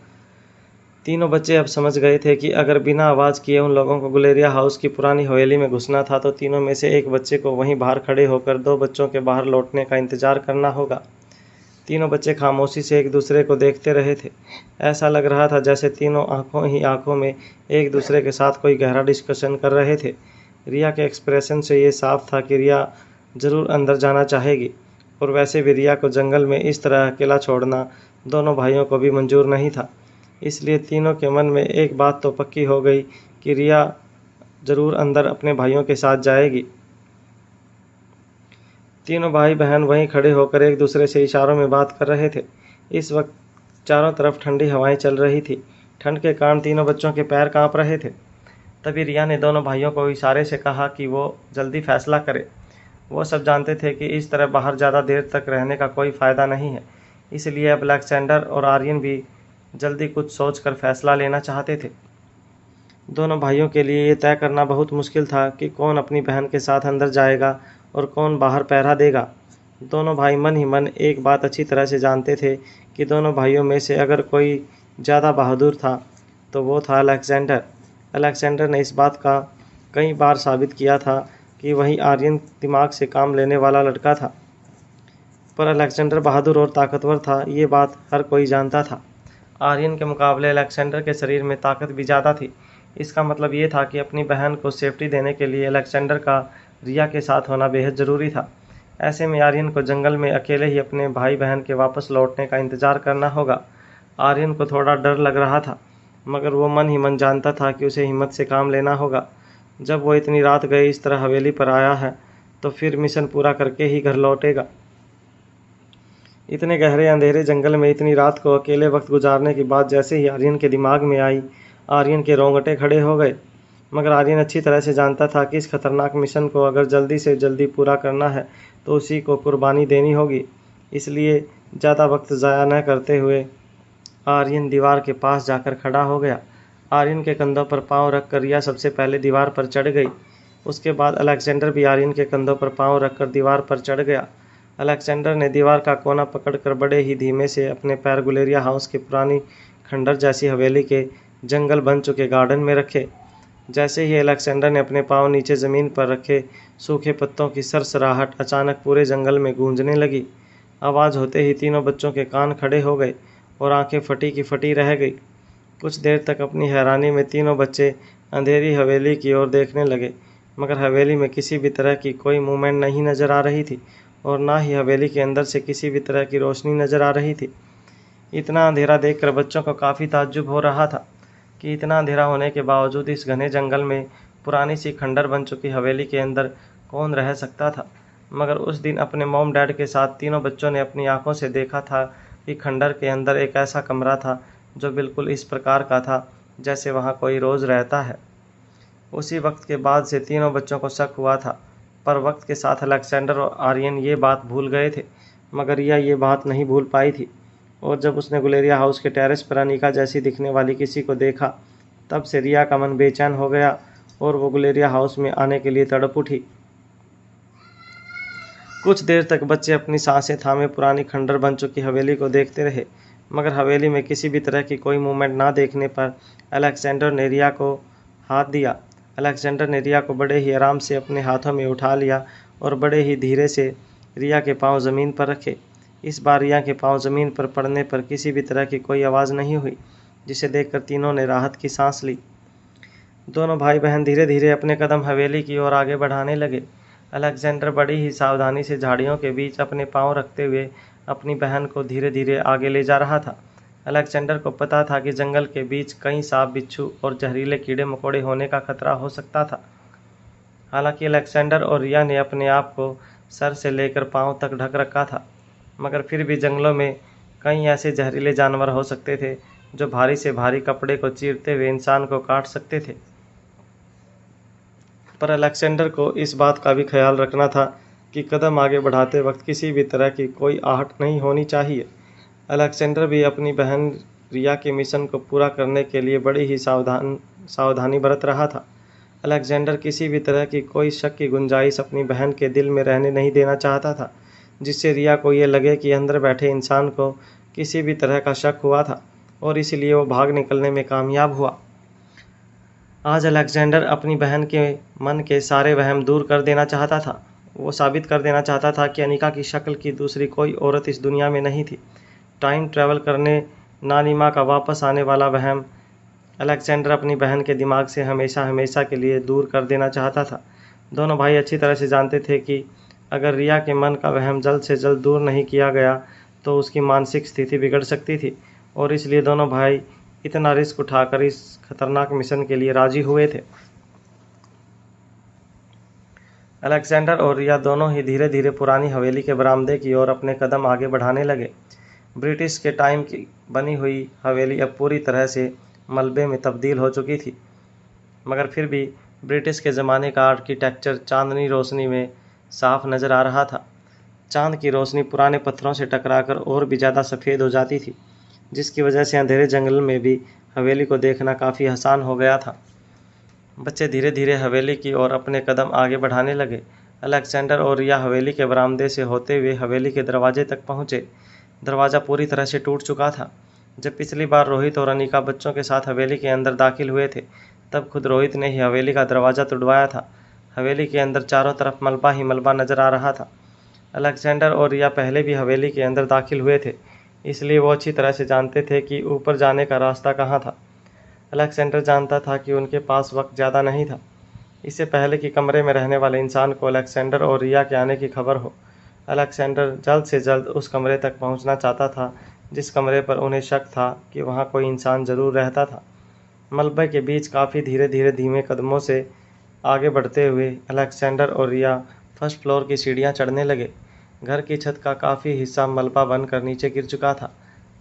तीनों बच्चे अब समझ गए थे कि अगर बिना आवाज़ किए उन लोगों को गुलेरिया हाउस की पुरानी हवेली में घुसना था तो तीनों में से एक बच्चे को वहीं बाहर खड़े होकर दो बच्चों के बाहर लौटने का इंतजार करना होगा। तीनों बच्चे खामोशी से एक दूसरे को देखते रहे थे। ऐसा लग रहा था जैसे तीनों आंखों ही आंखों में एक दूसरे के साथ कोई गहरा डिस्कशन कर रहे थे। रिया के एक्सप्रेशन से ये साफ था कि रिया ज़रूर अंदर जाना चाहेगी, और वैसे भी रिया को जंगल में इस तरह अकेला छोड़ना दोनों भाइयों को भी मंजूर नहीं था। इसलिए तीनों के मन में एक बात तो पक्की हो गई कि रिया ज़रूर अंदर अपने भाइयों के साथ जाएगी। तीनों भाई बहन वहीं खड़े होकर एक दूसरे से इशारों में बात कर रहे थे। इस वक्त चारों तरफ ठंडी हवाएं चल रही थी। ठंड के कारण तीनों बच्चों के पैर कांप रहे थे। तभी रिया ने दोनों भाइयों को इशारे से कहा कि वो जल्दी फैसला करें। वो सब जानते थे कि इस तरह बाहर ज़्यादा देर तक रहने का कोई फ़ायदा नहीं है, इसलिए अब अलेक्जेंडर और आर्यन भी जल्दी कुछ सोचकर फैसला लेना चाहते थे। दोनों भाइयों के लिए ये तय करना बहुत मुश्किल था कि कौन अपनी बहन के साथ अंदर जाएगा और कौन बाहर पहरा देगा। दोनों भाई मन ही मन एक बात अच्छी तरह से जानते थे कि दोनों भाइयों में से अगर कोई ज़्यादा बहादुर था तो वो था अलेक्जेंडर। अलेक्जेंडर ने इस बात का कई बार साबित किया था कि वही आर्यन दिमाग से काम लेने वाला लड़का था। पर अलेक्जेंडर बहादुर और ताकतवर था, ये बात हर कोई जानता था। आर्यन के मुकाबले अलेक्जेंडर के शरीर में ताकत भी ज़्यादा थी। इसका मतलब ये था कि अपनी बहन को सेफ्टी देने के लिए अलेक्जेंडर का रिया के साथ होना बेहद ज़रूरी था। ऐसे में आर्यन को जंगल में अकेले ही अपने भाई बहन के वापस लौटने का इंतज़ार करना होगा। आर्यन को थोड़ा डर लग रहा था, मगर वो मन ही मन जानता था कि उसे हिम्मत से काम लेना होगा। जब वो इतनी रात गए इस तरह हवेली पर आया है तो फिर मिशन पूरा करके ही घर लौटेगा। इतने गहरे अंधेरे जंगल में इतनी रात को अकेले वक्त गुजारने की बात जैसे ही आर्यन के दिमाग में आई, आर्यन के रोंगटे खड़े हो गए। मगर आर्यन अच्छी तरह से जानता था कि इस खतरनाक मिशन को अगर जल्दी से जल्दी पूरा करना है तो उसी को कुर्बानी देनी होगी। इसलिए ज़्यादा वक्त ज़ाया न करते हुए आर्यन दीवार के पास जाकर खड़ा हो गया। आर्यन के कंधों पर पाँव रखकर रिया सबसे पहले दीवार पर चढ़ गई। उसके बाद अलेक्जेंडर भी आर्यन के कंधों पर पाँव रखकर दीवार पर चढ़ गया। अलेक्जेंडर ने दीवार का कोना पकड़कर बड़े ही धीमे से अपने पैर गुलेरिया हाउस की पुरानी खंडर जैसी हवेली के जंगल बन चुके गार्डन में रखे। जैसे ही अलेक्जेंडर ने अपने पाँव नीचे ज़मीन पर रखे, सूखे पत्तों की सरसराहट अचानक पूरे जंगल में गूंजने लगी। आवाज़ होते ही तीनों बच्चों के कान खड़े हो गए और आंखें फटी की फटी रह गई। कुछ देर तक अपनी हैरानी में तीनों बच्चे अंधेरी हवेली की ओर देखने लगे, मगर हवेली में किसी भी तरह की कोई मूवमेंट नहीं नज़र आ रही थी और ना ही हवेली के अंदर से किसी भी तरह की रोशनी नज़र आ रही थी। इतना अंधेरा देखकर बच्चों को काफ़ी ताज्जुब हो रहा था कि इतना अंधेरा होने के बावजूद इस घने जंगल में पुरानी सी खंडर बन चुकी हवेली के अंदर कौन रह सकता था। मगर उस दिन अपने मॉम डैड के साथ तीनों बच्चों ने अपनी आंखों से देखा था कि खंडर के अंदर एक ऐसा कमरा था जो बिल्कुल इस प्रकार का था जैसे वहाँ कोई रोज़ रहता है। उसी वक्त के बाद से तीनों बच्चों को शक हुआ था, पर वक्त के साथ अलेक्जेंडर और आर्यन ये बात भूल गए थे, मगर रिया ये बात नहीं भूल पाई थी। और जब उसने गुलेरिया हाउस के टेरेस पर अनिका जैसी दिखने वाली किसी को देखा, तब से रिया का मन बेचैन हो गया और वो गुलेरिया हाउस में आने के लिए तड़प उठी। कुछ देर तक बच्चे अपनी सांसें थामे पुरानी खंडर बन चुकी हवेली को देखते रहे, मगर हवेली में किसी भी तरह की कोई मूवमेंट ना देखने पर अलेक्जेंडर ने रिया को हाथ दिया। अलेक्जेंडर ने रिया को बड़े ही आराम से अपने हाथों में उठा लिया और बड़े ही धीरे से रिया के पांव ज़मीन पर रखे। इस बार रिया के पांव ज़मीन पर पड़ने पर किसी भी तरह की कोई आवाज़ नहीं हुई, जिसे देखकर तीनों ने राहत की सांस ली। दोनों भाई बहन धीरे धीरे अपने कदम हवेली की ओर आगे बढ़ाने लगे। अलेक्जेंडर बड़ी ही सावधानी से झाड़ियों के बीच अपने पांव रखते हुए अपनी बहन को धीरे धीरे आगे ले जा रहा था। अलेक्जेंडर को पता था कि जंगल के बीच कई सांप, बिच्छू और जहरीले कीड़े मकोड़े होने का खतरा हो सकता था। हालांकि अलेक्जेंडर और रिया ने अपने आप को सर से लेकर पांव तक ढक रखा था, मगर फिर भी जंगलों में कई ऐसे जहरीले जानवर हो सकते थे जो भारी से भारी कपड़े को चीरते हुए इंसान को काट सकते थे। पर अलेक्जेंडर को इस बात का भी ख्याल रखना था कि कदम आगे बढ़ाते वक्त किसी भी तरह की कोई आहट नहीं होनी चाहिए। अलेक्जेंडर भी अपनी बहन रिया के मिशन को पूरा करने के लिए बड़ी ही सावधानी बरत रहा था। अलेक्जेंडर किसी भी तरह की कोई शक की गुंजाइश अपनी बहन के दिल में रहने नहीं देना चाहता था, जिससे रिया को ये लगे कि अंदर बैठे इंसान को किसी भी तरह का शक हुआ था और इसलिए वो भाग निकलने में कामयाब हुआ। आज अलेक्जेंडर अपनी बहन के मन के सारे वहम दूर कर देना चाहता था। वो साबित कर देना चाहता था कि अनिका की शक्ल की दूसरी कोई औरत इस दुनिया में नहीं थी। टाइम ट्रैवल करने, नानी माँ का वापस आने वाला वहम अलेक्जेंडर अपनी बहन के दिमाग से हमेशा हमेशा के लिए दूर कर देना चाहता था। दोनों भाई अच्छी तरह से जानते थे कि अगर रिया के मन का वहम जल्द से जल्द दूर नहीं किया गया तो उसकी मानसिक स्थिति बिगड़ सकती थी, और इसलिए दोनों भाई इतना रिस्क उठाकर इस खतरनाक मिशन के लिए राजी हुए थे। अलेक्जेंडर और रिया दोनों ही धीरे धीरे पुरानी हवेली के बरामदे की ओर अपने कदम आगे बढ़ाने लगे। ब्रिटिश के टाइम की बनी हुई हवेली अब पूरी तरह से मलबे में तब्दील हो चुकी थी, मगर फिर भी ब्रिटिश के ज़माने का आर्किटेक्चर चांदनी रोशनी में साफ नज़र आ रहा था। चांद की रोशनी पुराने पत्थरों से टकराकर और भी ज़्यादा सफ़ेद हो जाती थी, जिसकी वजह से अंधेरे जंगल में भी हवेली को देखना काफ़ी आसान हो गया था। बच्चे धीरे धीरे हवेली की ओर अपने कदम आगे बढ़ाने लगे। अलेक्जेंडर और रिया हवेली के बरामदे से होते हुए हवेली के दरवाजे तक पहुँचे। दरवाज़ा पूरी तरह से टूट चुका था। जब पिछली बार रोहित और अनिका बच्चों के साथ हवेली के अंदर दाखिल हुए थे, तब खुद रोहित ने ही हवेली का दरवाज़ा तुड़वाया था। हवेली के अंदर चारों तरफ मलबा ही मलबा नज़र आ रहा था। अलेक्जेंडर और रिया पहले भी हवेली के अंदर दाखिल हुए थे, इसलिए वो अच्छी तरह से जानते थे कि ऊपर जाने का रास्ता कहाँ था। अलेक्जेंडर जानता था कि उनके पास वक्त ज़्यादा नहीं था। इससे पहले कि कमरे में रहने वाले इंसान को अलेक्जेंडर और रिया के आने की खबर हो, अलेक्जेंडर जल्द से जल्द उस कमरे तक पहुंचना चाहता था जिस कमरे पर उन्हें शक था कि वहां कोई इंसान ज़रूर रहता था। मलबे के बीच काफ़ी धीरे धीरे धीमे कदमों से आगे बढ़ते हुए अलेक्जेंडर और रिया फर्स्ट फ्लोर की सीढ़ियां चढ़ने लगे। घर की छत का काफ़ी हिस्सा मलबा बनकर नीचे गिर चुका था,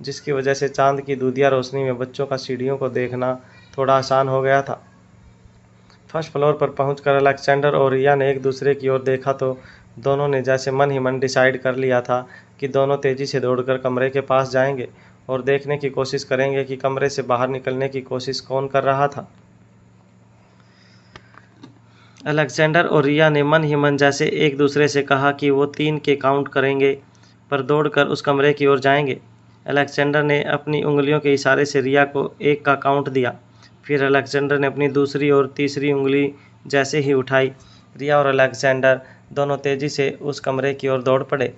जिसकी वजह से चांद की दूधिया रोशनी में बच्चों का सीढ़ियों को देखना थोड़ा आसान हो गया था। फर्स्ट फ्लोर पर पहुंचकर अलेक्जेंडर और रिया ने एक दूसरे की ओर देखा तो दोनों ने जैसे मन ही मन डिसाइड कर लिया था कि दोनों तेज़ी से दौड़कर कमरे के पास जाएंगे और देखने की कोशिश करेंगे कि कमरे से बाहर निकलने की कोशिश कौन कर रहा था। अलेक्जेंडर और रिया ने मन ही मन जैसे एक दूसरे से कहा कि वो 3 के काउंट करेंगे पर दौड़कर उस कमरे की ओर जाएंगे। अलेक्जेंडर ने अपनी उंगलियों के इशारे से रिया को 1 का काउंट दिया। फिर अलेक्जेंडर ने अपनी दूसरी और तीसरी उंगली जैसे ही उठाई, रिया और अलेक्जेंडर दोनों तेज़ी से उस कमरे की ओर दौड़ पड़े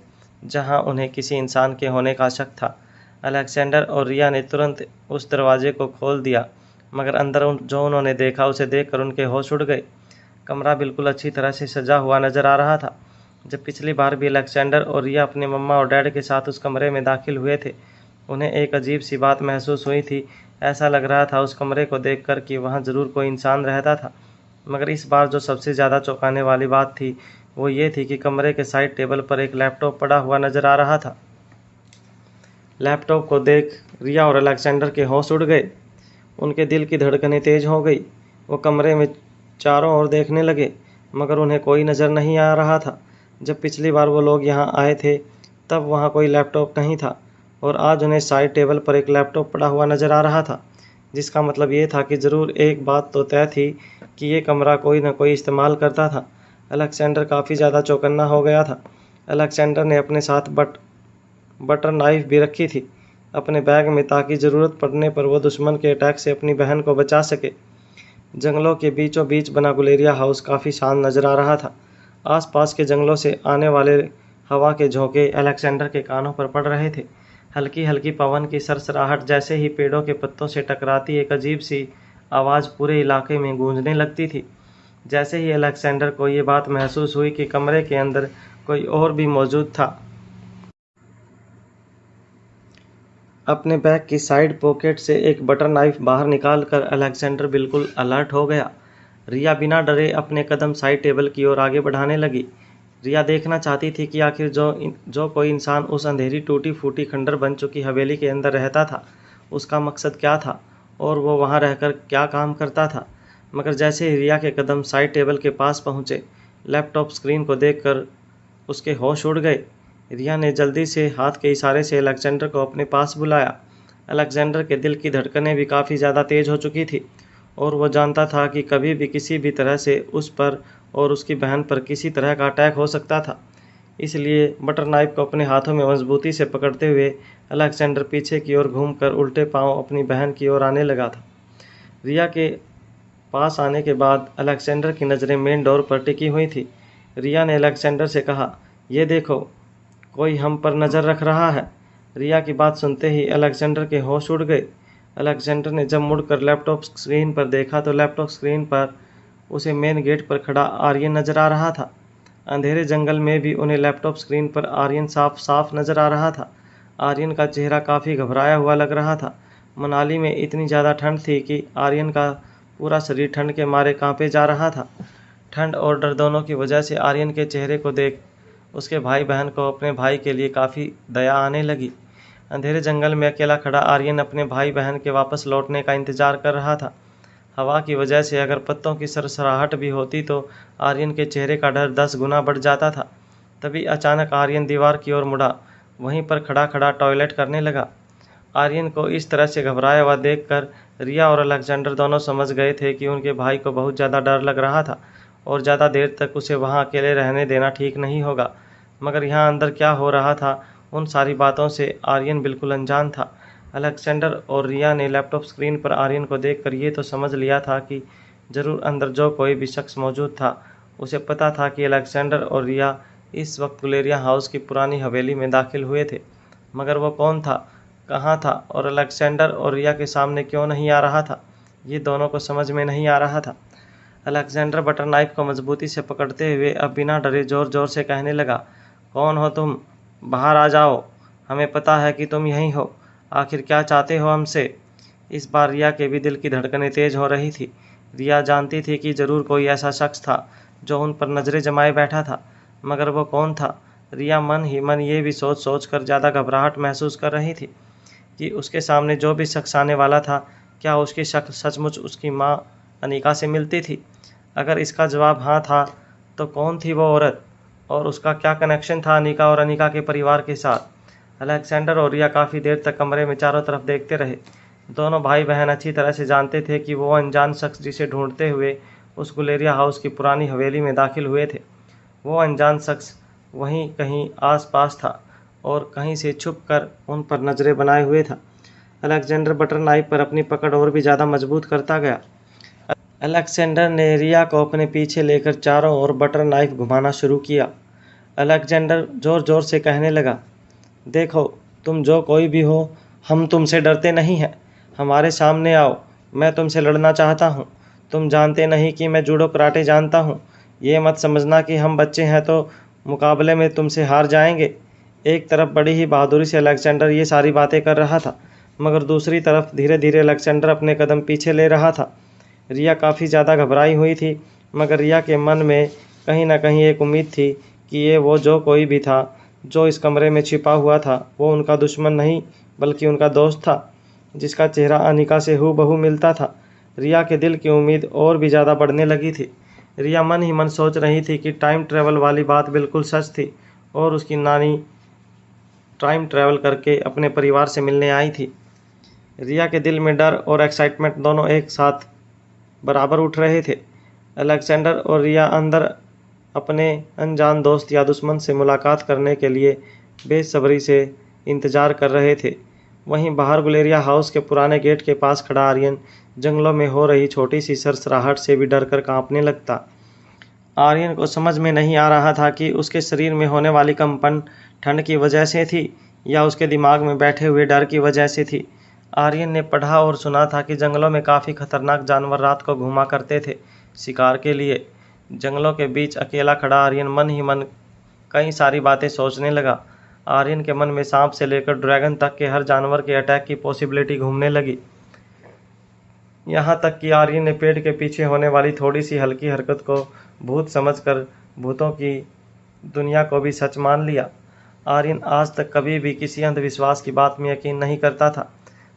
जहां उन्हें किसी इंसान के होने का शक था। अलेक्जेंडर और रिया ने तुरंत उस दरवाजे को खोल दिया, मगर अंदर जो उन्होंने देखा उसे देखकर उनके होश उड़ गए। कमरा बिल्कुल अच्छी तरह से सजा हुआ नज़र आ रहा था। जब पिछली बार भी अलेक्जेंडर और रिया अपने मम्मा और डैड के साथ उस कमरे में दाखिल हुए थे, उन्हें एक अजीब सी बात महसूस हुई थी ऐसा लग रहा था उस कमरे को देखकर कि वहाँ ज़रूर कोई इंसान रहता था। मगर इस बार जो सबसे ज़्यादा चौंकाने वाली बात थी वो ये थी कि कमरे के साइड टेबल पर एक लैपटॉप पड़ा हुआ नज़र आ रहा था। लैपटॉप को देख रिया और अलेक्जेंडर के होश उड़ गए। उनके दिल की धड़कनें तेज हो गई। वो कमरे में चारों ओर देखने लगे मगर उन्हें कोई नज़र नहीं आ रहा था। जब पिछली बार वो लोग यहाँ आए थे तब वहाँ कोई लैपटॉप नहीं था और आज उन्हें साइड टेबल पर एक लैपटॉप पड़ा हुआ नज़र आ रहा था, जिसका मतलब ये था कि ज़रूर एक बात तो तय थी कि ये कमरा कोई न कोई इस्तेमाल करता था। अलेक्जेंडर काफ़ी ज़्यादा चौकन्ना हो गया था। अलेक्जेंडर ने अपने साथ बटर नाइफ भी रखी थी अपने बैग में ताकि ज़रूरत पड़ने पर वो दुश्मन के अटैक से अपनी बहन को बचा सके। जंगलों के बीचों बीच बना गुलेरिया हाउस काफ़ी शांत नज़र आ रहा था। आसपास के जंगलों से आने वाले हवा के झोंके अलेक्जेंडर के कानों पर पड़ रहे थे। हल्की हल्की पवन की सरसराहट जैसे ही पेड़ों के पत्तों से टकराती एक अजीब सी आवाज़ पूरे इलाके में गूंजने लगती थी। जैसे ही अलेक्जेंडर को ये बात महसूस हुई कि कमरे के अंदर कोई और भी मौजूद था, अपने बैग की साइड पॉकेट से एक बटर नाइफ बाहर निकालकर अलेक्जेंडर बिल्कुल अलर्ट हो गया। रिया बिना डरे अपने कदम साइड टेबल की ओर आगे बढ़ाने लगी। रिया देखना चाहती थी कि आखिर जो कोई इंसान उस अंधेरी टूटी फूटी खंडर बन चुकी हवेली के अंदर रहता था, उसका मकसद क्या था और वो वहाँ रहकर क्या काम करता था। मगर जैसे ही रिया के कदम साइड टेबल के पास पहुँचे, लैपटॉप स्क्रीन को देखकर उसके होश उड़ गए। रिया ने जल्दी से हाथ के इशारे से अलेक्जेंडर को अपने पास बुलाया। अलेक्जेंडर के दिल की धड़कनें भी काफ़ी ज़्यादा तेज हो चुकी थी और वो जानता था कि कभी भी किसी भी तरह से उस पर और उसकी बहन पर किसी तरह का अटैक हो सकता था। इसलिए बटर नाइफ को अपने हाथों में मजबूती से पकड़ते हुए अलेक्जेंडर पीछे की ओर घूमकर उल्टे पांव अपनी बहन की ओर आने लगा था। रिया के पास आने के बाद अलेक्जेंडर की नज़रें मेन डोर पर टिकी हुई थी। रिया ने अलेक्जेंडर से कहा, ये देखो, कोई हम पर नज़र रख रहा है। रिया की बात सुनते ही अलेक्जेंडर के होश उड़ गए। अलेक्जेंडर ने जब मुड़कर लैपटॉप स्क्रीन पर देखा तो लैपटॉप स्क्रीन पर उसे मेन गेट पर खड़ा आर्यन नज़र आ रहा था। अंधेरे जंगल में भी उन्हें लैपटॉप स्क्रीन पर आर्यन साफ साफ नज़र आ रहा था। आर्यन का चेहरा काफ़ी घबराया हुआ लग रहा था। मनाली में इतनी ज़्यादा ठंड थी कि आर्यन का पूरा शरीर ठंड के मारे कांपे जा रहा था। ठंड और डर दोनों की वजह से आर्यन के चेहरे को देख उसके भाई बहन को अपने भाई के लिए काफ़ी दया आने लगी। अंधेरे जंगल में अकेला खड़ा आर्यन अपने भाई बहन के वापस लौटने का इंतज़ार कर रहा था। हवा की वजह से अगर पत्तों की सरसराहट भी होती तो आर्यन के चेहरे का डर 10 गुना बढ़ जाता था। तभी अचानक आर्यन दीवार की ओर मुड़ा, वहीं पर खड़ा खड़ा टॉयलेट करने लगा। आर्यन को इस तरह से घबराया हुआ देखकर रिया और अलेक्जेंडर दोनों समझ गए थे कि उनके भाई को बहुत ज़्यादा डर लग रहा था और ज़्यादा देर तक उसे वहाँ अकेले रहने देना ठीक नहीं होगा। मगर यहाँ अंदर क्या हो रहा था, उन सारी बातों से आर्यन बिल्कुल अनजान था। अलेक्जेंडर और रिया ने लैपटॉप स्क्रीन पर आर्यन को देखकर ये तो समझ लिया था कि ज़रूर अंदर जो कोई भी शख्स मौजूद था उसे पता था कि अलेक्जेंडर और रिया इस वक्त गुलेरिया हाउस की पुरानी हवेली में दाखिल हुए थे। मगर वो कौन था, कहाँ था और अलेक्जेंडर और रिया के सामने क्यों नहीं आ रहा था, ये दोनों को समझ में नहीं आ रहा था। अलेक्जेंडर बटर नाइफ को मजबूती से पकड़ते हुए अब बिना डरे ज़ोर ज़ोर से कहने लगा, कौन हो तुम? बाहर आ जाओ, हमें पता है कि तुम यहीं हो। आखिर क्या चाहते हो हमसे? इस बार रिया के भी दिल की धड़कनें तेज हो रही थी। रिया जानती थी कि ज़रूर कोई ऐसा शख्स था जो उन पर नज़रें जमाए बैठा था, मगर वो कौन था? रिया मन ही मन ये भी सोच सोच कर ज़्यादा घबराहट महसूस कर रही थी कि उसके सामने जो भी शख्स आने वाला था, क्या उसकी शक्ल सचमुच उसकी माँ अनिका से मिलती थी? अगर इसका जवाब हाँ था तो कौन थी वो औरत और उसका क्या कनेक्शन था अनिका और अनिका के परिवार के साथ? अलेक्जेंडर और रिया काफ़ी देर तक कमरे में चारों तरफ देखते रहे। दोनों भाई बहन अच्छी तरह से जानते थे कि वो अनजान शख्स जिसे ढूंढते हुए उस गुलेरिया हाउस की पुरानी हवेली में दाखिल हुए थे, वो अनजान शख्स वहीं कहीं आस-पास था और कहीं से छुपकर उन पर नज़रें बनाए हुए था। अलेक्जेंडर बटर नाइफ पर अपनी पकड़ और भी ज़्यादा मजबूत करता गया। अलेक्जेंडर ने रिया को अपने पीछे लेकर चारों ओर बटर नाइफ घुमाना शुरू किया। अलेक्जेंडर ज़ोर ज़ोर से कहने लगा, देखो, तुम जो कोई भी हो, हम तुमसे डरते नहीं हैं। हमारे सामने आओ, मैं तुमसे लड़ना चाहता हूँ। तुम जानते नहीं कि मैं जूडो कराटे जानता हूँ। ये मत समझना कि हम बच्चे हैं तो मुकाबले में तुमसे हार जाएंगे। एक तरफ बड़ी ही बहादुरी से अलेक्जेंडर ये सारी बातें कर रहा था, मगर दूसरी तरफ धीरे धीरे अलेक्जेंडर अपने कदम पीछे ले रहा था। रिया काफ़ी ज़्यादा घबराई हुई थी, मगर रिया के मन में कहीं ना कहीं एक उम्मीद थी कि ये वो जो कोई भी था जो इस कमरे में छिपा हुआ था, वो उनका दुश्मन नहीं बल्कि उनका दोस्त था, जिसका चेहरा अनिका से हूबहू मिलता था। रिया के दिल की उम्मीद और भी ज़्यादा बढ़ने लगी थी। रिया मन ही मन सोच रही थी कि टाइम ट्रेवल वाली बात बिल्कुल सच थी और उसकी नानी टाइम ट्रेवल करके अपने परिवार से मिलने आई थी। रिया के दिल में डर और एक्साइटमेंट दोनों एक साथ बराबर उठ रहे थे। अलेक्जेंडर और रिया अंदर अपने अनजान दोस्त या दुश्मन से मुलाकात करने के लिए बेसब्री से इंतजार कर रहे थे। वहीं बाहर गुलेरिया हाउस के पुराने गेट के पास खड़ा आर्यन जंगलों में हो रही छोटी सी सरसराहट से भी डरकर कांपने लगता। आर्यन को समझ में नहीं आ रहा था कि उसके शरीर में होने वाली कंपन ठंड की वजह से थी या उसके दिमाग में बैठे हुए डर की वजह से थी। आर्यन ने पढ़ा और सुना था कि जंगलों में काफ़ी खतरनाक जानवर रात को घूमा करते थे शिकार के लिए। जंगलों के बीच अकेला खड़ा आर्यन मन ही मन कई सारी बातें सोचने लगा। आर्यन के मन में सांप से लेकर ड्रैगन तक के हर जानवर के अटैक की पॉसिबिलिटी घूमने लगी। यहाँ तक कि आर्यन ने पेड़ के पीछे होने वाली थोड़ी सी हल्की हरकत को भूत समझकर भूतों की दुनिया को भी सच मान लिया। आर्यन आज तक कभी भी किसी अंधविश्वास की बात में यकीन नहीं करता था,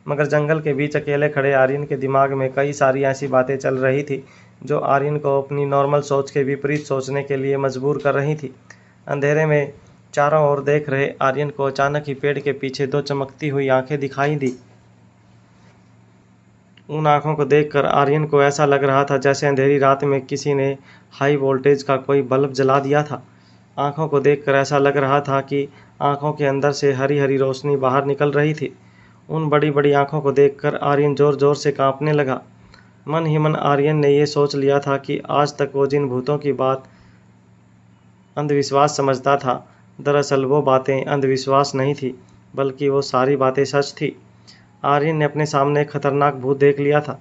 मगर जंगल के बीच अकेले खड़े आर्यन के दिमाग में कई सारी ऐसी बातें चल रही थी जो आर्यन को अपनी नॉर्मल सोच के विपरीत सोचने के लिए मजबूर कर रही थी। अंधेरे में चारों ओर देख रहे आर्यन को अचानक ही पेड़ के पीछे दो चमकती हुई आंखें दिखाई दी। उन आंखों को देखकर आर्यन को ऐसा लग रहा था जैसे अंधेरी रात में किसी ने हाई वोल्टेज का कोई बल्ब जला दिया था। आंखों को देखकर ऐसा लग रहा था कि आंखों के अंदर से हरी हरी रोशनी बाहर निकल रही थी। उन बड़ी बड़ी आंखों को देखकर आर्यन जोर जोर से कांपने लगा। मन ही मन आर्यन ने यह सोच लिया था कि आज तक वो जिन भूतों की बात अंधविश्वास समझता था, दरअसल वो बातें अंधविश्वास नहीं थी बल्कि वो सारी बातें सच थी। आर्यन ने अपने सामने एक खतरनाक भूत देख लिया था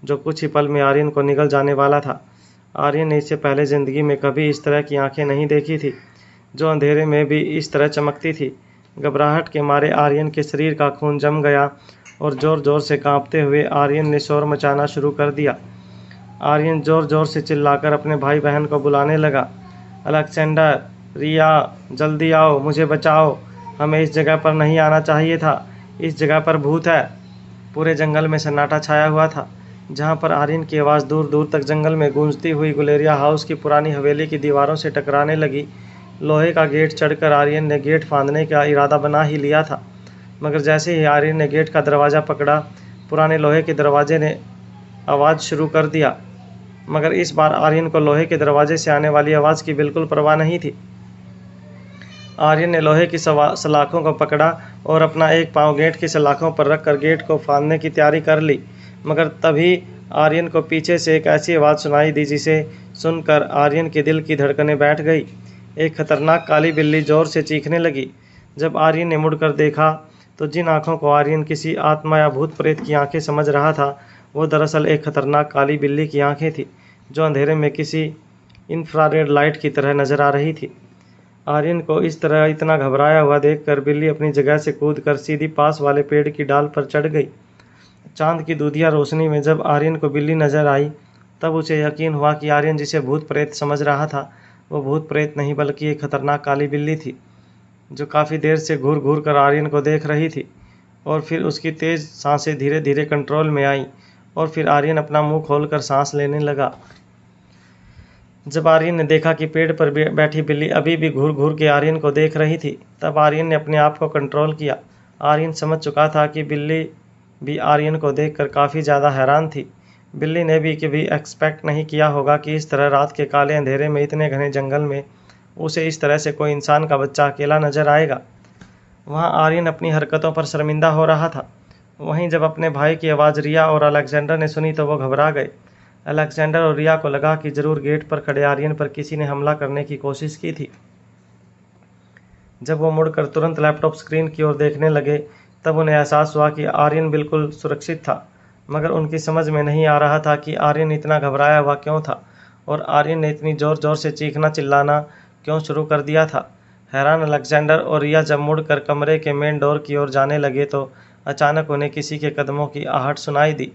जो कुछ ही पल में आर्यन को निगल जाने वाला था। आर्यन ने इससे पहले ज़िंदगी में कभी इस तरह की आंखें नहीं देखी थी जो अंधेरे में भी इस तरह चमकती थी। घबराहट के मारे आर्यन के शरीर का खून जम गया और ज़ोर ज़ोर से कांपते हुए आर्यन ने शोर मचाना शुरू कर दिया। आर्यन ज़ोर ज़ोर से चिल्लाकर अपने भाई बहन को बुलाने लगा, अलेक्जेंडर, रिया, जल्दी आओ, मुझे बचाओ, हमें इस जगह पर नहीं आना चाहिए था, इस जगह पर भूत है। पूरे जंगल में सन्नाटा छाया हुआ था। जहाँ पर आर्यन की आवाज़ दूर दूर तक जंगल में गूंजती हुई गुलेरिया हाउस की पुरानी हवेली की दीवारों से टकराने लगी। लोहे का गेट चढ़कर आर्यन ने गेट फांदने का इरादा बना ही लिया था, मगर जैसे ही आर्यन ने गेट का दरवाज़ा पकड़ा, पुराने लोहे के दरवाजे ने आवाज़ शुरू कर दिया। मगर इस बार आर्यन को लोहे के दरवाजे से आने वाली आवाज़ की बिल्कुल परवाह नहीं थी। आर्यन ने लोहे की सलाखों को पकड़ा और अपना एक पांव गेट की सलाखों पर रखकर गेट को फांदने की तैयारी कर ली। मगर तभी आर्यन को पीछे से एक ऐसी आवाज़ सुनाई दी जिसे सुनकर आर्यन के दिल की धड़कनें बैठ गई। एक खतरनाक काली बिल्ली जोर से चीखने लगी। जब आर्यन ने मुड़कर देखा तो जिन आंखों को आर्यन किसी आत्मा या भूत प्रेत की आंखें समझ रहा था, वो दरअसल एक खतरनाक काली बिल्ली की आंखें थी जो अंधेरे में किसी इंफ्रारेड लाइट की तरह नजर आ रही थी। आर्यन को इस तरह इतना घबराया हुआ देखकर बिल्ली अपनी जगह से कूदकर सीधी पास वाले पेड़ की डाल पर चढ़ गई। चांद की दूधिया रोशनी में जब आर्यन को बिल्ली नजर आई, तब उसे यकीन हुआ कि आर्यन जिसे भूत प्रेत समझ रहा था, वो भूत प्रेत नहीं बल्कि एक खतरनाक काली बिल्ली थी जो काफ़ी देर से घूर घूर कर आर्यन को देख रही थी। और फिर उसकी तेज़ सांसें धीरे धीरे कंट्रोल में आईं और फिर आर्यन अपना मुंह खोलकर सांस लेने लगा। जब आर्यन ने देखा कि पेड़ पर बैठी बिल्ली अभी भी घूर घूर के आर्यन को देख रही थी, तब आर्यन ने अपने आप को कंट्रोल किया। आर्यन समझ चुका था कि बिल्ली भी आर्यन को देखकर काफ़ी ज़्यादा हैरान थी। बिल्ली ने भी कभी एक्सपेक्ट नहीं किया होगा कि इस तरह रात के काले अंधेरे में इतने घने जंगल में उसे इस तरह से कोई इंसान का बच्चा अकेला नजर आएगा। वहाँ आर्यन अपनी हरकतों पर शर्मिंदा हो रहा था। वहीं जब अपने भाई की आवाज़ रिया और अलेक्जेंडर ने सुनी तो वो घबरा गए। अलेक्जेंडर और रिया को लगा कि जरूर गेट पर खड़े आर्यन पर किसी ने हमला करने की कोशिश की थी। जब वो मुड़कर तुरंत लैपटॉप स्क्रीन की ओर देखने लगे, तब उन्हें एहसास हुआ कि आर्यन बिल्कुल सुरक्षित था, मगर उनकी समझ में नहीं आ रहा था कि आर्यन इतना घबराया हुआ क्यों था और आर्यन ने इतनी ज़ोर ज़ोर से चीखना चिल्लाना क्यों शुरू कर दिया था। हैरान अलेक्जेंडर और रिया जब मुड़कर कमरे के मेन डोर की ओर जाने लगे तो अचानक उन्हें किसी के कदमों की आहट सुनाई दी।